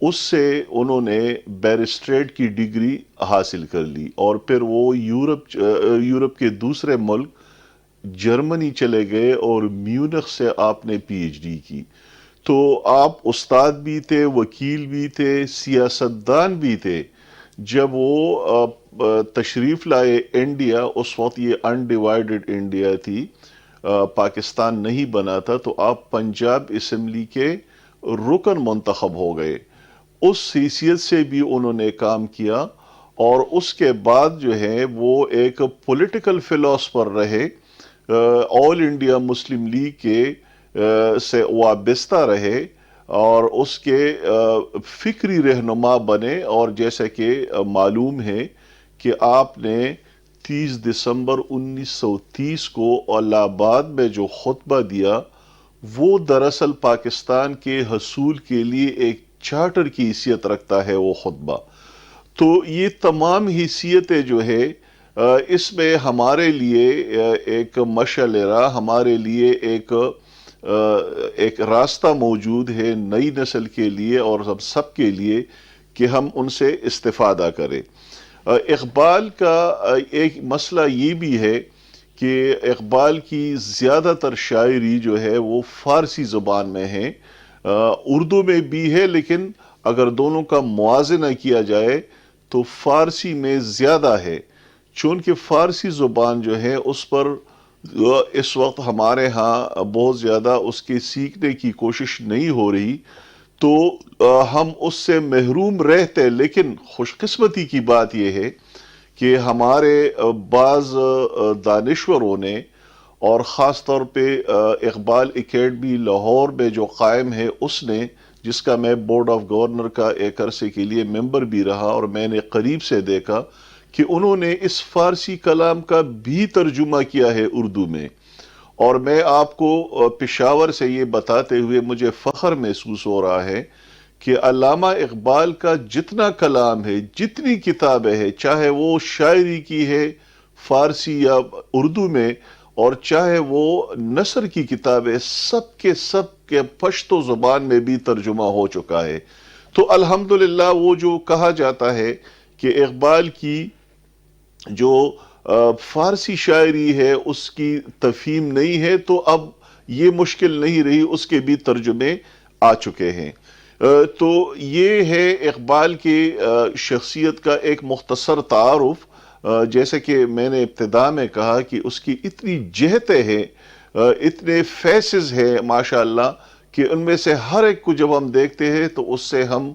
उससे उन्होंने बैरिस्ट्रेट की डिग्री हासिल कर ली। और फिर वो यूरोप के दूसरे मुल्क जर्मनी चले गए और म्यूनिख से आपने पीएचडी की। तो आप उस्ताद भी थे, वकील भी थे, सियासतदान भी थे। जब वो तशरीफ़ लाए इंडिया, उस वक्त ये अनडिवाइडेड इंडिया थी, पाकिस्तान नहीं बना था, तो आप पंजाब असम्बली के रुकन मुंतखब हो गए। उस हैसियत से भी उन्होंने काम किया, और उसके बाद जो है वो एक पॉलिटिकल फ़िलासफ़र रहे, ऑल इंडिया मुस्लिम लीग के से वाबस्ता रहे और उसके फ़िक्री रहनुमा बने। और जैसे कि मालूम है कि आपने 30 दिसंबर 1930 को इलाहाबाद में जो खुतबा दिया, वो दरअसल पाकिस्तान के हसूल के लिए एक चार्टर की हैसियत रखता है वो खुतबा। तो ये तमाम हैसियतें जो है इसमें हमारे लिए एक मशाल राह, हमारे लिए एक रास्ता मौजूद है नई नस्ल के लिए और हम सब के लिए कि हम उनसे इस्तिफादा करें। इकबाल का एक मसला ये भी है कि इकबाल की ज़्यादातर शायरी जो है वो फ़ारसी ज़ुबान में है, उर्दू में भी है, लेकिन अगर दोनों का मुआज़ना किया जाए तो फ़ारसी में ज़्यादा है। चूँकि फ़ारसी ज़ुबान जो है उस पर اس وقت ہمارے ہاں بہت زیادہ اس کے سیکھنے کی کوشش نہیں ہو رہی، تو ہم اس سے محروم رہتے. لیکن خوش قسمتی کی بات یہ ہے کہ ہمارے بعض دانشوروں نے، اور خاص طور پہ اقبال اکیڈمی لاہور میں جو قائم ہے اس نے، جس کا میں بورڈ آف گورنر کا ایک عرصے کے لیے ممبر بھی رہا، اور میں نے قریب سے دیکھا کہ انہوں نے اس فارسی کلام کا بھی ترجمہ کیا ہے اردو میں. اور میں آپ کو پشاور سے یہ بتاتے ہوئے مجھے فخر محسوس ہو رہا ہے کہ علامہ اقبال کا جتنا کلام ہے، جتنی کتابیں ہیں، چاہے وہ شاعری کی ہے فارسی یا اردو میں، اور چاہے وہ نثر کی کتابیں، سب کے پشتو زبان میں بھی ترجمہ ہو چکا ہے. تو الحمدللہ وہ جو کہا جاتا ہے کہ اقبال کی جو فارسی شاعری ہے اس کی تفہیم نہیں ہے، تو اب یہ مشکل نہیں رہی، اس کے بھی ترجمے آ چکے ہیں. تو یہ ہے اقبال کی شخصیت کا ایک مختصر تعارف. جیسے کہ میں نے ابتدا میں کہا کہ اس کی اتنی جہتیں ہیں، اتنے فیسز ہیں ماشاءاللہ، کہ ان میں سے ہر ایک کو جب ہم دیکھتے ہیں تو اس سے ہم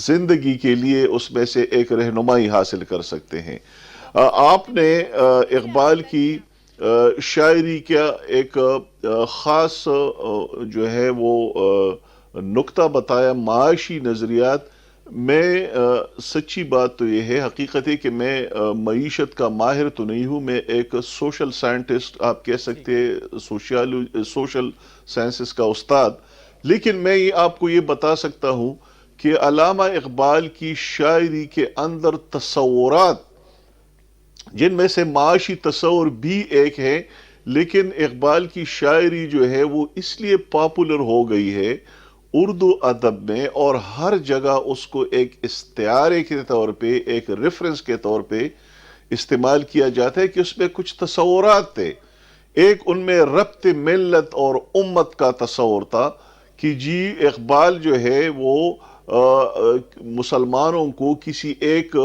زندگی کے لیے اس میں سے ایک رہنمائی حاصل کر سکتے ہیں. آپ نے اقبال کی شاعری کا ایک خاص جو ہے وہ نکتہ بتایا، معاشی نظریات. میں سچی بات تو یہ ہے، حقیقت ہے کہ میں معیشت کا ماہر تو نہیں ہوں، میں ایک سوشل سائنٹسٹ آپ کہہ سکتے ہیں، سوشل سائنسز کا استاد. لیکن میں آپ کو یہ بتا سکتا ہوں کہ علامہ اقبال کی شاعری کے اندر تصورات، جن میں سے معاشی تصور بھی ایک ہے، لیکن اقبال کی شاعری جو ہے وہ اس لیے پاپولر ہو گئی ہے اردو ادب میں، اور ہر جگہ اس کو ایک استعارے کے طور پہ، ایک ریفرنس کے طور پہ استعمال کیا جاتا ہے کہ اس میں کچھ تصورات تھے. ایک ان میں ربط ملت اور امت کا تصور تھا کہ جی اقبال جو ہے وہ مسلمانوں کو کسی ایک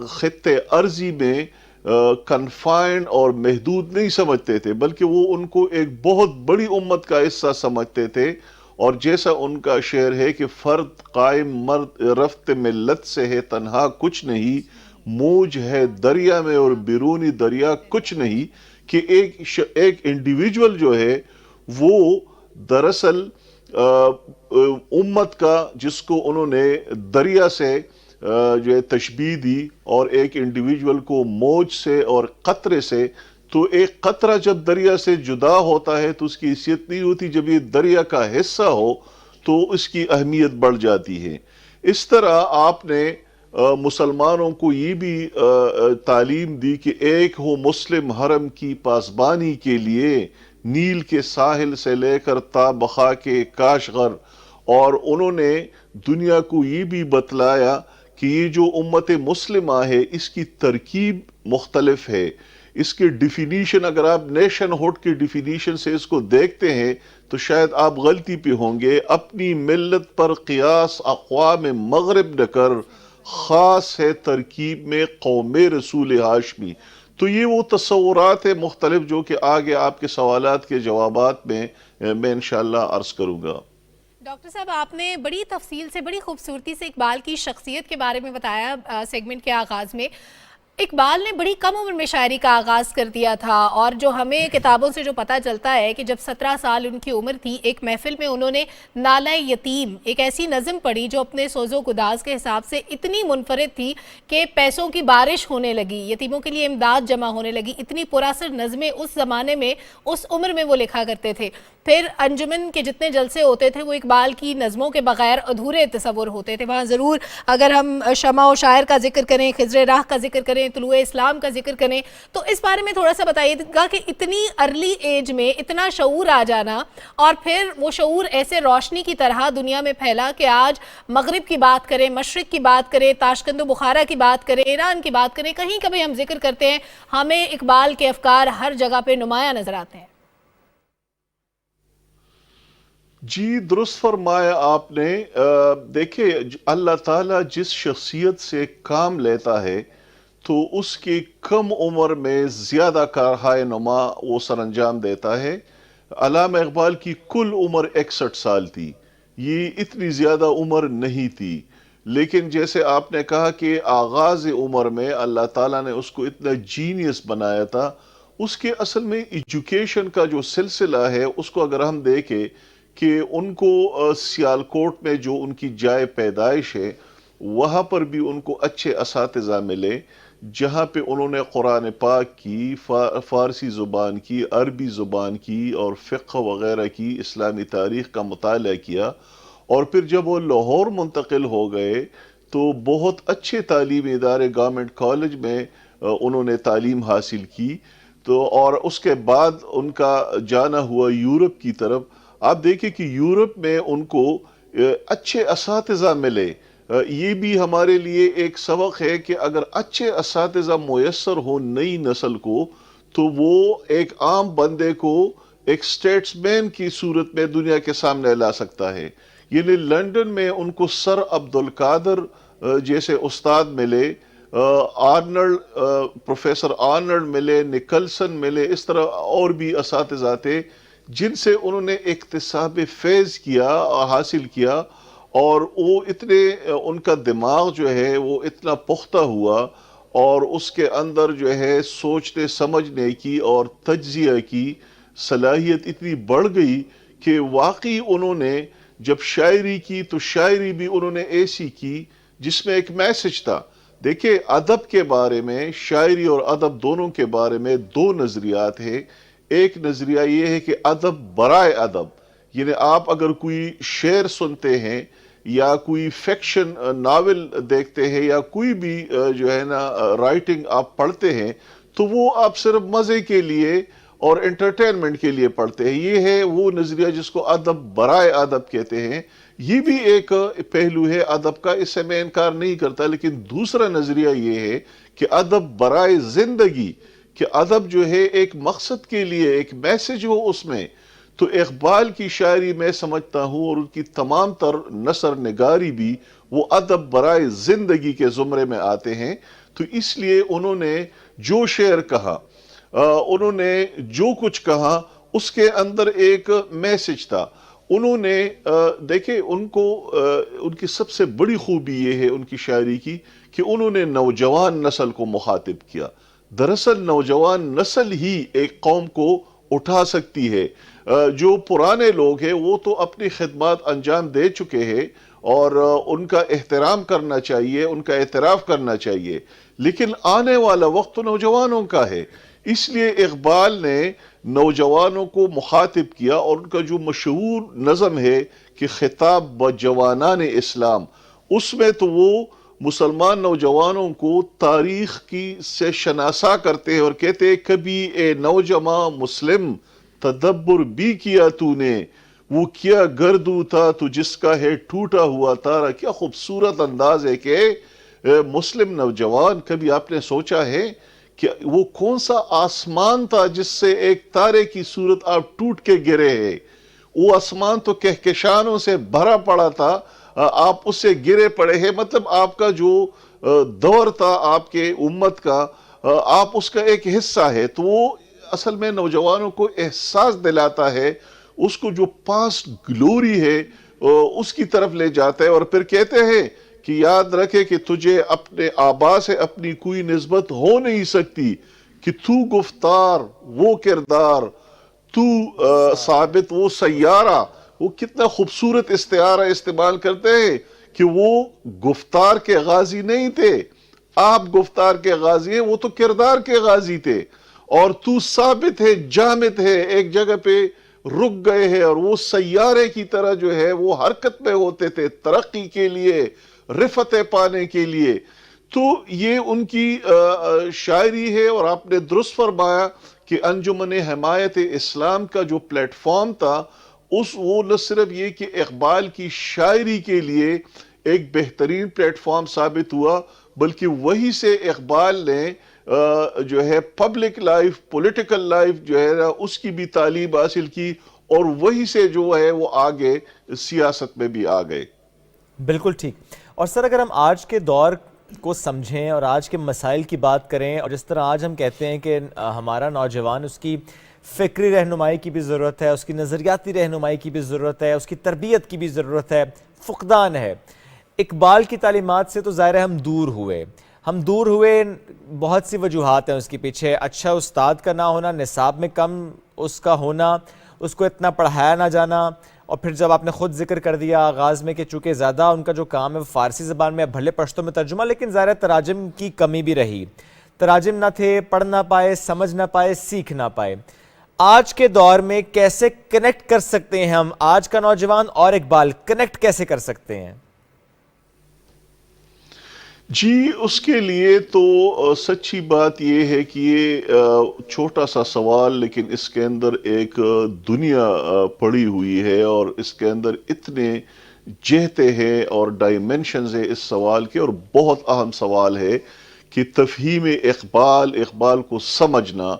خطے ارضی میں کنفائنڈ اور محدود نہیں سمجھتے تھے، بلکہ وہ ان کو ایک بہت بڑی امت کا حصہ سمجھتے تھے. اور جیسا ان کا شعر ہے کہ فرد قائم مرد رفت ملت سے ہے تنہا کچھ نہیں، موج ہے دریا میں اور بیرونی دریا کچھ نہیں، کہ ایک انڈیویجول جو ہے وہ دراصل امت کا، جس کو انہوں نے دریا سے جو ہے تشبیہ دی، اور ایک انڈیویجول کو موج سے اور قطرے سے. تو ایک قطرہ جب دریا سے جدا ہوتا ہے تو اس کی حیثیت نہیں ہوتی، جب یہ دریا کا حصہ ہو تو اس کی اہمیت بڑھ جاتی ہے. اس طرح آپ نے مسلمانوں کو یہ بھی تعلیم دی کہ ایک ہو مسلم حرم کی پاسبانی کے لیے، نیل کے ساحل سے لے کر تا بخا کے کاشغر. اور انہوں نے دنیا کو یہ بھی بتلایا کہ یہ جو امت مسلمہ ہے اس کی ترکیب مختلف ہے. اس کی ڈیفینیشن، اگر آپ نیشن ہوڈ کی ڈیفینیشن سے اس کو دیکھتے ہیں تو شاید آپ غلطی پہ ہوں گے. اپنی ملت پر قیاس اقوام مغرب نہ کر، خاص ہے ترکیب میں قوم رسول ہاشمی. تو یہ وہ تصورات ہیں مختلف جو کہ آگے آپ کے سوالات کے جوابات میں میں انشاءاللہ عرض کروں گا. ڈاکٹر صاحب، آپ نے بڑی تفصیل سے، بڑی خوبصورتی سے اقبال کی شخصیت کے بارے میں بتایا سیگمنٹ کے آغاز میں. اقبال نے بڑی کم عمر میں شاعری کا آغاز کر دیا تھا، اور جو ہمیں کتابوں سے جو پتہ چلتا ہے کہ جب 17 سال ان کی عمر تھی، ایک محفل میں انہوں نے نالہ یتیم، ایک ایسی نظم پڑھی جو اپنے سوز و گداز کے حساب سے اتنی منفرد تھی کہ پیسوں کی بارش ہونے لگی، یتیموں کے لیے امداد جمع ہونے لگی. اتنی پراثر نظمیں اس زمانے میں، اس عمر میں وہ لکھا کرتے تھے. پھر انجمن کے جتنے جلسے ہوتے تھے وہ اقبال کی نظموں کے بغیر ادھورے تصور ہوتے تھے. وہاں ضرور اگر ہم شمع و شاعر کا ذکر کریں، خضر راہ کا ذکر کریں، طلوع اسلام کا ذکر کریں، تو اس بارے میں تھوڑا سا بتائیے گا کہ اتنی ارلی ایج میں اتنا شعور آ جانا، اور پھر وہ شعور ایسے روشنی کی طرح دنیا میں پھیلا کہ آج مغرب کی بات کریں، مشرق کی بات کریں، تاشقند و بخارا کی بات کریں، ایران کی بات کریں، کہیں کبھی ہم ذکر کرتے ہیں، ہمیں اقبال کے افکار ہر جگہ پہ نمایاں نظر آتے ہیں. جی درست فرمایا آپ نے. دیکھیں اللہ تعالیٰ جس شخصیت سے کام لیتا ہے تو اس کی کم عمر میں زیادہ کارہائے نما وہ سر انجام دیتا ہے۔ علامہ اقبال کی کل عمر 61 سال تھی، یہ اتنی زیادہ عمر نہیں تھی، لیکن جیسے آپ نے کہا کہ آغاز عمر میں اللہ تعالیٰ نے اس کو اتنا جینیس بنایا تھا۔ اس کے اصل میں ایجوکیشن کا جو سلسلہ ہے اس کو اگر ہم دیکھیں کہ ان کو سیالکوٹ میں جو ان کی جائے پیدائش ہے وہاں پر بھی ان کو اچھے اساتذہ ملے، جہاں پہ انہوں نے قرآن پاک کی، فارسی زبان کی، عربی زبان کی اور فقہ وغیرہ کی اسلامی تاریخ کا مطالعہ کیا، اور پھر جب وہ لاہور منتقل ہو گئے تو بہت اچھے تعلیمی ادارے گورنمنٹ کالج میں انہوں نے تعلیم حاصل کی، تو اور اس کے بعد ان کا جانا ہوا یورپ کی طرف۔ آپ دیکھیں کہ یورپ میں ان کو اچھے اساتذہ ملے۔ یہ بھی ہمارے لیے ایک سبق ہے کہ اگر اچھے اساتذہ میسر ہو نئی نسل کو تو وہ ایک عام بندے کو ایک سٹیٹس مین کی صورت میں دنیا کے سامنے لا سکتا ہے۔ یعنی لنڈن میں ان کو سر عبدالقادر جیسے استاد ملے، پروفیسر آرنلڈ ملے، نکلسن ملے، اس طرح اور بھی اساتذہ تھے جن سے انہوں نے اکتساب فیض کیا، حاصل کیا، اور وہ اتنے ان کا دماغ جو ہے وہ اتنا پختہ ہوا اور اس کے اندر جو ہے سوچنے سمجھنے کی اور تجزیہ کی صلاحیت اتنی بڑھ گئی کہ واقعی انہوں نے جب شاعری کی تو شاعری بھی انہوں نے ایسی کی جس میں ایک میسج تھا۔ دیکھیں ادب کے بارے میں، شاعری اور ادب دونوں کے بارے میں دو نظریات ہیں۔ ایک نظریہ یہ ہے کہ ادب برائے ادب، یعنی آپ اگر کوئی شعر سنتے ہیں یا کوئی فکشن ناول دیکھتے ہیں یا کوئی بھی جو ہے نا رائٹنگ آپ پڑھتے ہیں تو وہ آپ صرف مزے کے لیے اور انٹرٹینمنٹ کے لیے پڑھتے ہیں۔ یہ ہے وہ نظریہ جس کو ادب برائے ادب کہتے ہیں۔ یہ بھی ایک پہلو ہے ادب کا، اس سے میں انکار نہیں کرتا، لیکن دوسرا نظریہ یہ ہے کہ ادب برائے زندگی، کہ ادب جو ہے ایک مقصد کے لیے ایک میسج ہو اس میں۔ تو اقبال کی شاعری میں سمجھتا ہوں اور ان کی تمام تر نثر نگاری بھی وہ ادب برائے زندگی کے زمرے میں آتے ہیں۔ تو اس لیے انہوں نے جو شعر کہا، انہوں نے جو کچھ کہا، اس کے اندر ایک میسج تھا۔ انہوں نے دیکھیں ان کی سب سے بڑی خوبی یہ ہے ان کی شاعری کی کہ انہوں نے نوجوان نسل کو مخاطب کیا۔ دراصل نوجوان نسل ہی ایک قوم کو اٹھا سکتی ہے۔ جو پرانے لوگ ہیں وہ تو اپنی خدمات انجام دے چکے ہیں اور ان کا احترام کرنا چاہیے، ان کا اعتراف کرنا چاہیے، لیکن آنے والا وقت تو نوجوانوں کا ہے۔ اس لیے اقبال نے نوجوانوں کو مخاطب کیا اور ان کا جو مشہور نظم ہے کہ خطاب بجوانان اسلام، اس میں تو وہ مسلمان نوجوانوں کو تاریخ کی سے شناسا کرتے ہیں اور کہتے ہیں کبھی اے نوجواں مسلم تدبر بھی کیا تو نے، وہ کیا گردو تھا تو جس کا ہے ٹوٹا ہوا تارا۔ کیا خوبصورت انداز ہے کہ مسلم نوجوان، کبھی آپ نے سوچا ہے کہ وہ کون سا آسمان تھا جس سے ایک تارے کی صورت آپ ٹوٹ کے گرے ہیں؟ وہ آسمان تو کہکشانوں سے بھرا پڑا تھا، آپ اس سے گرے پڑے ہیں۔ مطلب آپ کا جو دور تھا آپ کے امت کا، آپ اس کا ایک حصہ ہے۔ تو وہ اصل میں نوجوانوں کو احساس دلاتا ہے، اس کو جو پاسٹ گلوری ہے اس کی طرف لے جاتا ہے، اور پھر کہتے ہیں کہ یاد رکھے کہ تجھے اپنے آبا سے اپنی کوئی نسبت ہو نہیں سکتی، کہ تو گفتار وہ کردار، تو ثابت وہ سیارہ۔ وہ کتنا خوبصورت استعارہ استعمال کرتے ہیں کہ وہ گفتار کے غازی نہیں تھے، آپ گفتار کے غازی ہیں، وہ تو کردار کے غازی تھے، اور تو ثابت ہے، جامد ہے، ایک جگہ پہ رک گئے ہیں، اور وہ سیارے کی طرح جو ہے وہ حرکت میں ہوتے تھے ترقی کے لیے، رفعت پانے کے لیے۔ تو یہ ان کی شاعری ہے، اور آپ نے درست فرمایا کہ انجمن حمایت اسلام کا جو پلیٹ فارم تھا، وہ نہ صرف یہ کہ اقبال کی شاعری کے لیے ایک بہترین پلیٹ فارم ثابت ہوا، بلکہ وہی سے اقبال نے جو ہے پبلک لائف، پولیٹیکل لائف جو ہے نا اس کی بھی تعلیم حاصل کی، اور وہی سے جو ہے وہ آگے سیاست میں بھی آ گئے۔ بالکل ٹھیک۔ اور سر اگر ہم آج کے دور کو سمجھیں اور آج کے مسائل کی بات کریں, اور جس طرح آج ہم کہتے ہیں کہ ہمارا نوجوان, اس کی فکری رہنمائی کی بھی ضرورت ہے, اس کی نظریاتی رہنمائی کی بھی ضرورت ہے, اس کی تربیت کی بھی ضرورت ہے, فقدان ہے. اقبال کی تعلیمات سے تو ظاہر ہے ہم دور ہوئے, بہت سی وجوہات ہیں اس کے پیچھے. اچھا استاد کا نہ ہونا, نصاب میں کم اس کا ہونا, اس کو اتنا پڑھایا نہ جانا, اور پھر جب آپ نے خود ذکر کر دیا آغاز میں کہ چونکہ زیادہ ان کا جو کام ہے فارسی زبان میں, بھلے پشتوں میں ترجمہ, لیکن ظاہر ہے تراجم کی کمی بھی رہی, تراجم نہ تھے, پڑھ نہ پائے, سمجھ نہ پائے, سیکھ نہ پائے. آج کے دور میں کیسے کنیکٹ کر سکتے ہیں ہم, آج کا نوجوان اور اقبال کنیکٹ کیسے کر سکتے ہیں؟ جی, اس کے لیے تو سچی بات یہ ہے کہ یہ چھوٹا سا سوال, لیکن اس کے اندر ایک دنیا پڑی ہوئی ہے, اور اس کے اندر اتنے جہتے ہیں اور ڈائمنشنز ہیں اس سوال کے, اور بہت اہم سوال ہے کہ تفہیم اقبال کو سمجھنا.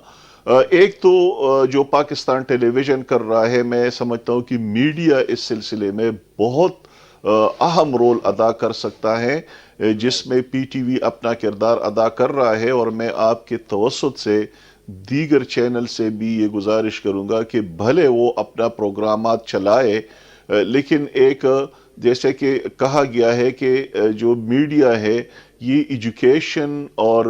ایک تو جو پاکستان ٹیلی ویژن کر رہا ہے, میں سمجھتا ہوں کہ میڈیا اس سلسلے میں بہت اہم رول ادا کر سکتا ہے, جس میں پی ٹی وی اپنا کردار ادا کر رہا ہے. اور میں آپ کے توسط سے دیگر چینل سے بھی یہ گزارش کروں گا کہ بھلے وہ اپنا پروگرامات چلائے, لیکن ایک جیسے کہ کہا گیا ہے کہ جو میڈیا ہے یہ ایجوکیشن اور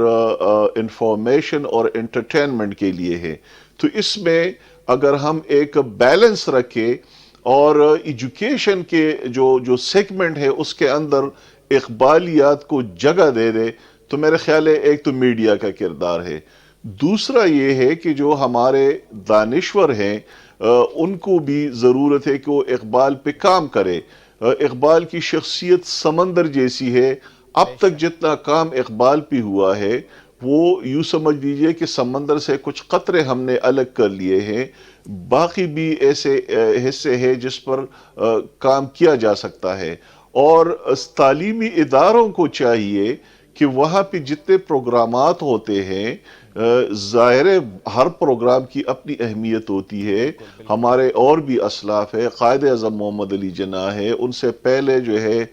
انفارمیشن اور انٹرٹینمنٹ کے لیے ہے. تو اس میں اگر ہم ایک بیلنس رکھیں اور ایجوکیشن کے جو سیگمنٹ ہے اس کے اندر اقبالیات کو جگہ دے دے, تو میرے خیال ہے ایک تو میڈیا کا کردار ہے. دوسرا یہ ہے کہ جو ہمارے دانشور ہیں ان کو بھی ضرورت ہے کہ وہ اقبال پہ کام کرے. اقبال کی شخصیت سمندر جیسی ہے, اب تک جتنا کام اقبال پہ ہوا ہے وہ یوں سمجھ لیجئے کہ سمندر سے کچھ قطرے ہم نے الگ کر لیے ہیں, باقی بھی ایسے حصے ہیں جس پر کام کیا جا سکتا ہے. اور تعلیمی اداروں کو چاہیے کہ وہاں پہ جتنے پروگرامات ہوتے ہیں, ظاہر ہر پروگرام کی اپنی اہمیت ہوتی ہے. ہمارے اور بھی اسلاف ہے, قائد اعظم محمد علی جناح ہے, ان سے پہلے جو ہے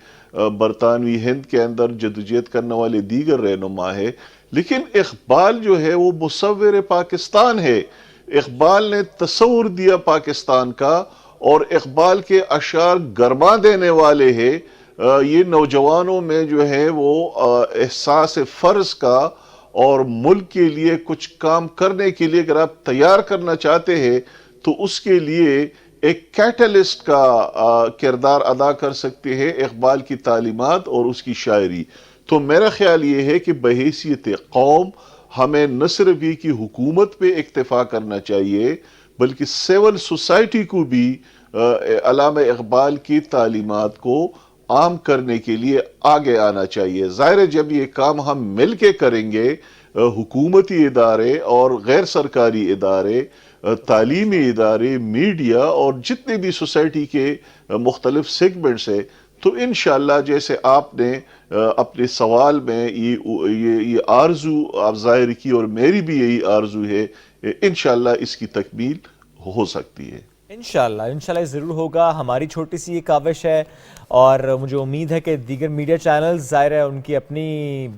برطانوی ہند کے اندر جدوجہد کرنے والے دیگر رہنما ہے, لیکن اقبال جو ہے وہ مصور پاکستان ہے. اقبال نے تصور دیا پاکستان کا, اور اقبال کے اشعار گرما دینے والے ہیں. یہ نوجوانوں میں جو ہے وہ احساس فرض کا اور ملک کے لیے کچھ کام کرنے کے لیے اگر آپ تیار کرنا چاہتے ہیں تو اس کے لیے ایک کیٹلسٹ کا کردار ادا کر سکتے ہیں اقبال کی تعلیمات اور اس کی شاعری. تو میرا خیال یہ ہے کہ بحیثیت قوم ہمیں نہ صرف یہ کہ حکومت پہ اکتفا کرنا چاہیے, بلکہ سول سوسائٹی کو بھی علامہ اقبال کی تعلیمات کو عام کرنے کے لیے آگے آنا چاہیے. ظاہر ہے جب یہ کام ہم مل کے کریں گے, حکومتی ادارے اور غیر سرکاری ادارے, تعلیمی ادارے, میڈیا اور جتنے بھی سوسائٹی کے مختلف سیگمنٹس ہیں, تو انشاءاللہ جیسے آپ نے اپنے سوال میں یہ آرزو آپ ظاہر کی, اور میری بھی یہی آرزو ہے, انشاءاللہ اس کی تکمیل ہو سکتی ہے. انشاءاللہ ضرور ہوگا. ہماری چھوٹی سی یہ کاوش ہے, اور مجھے امید ہے کہ دیگر میڈیا چینلز ظاہر ہے ان کی اپنی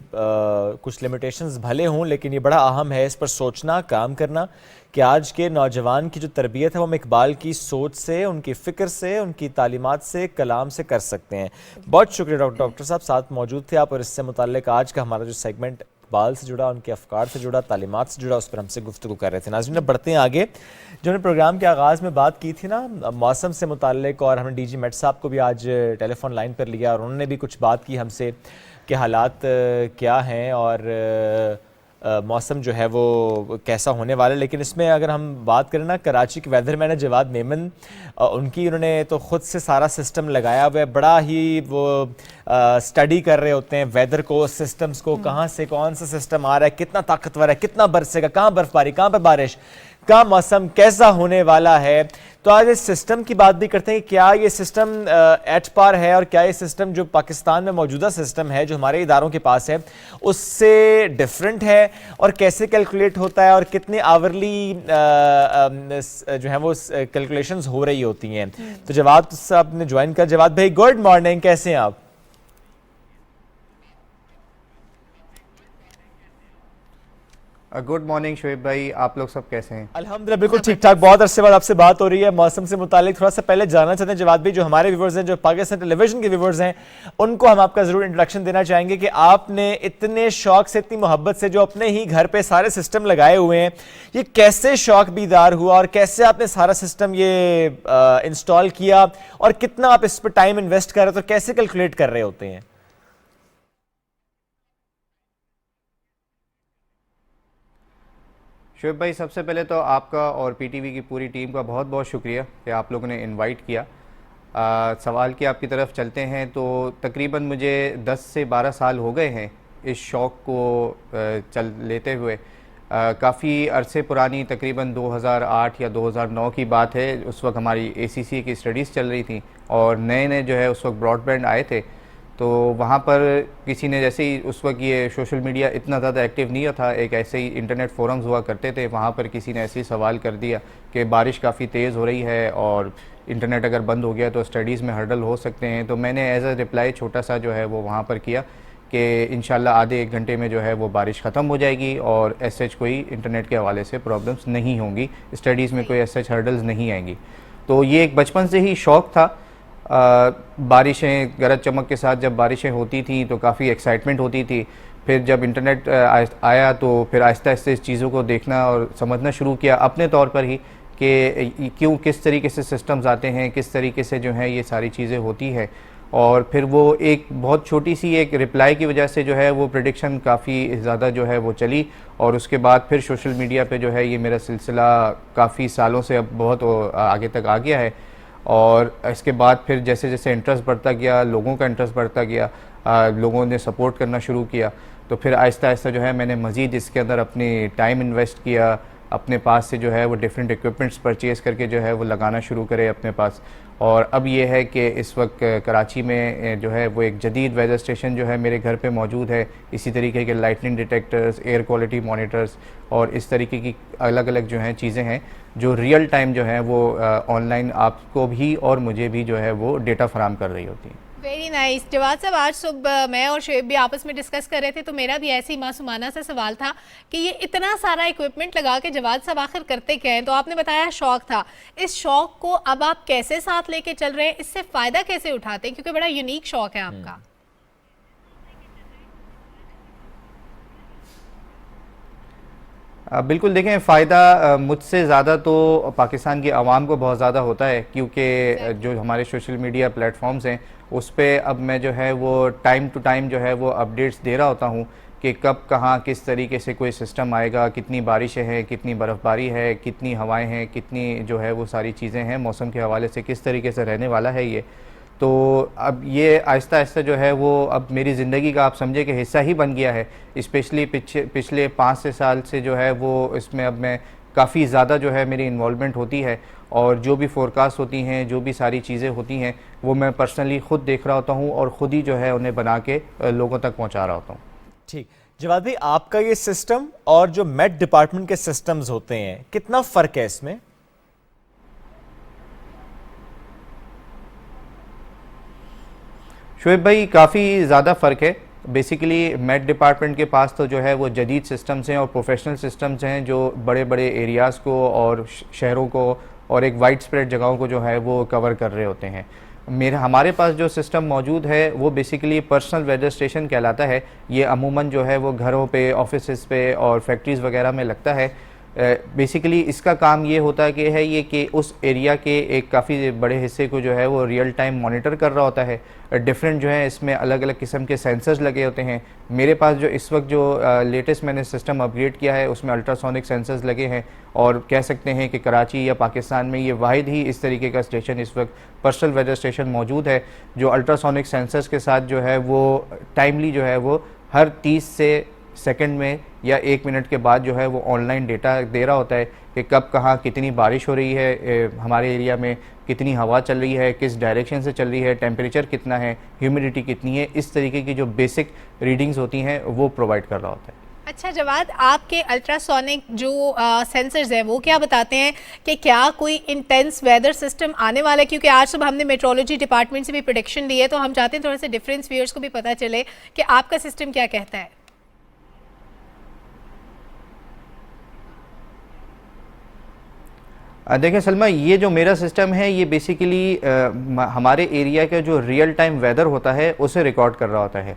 کچھ لیمیٹیشنز بھلے ہوں, لیکن یہ بڑا اہم ہے اس پر سوچنا, کام کرنا کہ آج کے نوجوان کی جو تربیت ہے وہ ہم اقبال کی سوچ سے, ان کی فکر سے, ان کی تعلیمات سے, کلام سے کر سکتے ہیں. بہت شکریہ ڈاکٹر صاحب, ساتھ موجود تھے آپ, اور اس سے متعلق آج کا ہمارا جو سیگمنٹ اقبال سے جڑا, ان کے افکار سے جڑا, تعلیمات سے جڑا, اس پر ہم سے گفتگو کر رہے تھے. ناظرین بڑھتے ہیں آگے. جو ہم نے پروگرام کے آغاز میں بات کی تھی نا موسم سے متعلق, اور ہم نے ڈی جی میٹ صاحب کو بھی آج ٹیلی فون لائن پر لیا, اور انہوں نے بھی کچھ بات کی ہم سے کہ حالات کیا ہیں اور موسم جو ہے وہ کیسا ہونے والا ہے. لیکن اس میں اگر ہم بات کریں نا کراچی کے ویدر مین جواد میمن, ان کی انہوں نے تو خود سے سارا سسٹم لگایا ہوا ہے, بڑا ہی وہ سٹڈی کر رہے ہوتے ہیں ویدر کو, سسٹمز کو, کہاں سے کون سا سسٹم آ رہا ہے, کتنا طاقتور ہے, کتنا برسے گا, کہاں برف باری, کہاں پر بارش, کہاں موسم کیسا ہونے والا ہے. تو آج اس سسٹم کی بات بھی کرتے ہیں کہ کیا یہ سسٹم ایٹ پار ہے, اور کیا یہ سسٹم جو پاکستان میں موجودہ سسٹم ہے جو ہمارے اداروں کے پاس ہے اس سے ڈیفرنٹ ہے, اور کیسے کیلکولیٹ ہوتا ہے, اور کتنے آورلی جو ہیں وہ کیلکولیشنز ہو رہی ہوتی ہیں. تو جواد صاحب نے جوائن کر. جواد بھائی گڈ مارننگ, کیسے ہیں آپ؟ गुड मॉर्निंग शोएब भाई, आप लोग सब कैसे हैं? अल्हम्दुलिल्लाह बिल्कुल ठीक ठाक। बहुत अरसे बाद आपसे बात हो रही है मौसम से मुतालिक। थोड़ा सा पहले जानना चाहते हैं जवाद भाई, जो हमारे व्यूवर्स हैं, जो पाकिस्तान टेलीविजन के व्यूवर्स हैं, उनको हम आपका ज़रूर इंट्रोडक्शन देना चाहेंगे कि आपने इतने शौक से, इतनी मोहब्बत से जो अपने ही घर पे सारे सिस्टम लगाए हुए हैं, ये कैसे शौक बीदार हुआ और कैसे आपने सारा सिस्टम ये इंस्टॉल किया और कितना आप इस पर टाइम इन्वेस्ट कर रहे हो, तो कैसे कैलकुलेट कर रहे होते हैं? शोएब भाई, सबसे पहले तो आपका और पीटीवी की पूरी टीम का बहुत बहुत शुक्रिया कि आप लोगों ने इनवाइट किया। सवाल की आपकी तरफ चलते हैं तो तकरीबन मुझे 10 से 12 साल हो गए हैं इस शौक़ को चल लेते हुए। काफ़ी अरसे पुरानी, तकरीबन 2008 या 2009 की बात है। उस वक्त हमारी ACCA की स्टडीज़ चल रही थी और नए नए जो है उस वक्त ब्रॉडबैंड आए थे। तो वहाँ पर किसी ने, जैसे ही उस वक्त ये सोशल मीडिया इतना ज़्यादा एक्टिव नहीं था, एक ऐसे ही इंटरनेट फोरम्स हुआ करते थे, वहाँ पर किसी ने ऐसे ही सवाल कर दिया कि बारिश काफ़ी तेज़ हो रही है और इंटरनेट अगर बंद हो गया तो स्टडीज़ में हर्डल हो सकते हैं। तो मैंने एज अ रिप्लाई छोटा सा जो है वो वहाँ पर किया कि इंशाल्लाह आधे एक घंटे में जो है वो बारिश ख़त्म हो जाएगी और एज सच कोई इंटरनेट के हवाले से प्रॉब्लम्स नहीं होंगी, स्टडीज़ में कोई एज सच हर्डल्स नहीं आएंगी। तो ये एक बचपन से ही शौक़ था। बारिशें, गरज चमक के साथ जब बारिशें होती थी तो काफ़ी एक्साइटमेंट होती थी। फिर जब इंटरनेट आया तो फिर आहिस्ता आहिस्ता इस चीज़ों को देखना और समझना शुरू किया अपने तौर पर ही कि क्यों, किस तरीके से सिस्टम्स आते हैं, किस तरीके से जो है ये सारी चीज़ें होती हैं। और फिर वो एक बहुत छोटी सी एक रिप्लाई की वजह से जो है वो प्रेडिक्शन काफ़ी ज़्यादा जो है वो चली और उसके बाद फिर सोशल मीडिया पे जो है ये मेरा सिलसिला काफ़ी सालों से अब बहुत आगे तक आ गया है। और इसके बाद फिर जैसे जैसे इंटरेस्ट बढ़ता गया, लोगों का इंटरेस्ट बढ़ता गया, लोगों ने सपोर्ट करना शुरू किया, तो फिर आहिस्ता आहिस्ता जो है मैंने मज़ीद इसके अंदर अपनी टाइम इन्वेस्ट किया, अपने पास से जो है वो डिफरेंट इक्विपमेंट्स परचेज़ करके जो है वो लगाना शुरू करे अपने पास। और अब ये है कि इस वक्त कराची में जो है वो एक जदीद वेदर स्टेशन जो है मेरे घर पे मौजूद है। इसी तरीके के lightning detectors, air quality monitors और इस तरीके की अलग अलग जो हैं चीज़ें हैं जो रियल टाइम जो है वो ऑनलाइन आपको भी और मुझे भी जो है वो डेटा फराहम कर रही होती हैं। Very nice. जवाद साहब, आज सुबह मैं और शोएब भी आपस में डिस्कस कर रहे थे तो मेरा भी ऐसे ही मासूमाना सा सवाल था कि ये इतना सारा इक्विपमेंट लगा के जवाद साहब आखिर करते क्या हैं? तो आपने बताया शौक था, इस शौक को अब आप कैसे साथ लेके चल रहे हैं, इससे फ़ायदा कैसे उठाते हैं, क्योंकि बड़ा यूनिक शौक है आपका? बिल्कुल, देखें, फ़ायदा मुझसे ज़्यादा तो पाकिस्तान की आवाम को बहुत ज़्यादा होता है, क्योंकि जो हमारे सोशल मीडिया प्लेटफॉर्म्स हैं उस पे अब मैं जो है वो टाइम टू टाइम जो है वो अपडेट्स दे रहा होता हूँ कि कब कहाँ किस तरीके से कोई सिस्टम आएगा, कितनी बारिशें हैं, कितनी बर्फ़बारी है, कितनी हवाएं हैं, कितनी जो है वो सारी चीज़ें हैं, मौसम के हवाले से किस तरीके से रहने वाला है ये। तो अब ये आहिस्ता आहिस्ता जो है वो अब मेरी ज़िंदगी का आप समझे कि हिस्सा ही बन गया है। स्पेशली पिछले 5 से साल से जो है वो इसमें अब मैं काफ़ी ज़्यादा जो है मेरी इन्वॉल्वमेंट होती है और जो भी फोरकास्ट होती हैं, जो भी सारी चीज़ें होती हैं वो मैं पर्सनली ख़ुद देख रहा होता हूँ और ख़ुद ही जो है उन्हें बना के लोगों तक पहुँचा रहा होता हूँ। ठीक। जवाद भाई, आपका ये सिस्टम और जो मेट डिपार्टमेंट के सिस्टम्स होते हैं, कितना फ़र्क है इसमें? शोएब भाई, काफ़ी ज़्यादा फ़र्क है। बेसिकली मेट डिपार्टमेंट के पास तो जो है वो जदीद सिस्टम्स हैं और प्रोफेशनल सिस्टम्स हैं जो बड़े बड़े एरियाज़ को और शहरों को और एक वाइड स्प्रेड जगहों को जो है वो कवर कर रहे होते हैं। हमारे पास जो सिस्टम मौजूद है वो बेसिकली पर्सनल वेदर स्टेशन कहलाता है। ये अमूमन जो है वो घरों पे, ऑफिसेस पे और फैक्ट्रीज़ वगैरह में लगता है। बेसिकली इसका काम ये होता है ये कि उस एरिया के एक काफ़ी बड़े हिस्से को जो है वो रियल टाइम मॉनिटर कर रहा होता है। डिफरेंट जो है इसमें अलग अलग किस्म के सेंसर्स लगे होते हैं। मेरे पास जो इस वक्त जो लेटेस्ट मैंने सिस्टम अपग्रेड किया है उसमें अल्ट्रासोनिक सेंसर्स लगे हैं और कह सकते हैं कि कराची या पाकिस्तान में ये वाहिद ही इस तरीके का स्टेशन इस वक्त पर्सनल वेदर स्टेशन मौजूद है जो अल्ट्रासोनिक सेंसर्स के साथ जो है वो टाइमली जो है वो हर 30 से सेकंड में या 1 मिनट के बाद जो है वो ऑनलाइन डेटा दे रहा होता है कि कब कहाँ कितनी बारिश हो रही है, हमारे एरिया में कितनी हवा चल रही है, किस डायरेक्शन से चल रही है, टेम्परेचर कितना है, ह्यूमिडिटी कितनी है, इस तरीके की जो बेसिक रीडिंग्स होती हैं वो प्रोवाइड कर रहा होता है। अच्छा जवाद, आपके अल्ट्रासोनिक जो सेंसर्स हैं वो क्या बताते हैं कि क्या कोई इंटेंस वेदर सिस्टम आने वाला है? क्योंकि आज सुबह हमने मेट्रोलॉजी डिपार्टमेंट से भी प्रेडिक्शन दी है, तो हम चाहते हैं थोड़े से डिफरेंस व्यूअर्स को भी पता चले कि आपका सिस्टम क्या कहता है। دیکھیں سلمہ، یہ جو میرا سسٹم ہے یہ بیسیکلی ہمارے ایریا کا جو ریئل ٹائم ویدر ہوتا ہے اسے ریکارڈ کر رہا ہوتا ہے.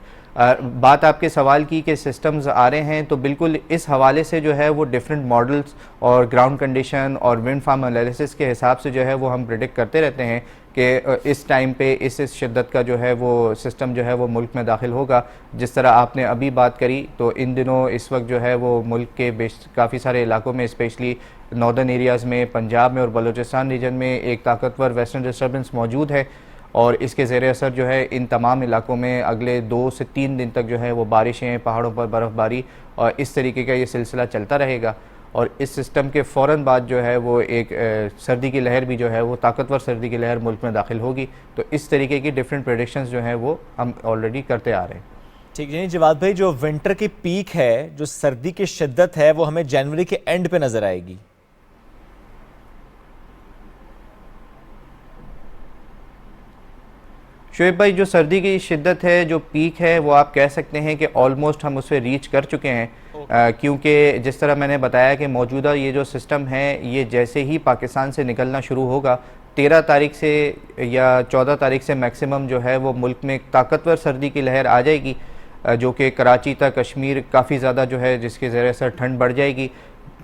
بات آپ کے سوال کی کہ سسٹمز آ رہے ہیں، تو بالکل اس حوالے سے جو ہے وہ ڈیفرنٹ ماڈلز اور گراؤنڈ کنڈیشن اور ونڈ فارم انالیسس کے حساب سے جو ہے وہ ہم پریڈکٹ کرتے رہتے ہیں کہ اس ٹائم پہ اس شدت کا جو ہے وہ سسٹم جو ہے وہ ملک میں داخل ہوگا. جس طرح آپ نے ابھی بات کری تو ان دنوں اس وقت جو ہے وہ ملک کے کافی سارے علاقوں میں اسپیشلی ناردرن ایریاز میں، پنجاب میں اور بلوچستان ریجن میں ایک طاقتور ویسٹرن ڈسٹربنس موجود ہے، اور اس کے زیر اثر جو ہے ان تمام علاقوں میں اگلے 2 سے 3 دن تک جو ہے وہ بارشیں، پہاڑوں پر برف باری اور اس طریقے کا یہ سلسلہ چلتا رہے گا. اور اس سسٹم کے فوراً بعد جو ہے وہ ایک سردی کی لہر بھی جو ہے وہ طاقتور سردی کی لہر ملک میں داخل ہوگی. تو اس طریقے کی ڈیفرنٹ پریڈکشنز جو ہیں وہ ہم آلریڈی کرتے آ رہے ہیں. ٹھیک ہے جواد بھائی، جو ونٹر کی پیک ہے، جو سردی کی شدت ہے، وہ ہمیں جنوری کے اینڈ پہ نظر آئے گی. شعیب بھائی، جو سردی کی شدت ہے، جو پیک ہے، وہ آپ کہہ سکتے ہیں کہ آلموسٹ ہم اسے ریچ کر چکے ہیں، کیونکہ جس طرح میں نے بتایا کہ موجودہ یہ جو سسٹم ہے یہ جیسے ہی پاکستان سے نکلنا شروع ہوگا، 13 تاریخ سے یا 14 تاریخ سے میکسیمم جو ہے وہ ملک میں ایک طاقتور سردی کی لہر آ جائے گی، جو کہ کراچی تک، کشمیر کافی زیادہ جو ہے جس کے زیر اثر ٹھنڈ بڑھ جائے گی.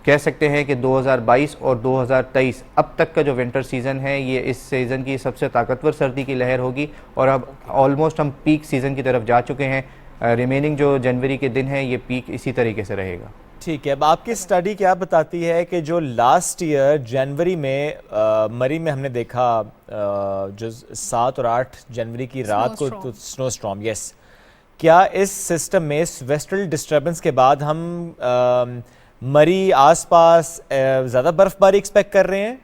کہہ سکتے ہیں کہ 2022 اور 2023 اب تک کا جو ونٹر سیزن ہے یہ اس سیزن کی سب سے طاقتور سردی کی لہر ہوگی، اور اب آلموسٹ ہم پیک سیزن کی طرف جا چکے ہیں. ریمیننگ جو جنوری کے دن ہیں یہ پیک اسی طریقے سے رہے گا. ٹھیک ہے، اب آپ کی اسٹڈی کیا بتاتی ہے کہ جو لاسٹ ایئر جنوری میں مری میں ہم نے دیکھا جو 7 اور 8 جنوری کی رات کو سنو اسٹارم، یس، کیا اس سسٹم میں اس ویسٹرل ڈسٹربنس کے بعد ہم مری آس پاس زیادہ برف باری ایکسپیکٹ کر رہے ہیں؟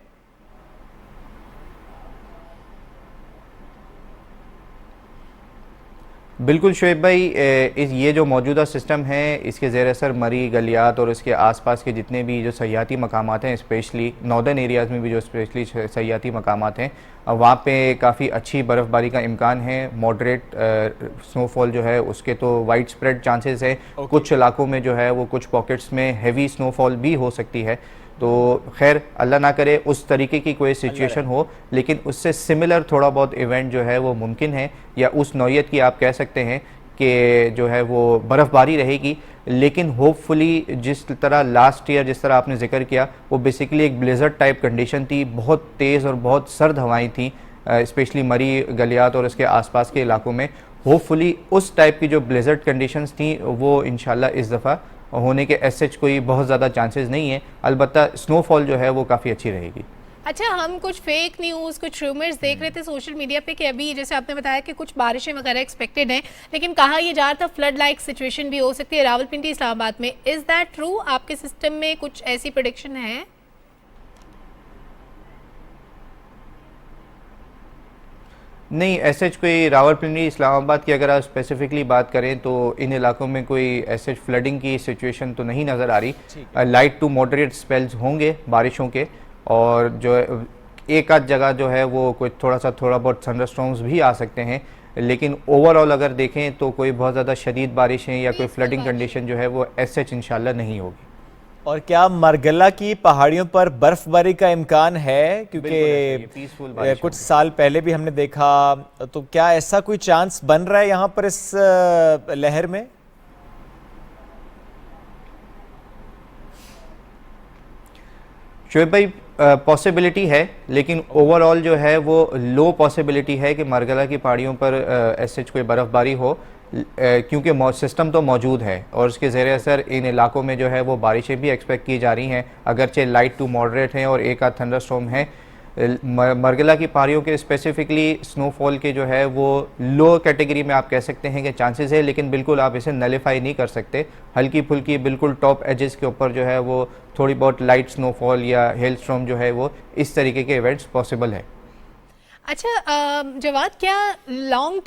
بالکل شعیب بھائی، یہ جو موجودہ سسٹم ہے اس کے زیر اثر مری، گلیات اور اس کے آس پاس کے جتنے بھی جو سیاحتی مقامات ہیں، اسپیشلی ناردرن ایریاز میں بھی جو اسپیشلی سیاحتی مقامات ہیں، وہاں پہ کافی اچھی برف باری کا امکان ہے. ماڈریٹ سنو فال جو ہے اس کے تو وائڈ سپریڈ چانسز ہیں. کچھ علاقوں میں جو ہے وہ کچھ پاکٹس میں ہیوی سنو فال بھی ہو سکتی ہے. تو خیر اللہ نہ کرے اس طریقے کی کوئی سچویشن ہو، لیکن اس سے سملر تھوڑا بہت ایونٹ جو ہے وہ ممکن ہے، یا اس نوعیت کی آپ کہہ سکتے ہیں کہ جو ہے وہ برف باری رہے گی. لیکن ہوپ فلی جس طرح لاسٹ ایئر جس طرح آپ نے ذکر کیا، وہ بیسیکلی ایک بلیزرڈ ٹائپ کنڈیشن تھی، بہت تیز اور بہت سرد ہوائیں تھیں اسپیشلی مری، گلیات اور اس کے آس پاس کے علاقوں میں. ہوپ فلی اس ٹائپ کی جو بلیزرڈ کنڈیشنز تھیں وہ انشاءاللہ اس دفعہ ہونے کے ایس ایچ کوئی بہت زیادہ چانسز نہیں ہیں. البتہ سنو فال جو ہے وہ کافی اچھی رہے گی. اچھا، ہم کچھ فیک نیوز، کچھ رومرز دیکھ رہے تھے سوشل میڈیا پہ کہ ابھی جیسے آپ نے بتایا کہ کچھ بارشیں وغیرہ ایکسپیکٹڈ ہیں، لیکن کہا یہ جا رہا تھا فلڈ لائک سچویشن بھی ہو سکتی ہے راولپنڈی، اسلام آباد میں. Is that true? آپ کے سسٹم میں کچھ ایسی پریڈکشن ہے؟ نہیں، ایس ایچ کوئی راولپنڈی، اسلام آباد کی اگر آپ اسپیسیفکلی بات کریں تو ان علاقوں میں کوئی ایس ایچ فلڈنگ کی سچویشن تو نہیں نظر آ رہی. لائٹ ٹو ماڈریٹ سپیلز ہوں گے بارشوں کے، اور جو ایک آدھ جگہ جو ہے وہ کوئی تھوڑا بہت تھنڈر اسٹارمز بھی آ سکتے ہیں. لیکن اوور آل اگر دیکھیں تو کوئی بہت زیادہ شدید بارشیں یا کوئی فلڈنگ کنڈیشن جو ہے وہ ایس ایچ انشاءاللہ نہیں ہوگی. اور کیا مرگلہ کی پہاڑیوں پر برف باری کا امکان ہے؟ کیونکہ کچھ سال پہلے بھی ہم نے دیکھا، تو کیا ایسا کوئی چانس بن رہا ہے یہاں پر اس لہر میں؟ شعیب بھائی، پاسبلٹی ہے، لیکن اوور آل جو ہے وہ لو پاسبلٹی ہے کہ مرگلہ کی پہاڑیوں پر ایس ایچ کوئی برف باری ہو، کیونکہ سسٹم تو موجود ہے اور اس کے زیر اثر ان علاقوں میں جو ہے وہ بارشیں بھی ایکسپیکٹ کی جا رہی ہیں، اگرچہ لائٹ ٹو ماڈریٹ ہیں اور ایک آدھ تھنڈر اسٹارم ہیں. مرگلہ کی پہاڑیوں کے اسپیسیفکلی سنو فال کے جو ہے وہ لو کیٹیگری میں آپ کہہ سکتے ہیں کہ چانسز ہے، لیکن بالکل آپ اسے نلیفائی نہیں کر سکتے. ہلکی پھلکی بالکل ٹاپ ایجز کے اوپر جو ہے وہ تھوڑی بہت لائٹ سنو فال یا ہیل اسٹارم جو ہے وہ اس طریقے کے ایونٹس پاسبل ہے. اچھا جواد، کیا لانگ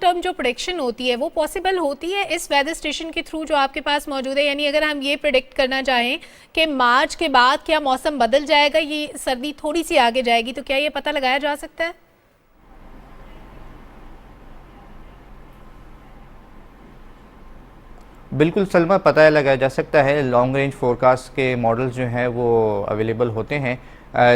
ٹرم جو پریڈکشن ہوتی ہے وہ پاسبل ہوتی ہے اس ویدر اسٹیشن کے تھرو جو آپ کے پاس موجود ہے؟ یعنی اگر ہم یہ پریڈکٹ کرنا چاہیں کہ مارچ کے بعد کیا موسم بدل جائے گا، یہ سردی تھوڑی سی آگے جائے گی، تو کیا یہ پتہ لگایا جا سکتا ہے؟ بالکل سلمہ، پتہ لگایا جا سکتا ہے. لانگ رینج فورکاسٹ کے ماڈلز جو ہیں وہ اویلیبل ہوتے ہیں،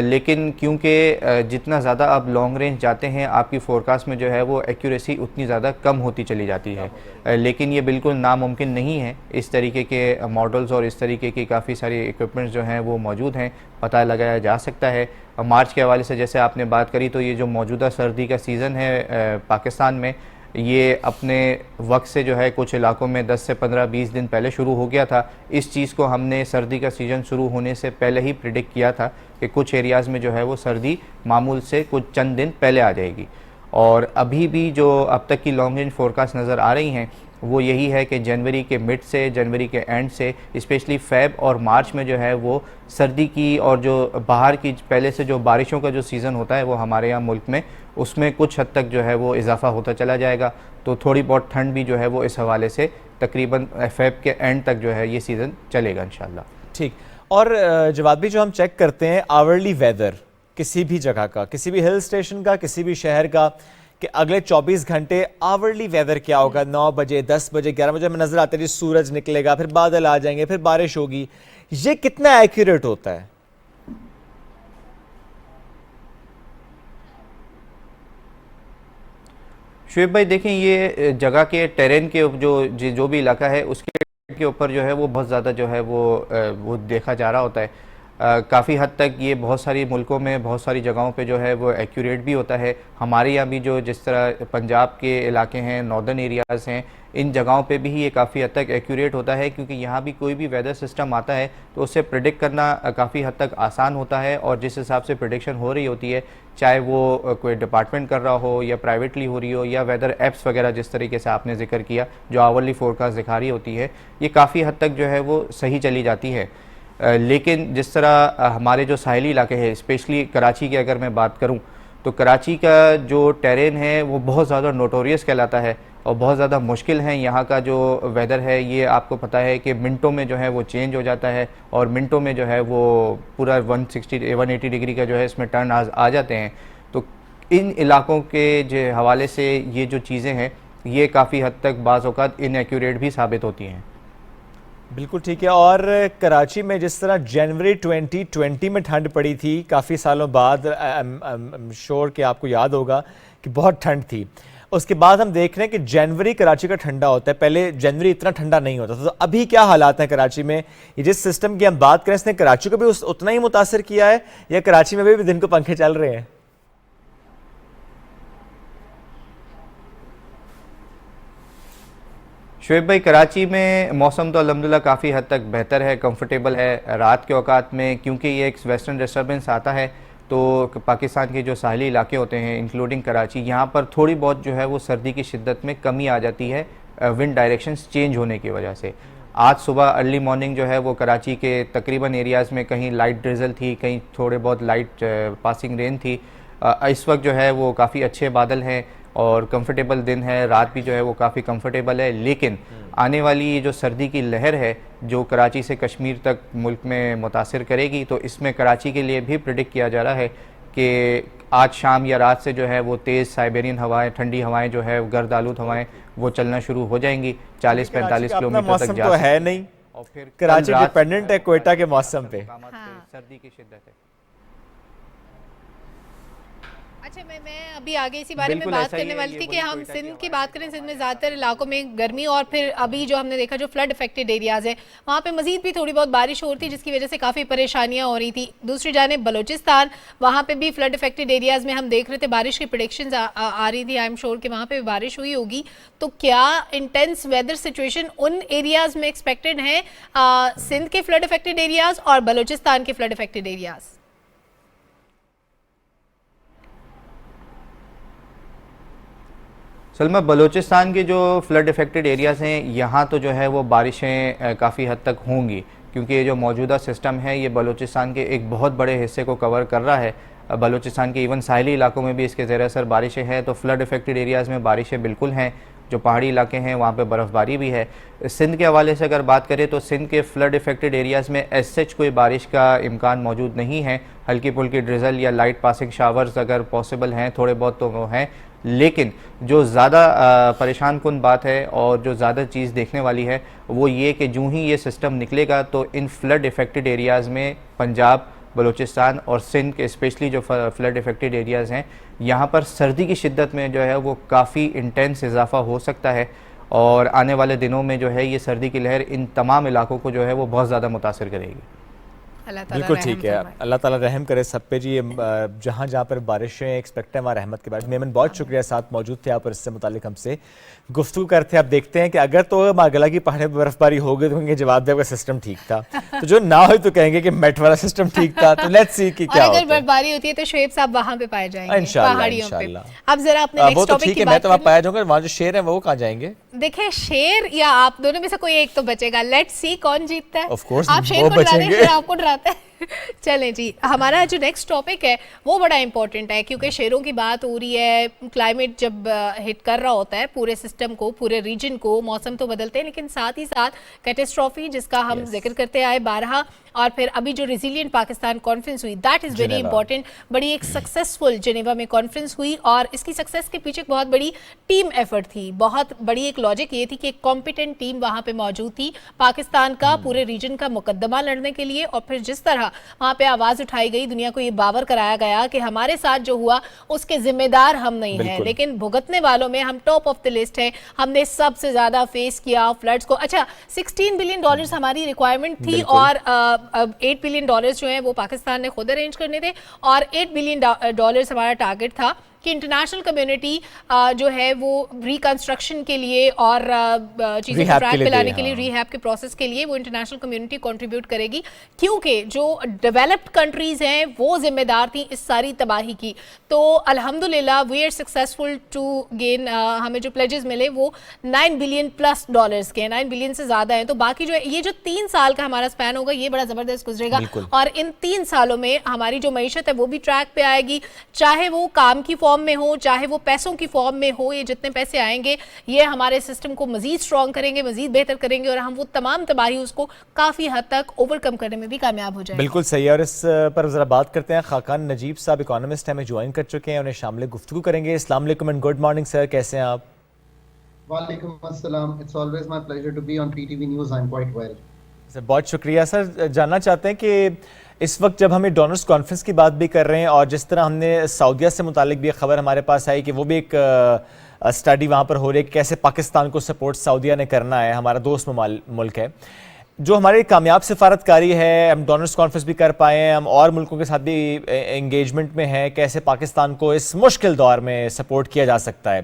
لیکن کیونکہ جتنا زیادہ آپ لانگ رینج جاتے ہیں آپ کی فورکاسٹ میں جو ہے وہ ایکوریسی اتنی زیادہ کم ہوتی چلی جاتی ہے، لیکن یہ بالکل ناممکن نہیں ہے۔ اس طریقے کے ماڈلز اور اس طریقے کی کافی ساری ایکوپمنٹس جو ہیں وہ موجود ہیں، پتہ لگایا جا سکتا ہے۔ مارچ کے حوالے سے جیسے آپ نے بات کری تو یہ جو موجودہ سردی کا سیزن ہے پاکستان میں، یہ اپنے وقت سے جو ہے کچھ علاقوں میں 10 سے 15-20 دن پہلے شروع ہو گیا تھا۔ اس چیز کو ہم نے سردی کا سیزن شروع ہونے سے پہلے ہی پریڈکٹ کیا تھا کہ کچھ ایریاز میں جو ہے وہ سردی معمول سے کچھ چند دن پہلے آ جائے گی، اور ابھی بھی جو اب تک کی لانگ رینج فورکاسٹ نظر آ رہی ہیں وہ یہی ہے کہ جنوری کے مڈ سے، جنوری کے اینڈ سے، اسپیشلی فیب اور مارچ میں جو ہے وہ سردی کی اور جو باہر کی پہلے سے جو بارشوں کا جو سیزن ہوتا ہے وہ ہمارے یہاں ملک میں، اس میں کچھ حد تک جو ہے وہ اضافہ ہوتا چلا جائے گا، تو تھوڑی بہت ٹھنڈ بھی جو ہے وہ اس حوالے سے تقریباً فیب کے اینڈ تک جو ہے یہ سیزن چلے گا انشاءاللہ۔ ٹھیک، اور جواد بھی جو ہم چیک کرتے ہیں آورلی ویدر کسی بھی جگہ کا، کسی بھی ہل اسٹیشن کا، کسی بھی شہر کا، کہ اگلے 24 گھنٹے آورلی ویدر کیا ہوگا، 9 بجے 10 بجے 11 بجے ہمیں نظر آتا ہے جی سورج نکلے گا، پھر بادل آ جائیں گے، پھر بارش ہوگی، یہ کتنا ایکوریٹ ہوتا ہے؟ شعیب بھائی دیکھیں، یہ جگہ کے ٹیرین کے جو بھی علاقہ ہے اس کے اوپر جو ہے وہ بہت زیادہ جو ہے وہ دیکھا جا رہا ہوتا ہے۔ کافی حد تک یہ بہت ساری ملکوں میں بہت ساری جگہوں پہ جو ہے وہ ایکوریٹ بھی ہوتا ہے۔ ہمارے یہاں بھی جو جس طرح پنجاب کے علاقے ہیں، ناردرن ایریاز ہیں، ان جگہوں پہ بھی یہ کافی حد تک ایکوریٹ ہوتا ہے، کیونکہ یہاں بھی کوئی بھی ویدر سسٹم آتا ہے تو اسے پریڈکٹ کرنا کافی حد تک آسان ہوتا ہے، اور جس حساب سے پریڈکشن ہو رہی ہوتی ہے، چاہے وہ کوئی ڈپارٹمنٹ کر رہا ہو یا پرائیویٹلی ہو رہی ہو، یا ویدر ایپس وغیرہ جس طریقے سے آپ نے ذکر کیا جو آورلی فورکاسٹ دکھا رہی ہوتی ہے، یہ کافی حد تک جو ہے وہ صحیح چلی جاتی ہے۔ لیکن جس طرح ہمارے جو ساحلی علاقے ہیں، اسپیشلی کراچی کی اگر میں بات کروں تو کراچی کا جو ٹیرین ہے وہ بہت زیادہ نوٹوریس کہلاتا ہے اور بہت زیادہ مشکل ہے۔ یہاں کا جو ویدر ہے یہ آپ کو پتہ ہے کہ منٹوں میں جو ہے وہ چینج ہو جاتا ہے، اور منٹوں میں جو ہے وہ پورا 180 ڈگری کا جو ہے اس میں ٹرن آ جاتے ہیں۔ تو ان علاقوں کے جو حوالے سے یہ جو چیزیں ہیں یہ کافی حد تک بعض اوقات ان ایکوریٹ بھی ثابت ہوتی ہیں۔ بالکل ٹھیک ہے، اور کراچی میں جس طرح جنوری 2020 میں ٹھنڈ پڑی تھی کافی سالوں بعد، شور کہ آپ کو یاد ہوگا کہ بہت ٹھنڈ تھی، اس کے بعد ہم دیکھ رہے ہیں کہ جنوری کراچی کا ٹھنڈا ہوتا ہے، پہلے جنوری اتنا ٹھنڈا نہیں ہوتا تھا۔ تو ابھی کیا حالات ہیں کراچی میں؟ یہ جس سسٹم کی ہم بات کریں اس نے کراچی کو بھی اتنا ہی متاثر کیا ہے، یا کراچی میں بھی دن کو پنکھے چل رہے ہیں؟ شعیب بھائی، کراچی میں موسم تو الحمدللہ کافی حد تک بہتر ہے، کمفرٹیبل ہے۔ رات کے اوقات میں کیونکہ یہ ایک ویسٹرن ڈسٹربنس آتا ہے تو پاکستان کے جو ساحلی علاقے ہوتے ہیں انکلوڈنگ کراچی، یہاں پر تھوڑی بہت جو ہے وہ سردی کی شدت میں کمی آ جاتی ہے ونڈ ڈائریکشنز چینج ہونے کی وجہ سے۔ آج صبح ارلی مارننگ جو ہے وہ کراچی کے تقریباً ایریاز میں کہیں لائٹ ڈریزل تھی، کہیں تھوڑے بہت لائٹ پاسنگ رین تھی۔ اس وقت جو ہے وہ کافی اچھے بادل ہیں اور کمفرٹیبل دن ہے، رات بھی جو ہے وہ کافی کمفرٹیبل ہے۔ لیکن آنے والی یہ جو سردی کی لہر ہے جو کراچی سے کشمیر تک ملک میں متاثر کرے گی، تو اس میں کراچی کے لیے بھی پریڈکٹ کیا جا رہا ہے کہ آج شام یا رات سے جو ہے وہ تیز سائبیرین ہوائیں، ٹھنڈی ہوائیں جو ہے گرد آلود ہوائیں وہ چلنا شروع ہو جائیں گی، 40-45 کلومیٹر تک جا تو ہے نہیں، اور پھر کراچی ڈیپینڈنٹ ہے کوئٹہ کے موسم پہ۔ سردی کی شدت ہے۔ اچھا، میں ابھی آگے اسی بارے میں بات کرنے والی تھی کہ ہم سندھ کی بات کریں، سندھ میں زیادہ تر علاقوں میں گرمی، اور پھر ابھی جو ہم نے دیکھا جو فلڈ افیکٹڈ ایریاز ہیں وہاں پہ مزید بھی تھوڑی بہت بارش ہو رہی تھی جس کی وجہ سے کافی پریشانیاں ہو رہی تھی۔ دوسری جانب بلوچستان، وہاں پہ بھی فلڈ افیکٹڈ ایریاز میں ہم دیکھ رہے تھے بارش کی پریڈکشنز آ رہی تھی، آئی ایم شور کہ وہاں پہ بھی بارش ہوئی ہوگی۔ تو کیا intense weather situation in areas میں ایکسپیکٹڈ ہیں، سندھ کے فلڈ افیکٹڈ ایریاز اور بلوچستان کے فلڈ افیکٹڈ ایریاز؟ سلمہ، بلوچستان کے جو فلڈ افیکٹڈ ایریاز ہیں یہاں تو جو ہے وہ بارشیں کافی حد تک ہوں گی، کیونکہ یہ جو موجودہ سسٹم ہے یہ بلوچستان کے ایک بہت بڑے حصے کو کور کر رہا ہے۔ بلوچستان کے ایون ساحلی علاقوں میں بھی اس کے زیر اثر بارشیں ہیں، تو فلڈ افیکٹڈ ایریاز میں بارشیں بالکل ہیں۔ جو پہاڑی علاقے ہیں وہاں پہ برف باری بھی ہے۔ سندھ کے حوالے سے اگر بات کریں تو سندھ کے فلڈ افیکٹڈ ایریاز میں ایز سچ کوئی بارش کا امکان موجود نہیں ہے، ہلکی پھلکی ڈریزل یا لائٹ پاسنگ شاورز اگر پاسبل ہیں تھوڑے بہت تو وہ ہیں، لیکن جو زیادہ پریشان کن بات ہے اور جو زیادہ چیز دیکھنے والی ہے وہ یہ کہ جو ہی یہ سسٹم نکلے گا تو ان فلڈ افیکٹڈ ایریاز میں پنجاب بلوچستان اور سندھ کے اسپیشلی جو فلڈ افیکٹڈ ایریاز ہیں یہاں پر سردی کی شدت میں جو ہے وہ کافی انٹینس اضافہ ہو سکتا ہے، اور آنے والے دنوں میں جو ہے یہ سردی کی لہر ان تمام علاقوں کو جو ہے وہ بہت زیادہ متاثر کرے گی۔ بالکل ٹھیک ہے، اللہ تعالیٰ رحم کرے سب پہ جی۔ جہاں جہاں پر بارشیں ایکسپیکٹ ہیں وہاں رحمت کے بعد۔ میمن بہت شکریہ، ساتھ موجود تھے آپ اور اس سے متعلق ہم سے گفتگو کرتے ہیں۔ اب دیکھتے ہیں کہ اگر تو ماگلا کی پہاڑی پہ برف باری ہو گئی تو ان کے جواب دے کا سسٹم ٹھیک تھا، تو جو نہ ہوئی تو کہیں گے کہ میٹ والا سسٹم ٹھیک تھا۔ تو لیٹس سی کہ کیا ہوتا ہے۔ اگر برف باری ہوتی ہے تو شعیب صاحب وہاں پہ پائے جائیں گے پہاڑیوں پہ۔ اب ذرا اپنے نیکسٹ ٹاپک کی بات، میں تو وہاں پایا جاؤں گا، وہاں جو شیر ہیں وہ کہاں جائیں گے؟ دیکھیں شیر یا آپ دونوں میں سے کوئی ایک تو بچے گا، لیٹس سی کون جیتتا ہے۔ آف کورس آپ شیر کو ڈراتے ہیں، آپ کو ڈراتے ہیں۔ چلیں جی، ہمارا جو نیکسٹ ٹاپک ہے وہ بڑا امپورٹنٹ ہے، کیونکہ شیروں کی بات ہو رہی ہے۔ کلائمیٹ جب ہٹ کر رہا ہوتا ہے پورے سسٹم کو، پورے ریجن کو، موسم تو بدلتے ہیں لیکن ساتھ ہی ساتھ کیٹاسٹرافی جس کا ہم ذکر کرتے آئے بارہا، اور پھر ابھی جو ریزیلینٹ پاکستان کانفرنس ہوئی، دیٹ از ویری امپورٹنٹ۔ بڑی ایک سکسیسفل جنیوا میں کانفرنس ہوئی، اور اس کی سکسیس کے پیچھے بہت بڑی ٹیم ایفرٹ تھی۔ بہت بڑی ایک لاجک یہ تھی کہ ایک کمپیٹنٹ ٹیم وہاں پہ موجود تھی پاکستان کا پورے ریجن کا مقدمہ لڑنے کے لیے، اور پھر جس طرح وہاں پہ آواز اٹھائی گئی، دنیا کو یہ باور کرایا گیا کہ ہمارے ساتھ جو ہوا اس کے ذمہ دار ہم نہیں ہیں، لیکن بھگتنے والوں میں ہم ٹاپ آف دی لسٹ ہیں۔ ہم نے سب سے زیادہ فیس کیا فلڈز کو۔ اچھا $16 بلین ہماری ریکوائرمنٹ تھی، اور $8 بلین جو ہیں وہ پاکستان نے خود ارینج کرنے تھے، اور $8 بلین ہمارا ٹارگٹ تھا کہ انٹرنیشنل کمیونٹی جو ہے وہ ریکنسٹرکشن کے لیے اور چیزوں کو ٹریک پہ لانے کے لیے، ری ہیب کے پروسیس کے لیے وہ انٹرنیشنل کمیونٹی کنٹریبیوٹ کرے گی، کیونکہ جو ڈیولپڈ کنٹریز ہیں وہ ذمہ دار تھیں اس ساری تباہی کی۔ تو الحمدللہ we are successful to gain, ہمیں جو پلیجز ملے وہ $9 بلین پلس کے ہیں، 9 بلین سے زیادہ ہیں۔ تو باقی جو یہ جو 3 سال کا ہمارا اسپین ہوگا یہ بڑا زبردست گزرے گا، اور ان 3 سالوں میں ہماری جو معیشت ہے وہ بھی ٹریک پہ آئے گی، چاہے وہ کام کی فارم میں ہو، چاہے وہ پیسوں کی فارم میں ہو۔ یہ جتنے پیسے آئیں گے یہ ہمارے سسٹم کو مزید سٹرونگ کریں گے، مزید بہتر کریں گے، اور ہم وہ تمام تباہی اس کو کافی حد تک اوور کم کرنے میں بھی کامیاب ہو جائیں گے۔ بالکل صحیح ہے، اور اس پر ذرا بات کرتے ہیں۔ خاقان نجیب صاحب اکانومسٹ ہمیں جوائن کر چکے ہیں، انہیں شامل گفتگو کریں گے۔ السلام علیکم اینڈ گڈ مارننگ سر، کیسے ہیں آپ؟ وعلیکم السلام، it's always my pleasure to be on P T V news, I am quite well. Sir بہت شکریہ۔ سر جاننا چاہتے ہیں کہ اس وقت جب ہمیں ڈونرز کانفرنس کی بات بھی کر رہے ہیں، اور جس طرح ہم نے سعودیہ سے متعلق بھی ایک خبر ہمارے پاس آئی کہ وہ بھی ایک اسٹڈی وہاں پر ہو رہی ہے کہ کیسے پاکستان کو سپورٹ سعودیہ نے کرنا ہے، ہمارا دوست ملک ہے، جو ہماری کامیاب سفارتکاری ہے، ہم ڈونرز کانفرنس بھی کر پائے ہیں، ہم اور ملکوں کے ساتھ بھی انگیجمنٹ میں ہیں، کیسے پاکستان کو اس مشکل دور میں سپورٹ کیا جا سکتا ہے۔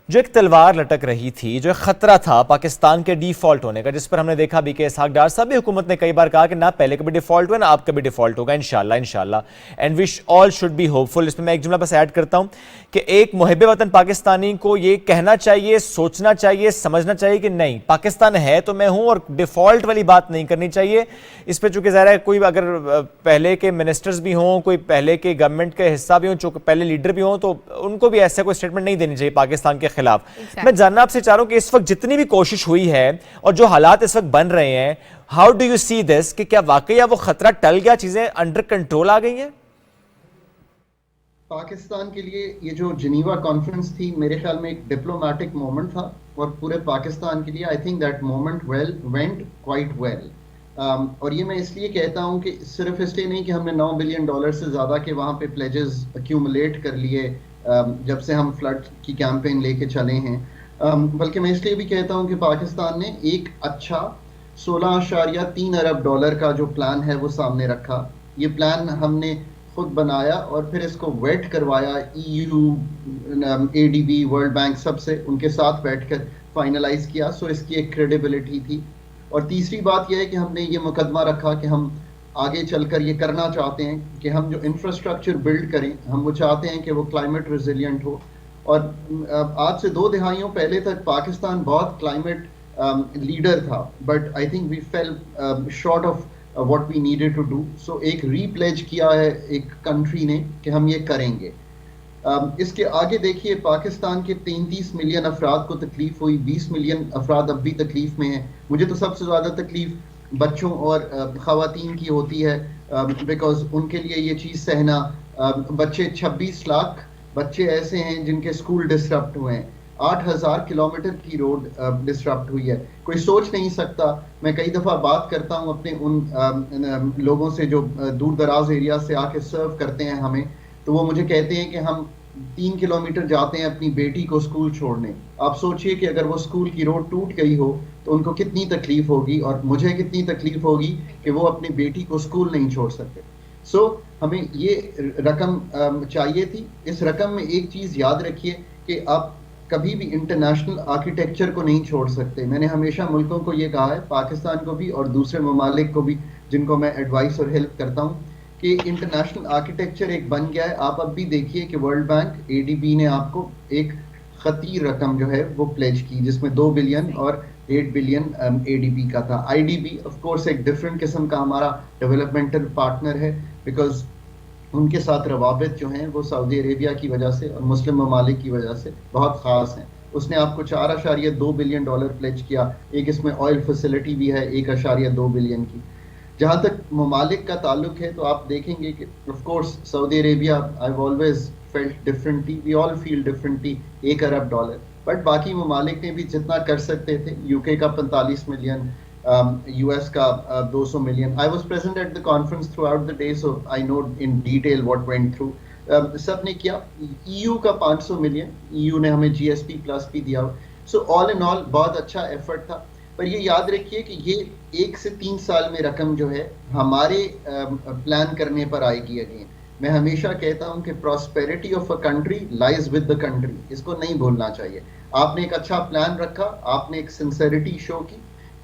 جو ایک تلوار لٹک رہی تھی، جو ایک خطرہ تھا پاکستان کے ڈیفالٹ ہونے کا، جس پر ہم نے دیکھا بھی کہ اسحاق ڈار صاحب بھی حکومت نے کئی بار کہا کہ نہ پہلے کبھی ڈیفالٹ ہوا نہ آپ کبھی ڈیفالٹ ہوگا، انشاءاللہ and we all should be hopeful. اس میں ایک جملہ بس ایڈ کرتا ہوں کہ ایک محب وطن پاکستانی کو یہ کہنا چاہیے، سوچنا چاہیے، سمجھنا چاہیے کہ نہیں پاکستان ہے تو میں ہوں، اور ڈیفالٹ والی بات نہیں کرنی چاہیے اس پہ، چونکہ ظاہر ہے کوئی اگر پہلے کے منسٹرز بھی ہوں، کوئی پہلے کے گورنمنٹ کے حصہ بھی ہوں، جو پہلے لیڈر بھی ہوں، تو ان کو بھی ایسا کوئی اسٹیٹمنٹ نہیں دینی چاہیے پاکستان کے خلاف۔ میں جاننا آپ سے چاہ رہا ہوں کہ اس وقت جتنی بھی کوشش ہوئی ہے اور جو حالات اس وقت بن رہے ہیں، ہاؤ ڈو یو سی دس، کہ کیا واقعی وہ خطرہ ٹل گیا، چیزیں انڈر کنٹرول آ گئی ہیں؟ پاکستان کے لیے یہ جو جنیوا کانفرنس تھی میرے خیال میں ایک ڈپلومیٹک مومنٹ تھا، اور پورے پاکستان کے لیے I think that moment went quite well. اور یہ میں اس لیے کہتا ہوں کہ صرف اس لیے نہیں کہ ہم نے $9 بلین سے زیادہ کے وہاں پہ پلیجز ایکیومولیٹ کر لیے جب سے ہم فلڈ کی کیمپین لے کے چلے ہیں، بلکہ میں اس لیے بھی کہتا ہوں کہ پاکستان نے ایک اچھا $16.3 ارب کا جو پلان ہے وہ سامنے رکھا۔ یہ پلان ہم نے خود بنایا اور پھر اس کو ویٹ کروایا EU، ADB، ورلڈ بینک، سب سے ان کے ساتھ بیٹھ کر فائنلائز کیا، سو اس کی ایک کریڈیبلٹی تھی۔ اور تیسری بات یہ ہے کہ ہم نے یہ مقدمہ رکھا کہ ہم آگے چل کر یہ کرنا چاہتے ہیں کہ ہم جو انفراسٹرکچر بلڈ کریں، ہم وہ چاہتے ہیں کہ وہ کلائمیٹ ریزیلینٹ ہو۔ اور آج سے 2 دہائیوں پہلے تک پاکستان بہت کلائمیٹ لیڈر تھا، but I think we fell short of what we needed to do. So ایک ری پلیج کیا ہے ایک کنٹری نے کہ ہم یہ کریں گے۔ اس کے آگے دیکھیے پاکستان کے 33 ملین افراد کو تکلیف ہوئی، 20 ملین افراد اب بھی تکلیف میں ہیں۔ مجھے تو سب سے زیادہ تکلیف بچوں اور خواتین کی ہوتی ہے، بیکاز ان کے لیے یہ چیز سہنا، بچے 26 لاکھ بچے ایسے ہیں جن کے اسکول ڈسرپٹ ہوئے ہیں، 8,000 किलोमीटर की रोड डिस्टरप्ट हुई है. कोई सोच नहीं सकता. मैं कई दफ़ा बात करता हूँ अपने उन लोगों से जो दूर दराज एरिया से आके सर्व करते हैं हमें, तो वो मुझे कहते हैं कि हम 3 किलोमीटर जाते हैं अपनी बेटी को स्कूल छोड़ने. आप सोचिए कि अगर वो स्कूल की रोड टूट गई हो तो उनको कितनी तकलीफ होगी, और मुझे कितनी तकलीफ होगी कि वो अपनी बेटी को स्कूल नहीं छोड़ सकते. सो हमें ये रकम चाहिए थी. इस रकम में एक चीज़ याद रखिए कि आप कभी भी इंटरनेशनल आर्किटेक्चर को नहीं छोड़ सकते. मैंने हमेशा मुल्कों को ये कहा है, पाकिस्तान को भी और दूसरे ममालिक को भी जिनको मैं एडवाइस और हेल्प करता हूँ, कि इंटरनेशनल आर्किटेक्चर एक बन गया है. आप अब भी देखिए कि वर्ल्ड बैंक ADB ने आपको एक खती रकम जो है वो प्लेज की, जिसमें 2 बिलियन और 8 बिलियन ADB का था. IDB ऑफ कोर्स एक डिफरेंट किस्म का हमारा डेवलपमेंटल पार्टनर है, बिकॉज उनके साथ रवाबित जो हैं वो सऊदी अरेबिया की वजह से और मुस्लिम ममालिक की वजह से बहुत ख़ास हैं. उसने आपको 4.2 बिलियन डॉलर प्लेज किया. एक इसमें ऑयल फैसिलिटी भी है 1.2 बिलियन की. जहाँ तक ममालिक का ताल्लुक है तो आप देखेंगे कि of course Saudi Arabia, I have always felt differently, we all feel differently, 1 अरब डॉलर. बट बाकी ममालिक ने भी जितना कर सकते थे, UK का 45 मिलियन, US का 200 million. I was present at the conference through out the day, so I know in detail what went through. सब ने किया. EU का 500 मिलियन, EU ने हमें GSP प्लस भी दिया. सो ऑल इन ऑल बहुत अच्छा एफर्ट था. पर ये याद रखिए कि ये 1 से 3 साल में रकम जो है हमारे प्लान करने पर आएगी. अगेन मैं हमेशा कहता हूँ कि prosperity of a country lies with the country. इसको नहीं भूलना चाहिए. आपने एक अच्छा प्लान रखा, आपने एक सिंसेरिटी शो की,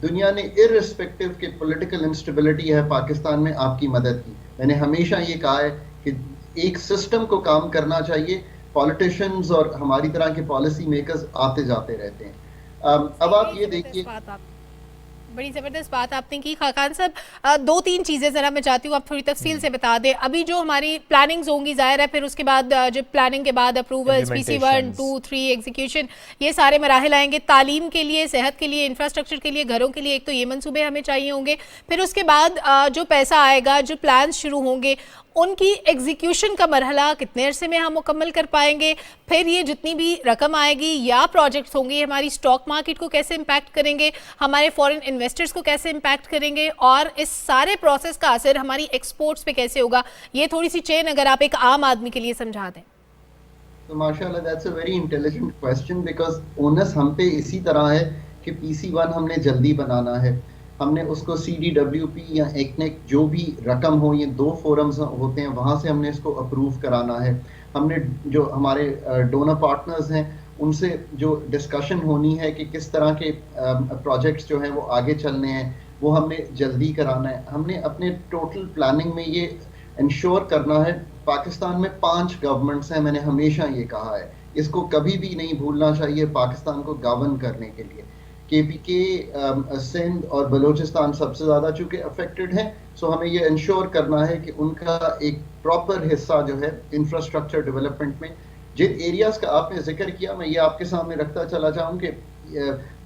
दुनिया ने इररिस्पेक्टिव के पॉलिटिकल इंस्टेबिलिटी है पाकिस्तान में आपकी मदद की. मैंने हमेशा ये कहा है कि एक सिस्टम को काम करना चाहिए. पॉलिटिशियंस और हमारी तरह के पॉलिसी मेकर्स आते जाते रहते हैं. अब आप ये देखिए, बड़ी ज़बरदस्त बात आपने की खाकान साहब. 2-3 चीज़ें ज़रा मैं चाहती हूँ आप थोड़ी तफसील से बता दें. अभी जो हमारी प्लानिंग्स होंगी ज़ाहिर है, फिर उसके बाद जो प्लानिंग के बाद अप्रूवल्स, PC 1, 2, 3 एग्जीक्यूशन, ये सारे मराहिल आएंगे. तालीम के लिए, सेहत के लिए, इंफ्रास्ट्रक्चर के लिए, घरों के लिए एक तो ये मंसूबे हमें चाहिए होंगे. फिर उसके बाद जो पैसा आएगा, जो प्लान शुरू होंगे, उनकी एग्जीक्यूशन का मरहला कितने अरसे में हम मुकम्मल कर पाएंगे. फिर ये जितनी भी रकम आएगी या प्रोजेक्ट्स होंगे, हमारी स्टॉक मार्केट को कैसे इम्पैक्ट करेंगे, हमारे फॉरेन इन्वेस्टर्स को कैसे इम्पैक्ट करेंगे, और इस सारे प्रोसेस का असर हमारी एक्सपोर्ट्स पे कैसे होगा. ये थोड़ी सी चेन अगर आप एक आम आदमी के लिए समझा दें. तो माशाल्लाह that's a very intelligent question, because onus हम पे इसी तरह है कि PC 1 हमने जल्दी बनाना है. हमने उसको CDWP या ECNEC जो भी रकम हो, ये 2 फोरम्स होते हैं, वहाँ से हमने इसको अप्रूव कराना है. हमने जो हमारे डोनर पार्टनर्स हैं उनसे जो डिस्कशन होनी है कि किस तरह के प्रोजेक्ट्स जो हैं वो आगे चलने हैं, वो हमने जल्दी कराना है. हमने अपने टोटल प्लानिंग में ये इंश्योर करना है. पाकिस्तान में 5 गवर्नमेंट्स हैं, मैंने हमेशा ये कहा है, इसको कभी भी नहीं भूलना चाहिए पाकिस्तान को गवर्न करने के लिए. KPK, सिंध और बलूचिस्तान सबसे ज़्यादा चूँकि अफेक्टेड हैं, सो हमें ये इंश्योर करना है कि उनका एक प्रॉपर हिस्सा जो है इंफ्रास्ट्रक्चर डेवलपमेंट में, जिन एरियाज़ का आपने जिक्र किया, मैं ये आपके सामने रखता चला जाऊँ कि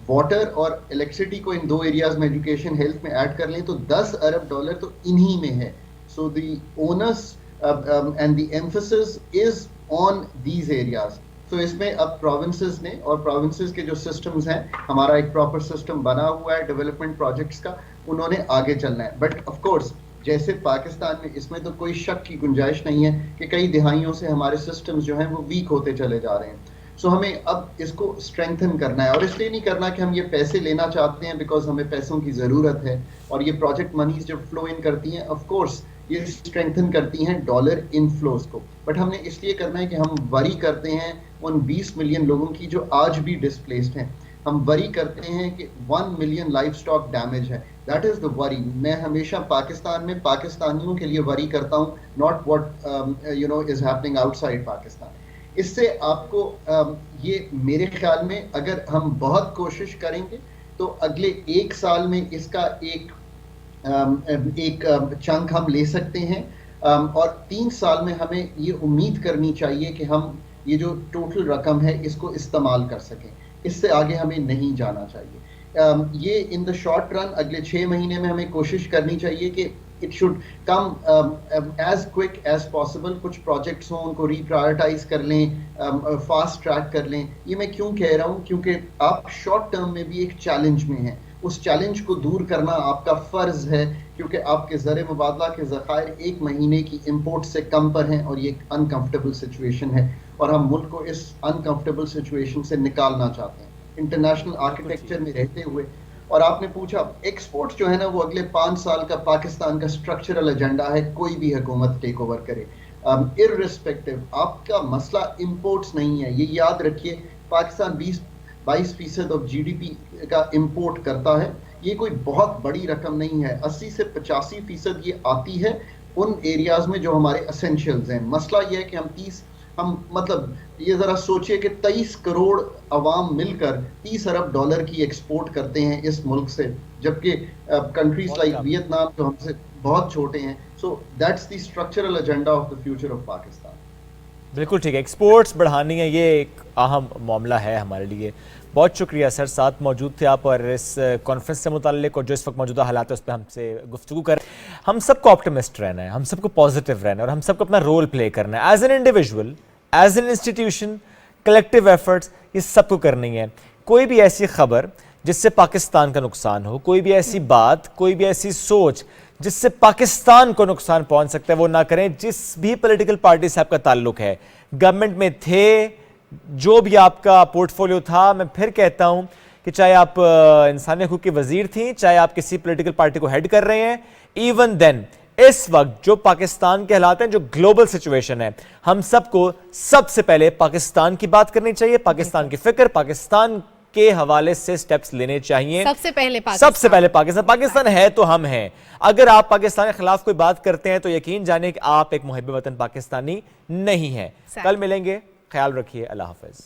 वाटर और इलेक्ट्रिसिटी को इन 2 एरियाज़ में, एजुकेशन हेल्थ में ऐड कर लें तो 10 अरब डॉलर तो इन्हीं में है. So the onus and the emphasis is on these areas. तो इसमें अब प्रोविंसेस ने, और प्रोविंसेस के जो सिस्टम्स हैं, हमारा एक प्रॉपर सिस्टम बना हुआ है डेवलपमेंट प्रोजेक्ट्स का, उन्होंने आगे चलना है. बट ऑफ कोर्स जैसे पाकिस्तान में, इसमें तो कोई शक की गुंजाइश नहीं है कि कई दिहाइयों से हमारे सिस्टम्स जो हैं वो वीक होते चले जा रहे हैं. सो हमें अब इसको स्ट्रेंथन करना है, और इसलिए नहीं करना कि हम ये पैसे लेना चाहते हैं बिकॉज हमें पैसों की ज़रूरत है, और ये प्रोजेक्ट मनीज जब फ्लो इन करती हैं ऑफ कोर्स ये स्ट्रेंथन करती हैं डॉलर इनफ्लोज को. बट हमने इसलिए करना है कि हम वरी करते हैं उन 20 मिलियन लोगों की जो आज भी डिस्प्लेस्ड हैं. हम वरी करते हैं कि 1 मिलियन लाइफ स्टॉक डैमेज है. That is the worry. मैं हमेशा पाकिस्तान में पाकिस्तानियों के लिए वरी करता हूँ, not what is happening outside Pakistan. इससे आपको ये मेरे ख्याल में अगर हम बहुत कोशिश करेंगे तो अगले 1 साल में इसका एक चंक हम ले सकते हैं, और 3 साल में हमें ये उम्मीद करनी चाहिए कि हम ये जो टोटल रकम है इसको इस्तेमाल कर सकें. इससे आगे हमें नहीं जाना चाहिए. ये इन द शॉर्ट रन अगले 6 महीने में हमें कोशिश करनी चाहिए कि it should come as quick as possible. کچھ پروجیکٹس ہوں ان کو ری پرائرٹائز کر لیں, فاسٹ ٹریک کر لیں. یہ میں کیوں کہہ رہا ہوں, کیونکہ آپ شارٹ ٹرم میں بھی ایک چیلنج میں ہیں. اس چیلنج کو دور کرنا آپ کا فرض ہے, کیونکہ آپ کے زر مبادلہ کے ذخائر 1 مہینے کی امپورٹ سے کم پر ہیں, اور یہ ایک انکمفرٹیبل سچویشن ہے, اور ہم ملک کو اس انکمفرٹیبل سچویشن سے نکالنا چاہتے ہیں انٹرنیشنل آرکیٹیکچر میں رہتے ہوئے. اور آپ نے پوچھا ایکسپورٹ جو ہے نا وہ اگلے 5 سال کا پاکستان کا اسٹرکچرل ایجنڈا ہے, کوئی بھی حکومت ٹیک اوور کرے ارریسپیکٹو. آپ کا مسئلہ امپورٹس نہیں ہے, یہ یاد رکھیے. Pakistan 22% of G D P کا امپورٹ کرتا ہے, یہ کوئی بہت بڑی رقم نہیں ہے. 80 سے 85% یہ آتی ہے ان ایریاز میں جو ہمارے اسینشیلز ہیں. مسئلہ یہ ہے کہ ہم مطلب یہ ذرا سوچئے کہ 23 کروڑ عوام مل کر $30 ارب کی ایکسپورٹ کرتے ہیں اس ملک سے, جبکہ کنٹریز لائک ویتنام جو ہم سے بہت چھوٹے ہیں. So that's the structural agenda of the future of Pakistan. بالکل ٹھیک ہے, ایکسپورٹس بڑھانی ہے, یہ ایک اہم معاملہ ہے ہمارے لیے. بہت شکریہ سر, ساتھ موجود تھے آپ, اور اس کانفرنس سے متعلق اور جو اس وقت موجودہ حالات ہے اس پہ ہم سے گفتگو کر. ہم سب کو آپٹیمسٹ رہنا ہے, ہم سب کو پازیٹیو رہنا ہے, اور ہم سب کو اپنا رول پلے کرنا ہے as an individual, as an institution. Collective efforts یہ سب کو کرنی ہے. کوئی بھی ایسی خبر جس سے پاکستان کا نقصان ہو, کوئی بھی ایسی بات, کوئی بھی ایسی سوچ جس سے پاکستان کو نقصان پہنچ سکتا ہے, وہ نہ کریں. جس بھی پولیٹیکل پارٹی سے آپ کا تعلق ہے, گورنمنٹ میں تھے, جو بھی آپ کا پورٹ فولیو تھا, میں پھر کہتا ہوں کہ چاہے آپ انسانی حقوق کے وزیر تھیں, چاہے آپ کسی پولیٹیکل پارٹی کو ہیڈ کر رہے ہیں, ایون دین اس وقت جو پاکستان کے حالات ہیں, جو گلوبل سچویشن ہے, ہم سب کو سب سے پہلے پاکستان کی بات کرنی چاہیے, پاکستان کی فکر, پاکستان کے حوالے سے سٹیپس لینے چاہیے. سب سے پہلے پاکستان ہے تو ہم ہیں. اگر آپ پاکستان کے خلاف کوئی بات کرتے ہیں تو یقین جانیں کہ آپ ایک محب وطن پاکستانی نہیں ہیں. کل ملیں گے, خیال رکھیے, اللہ حافظ.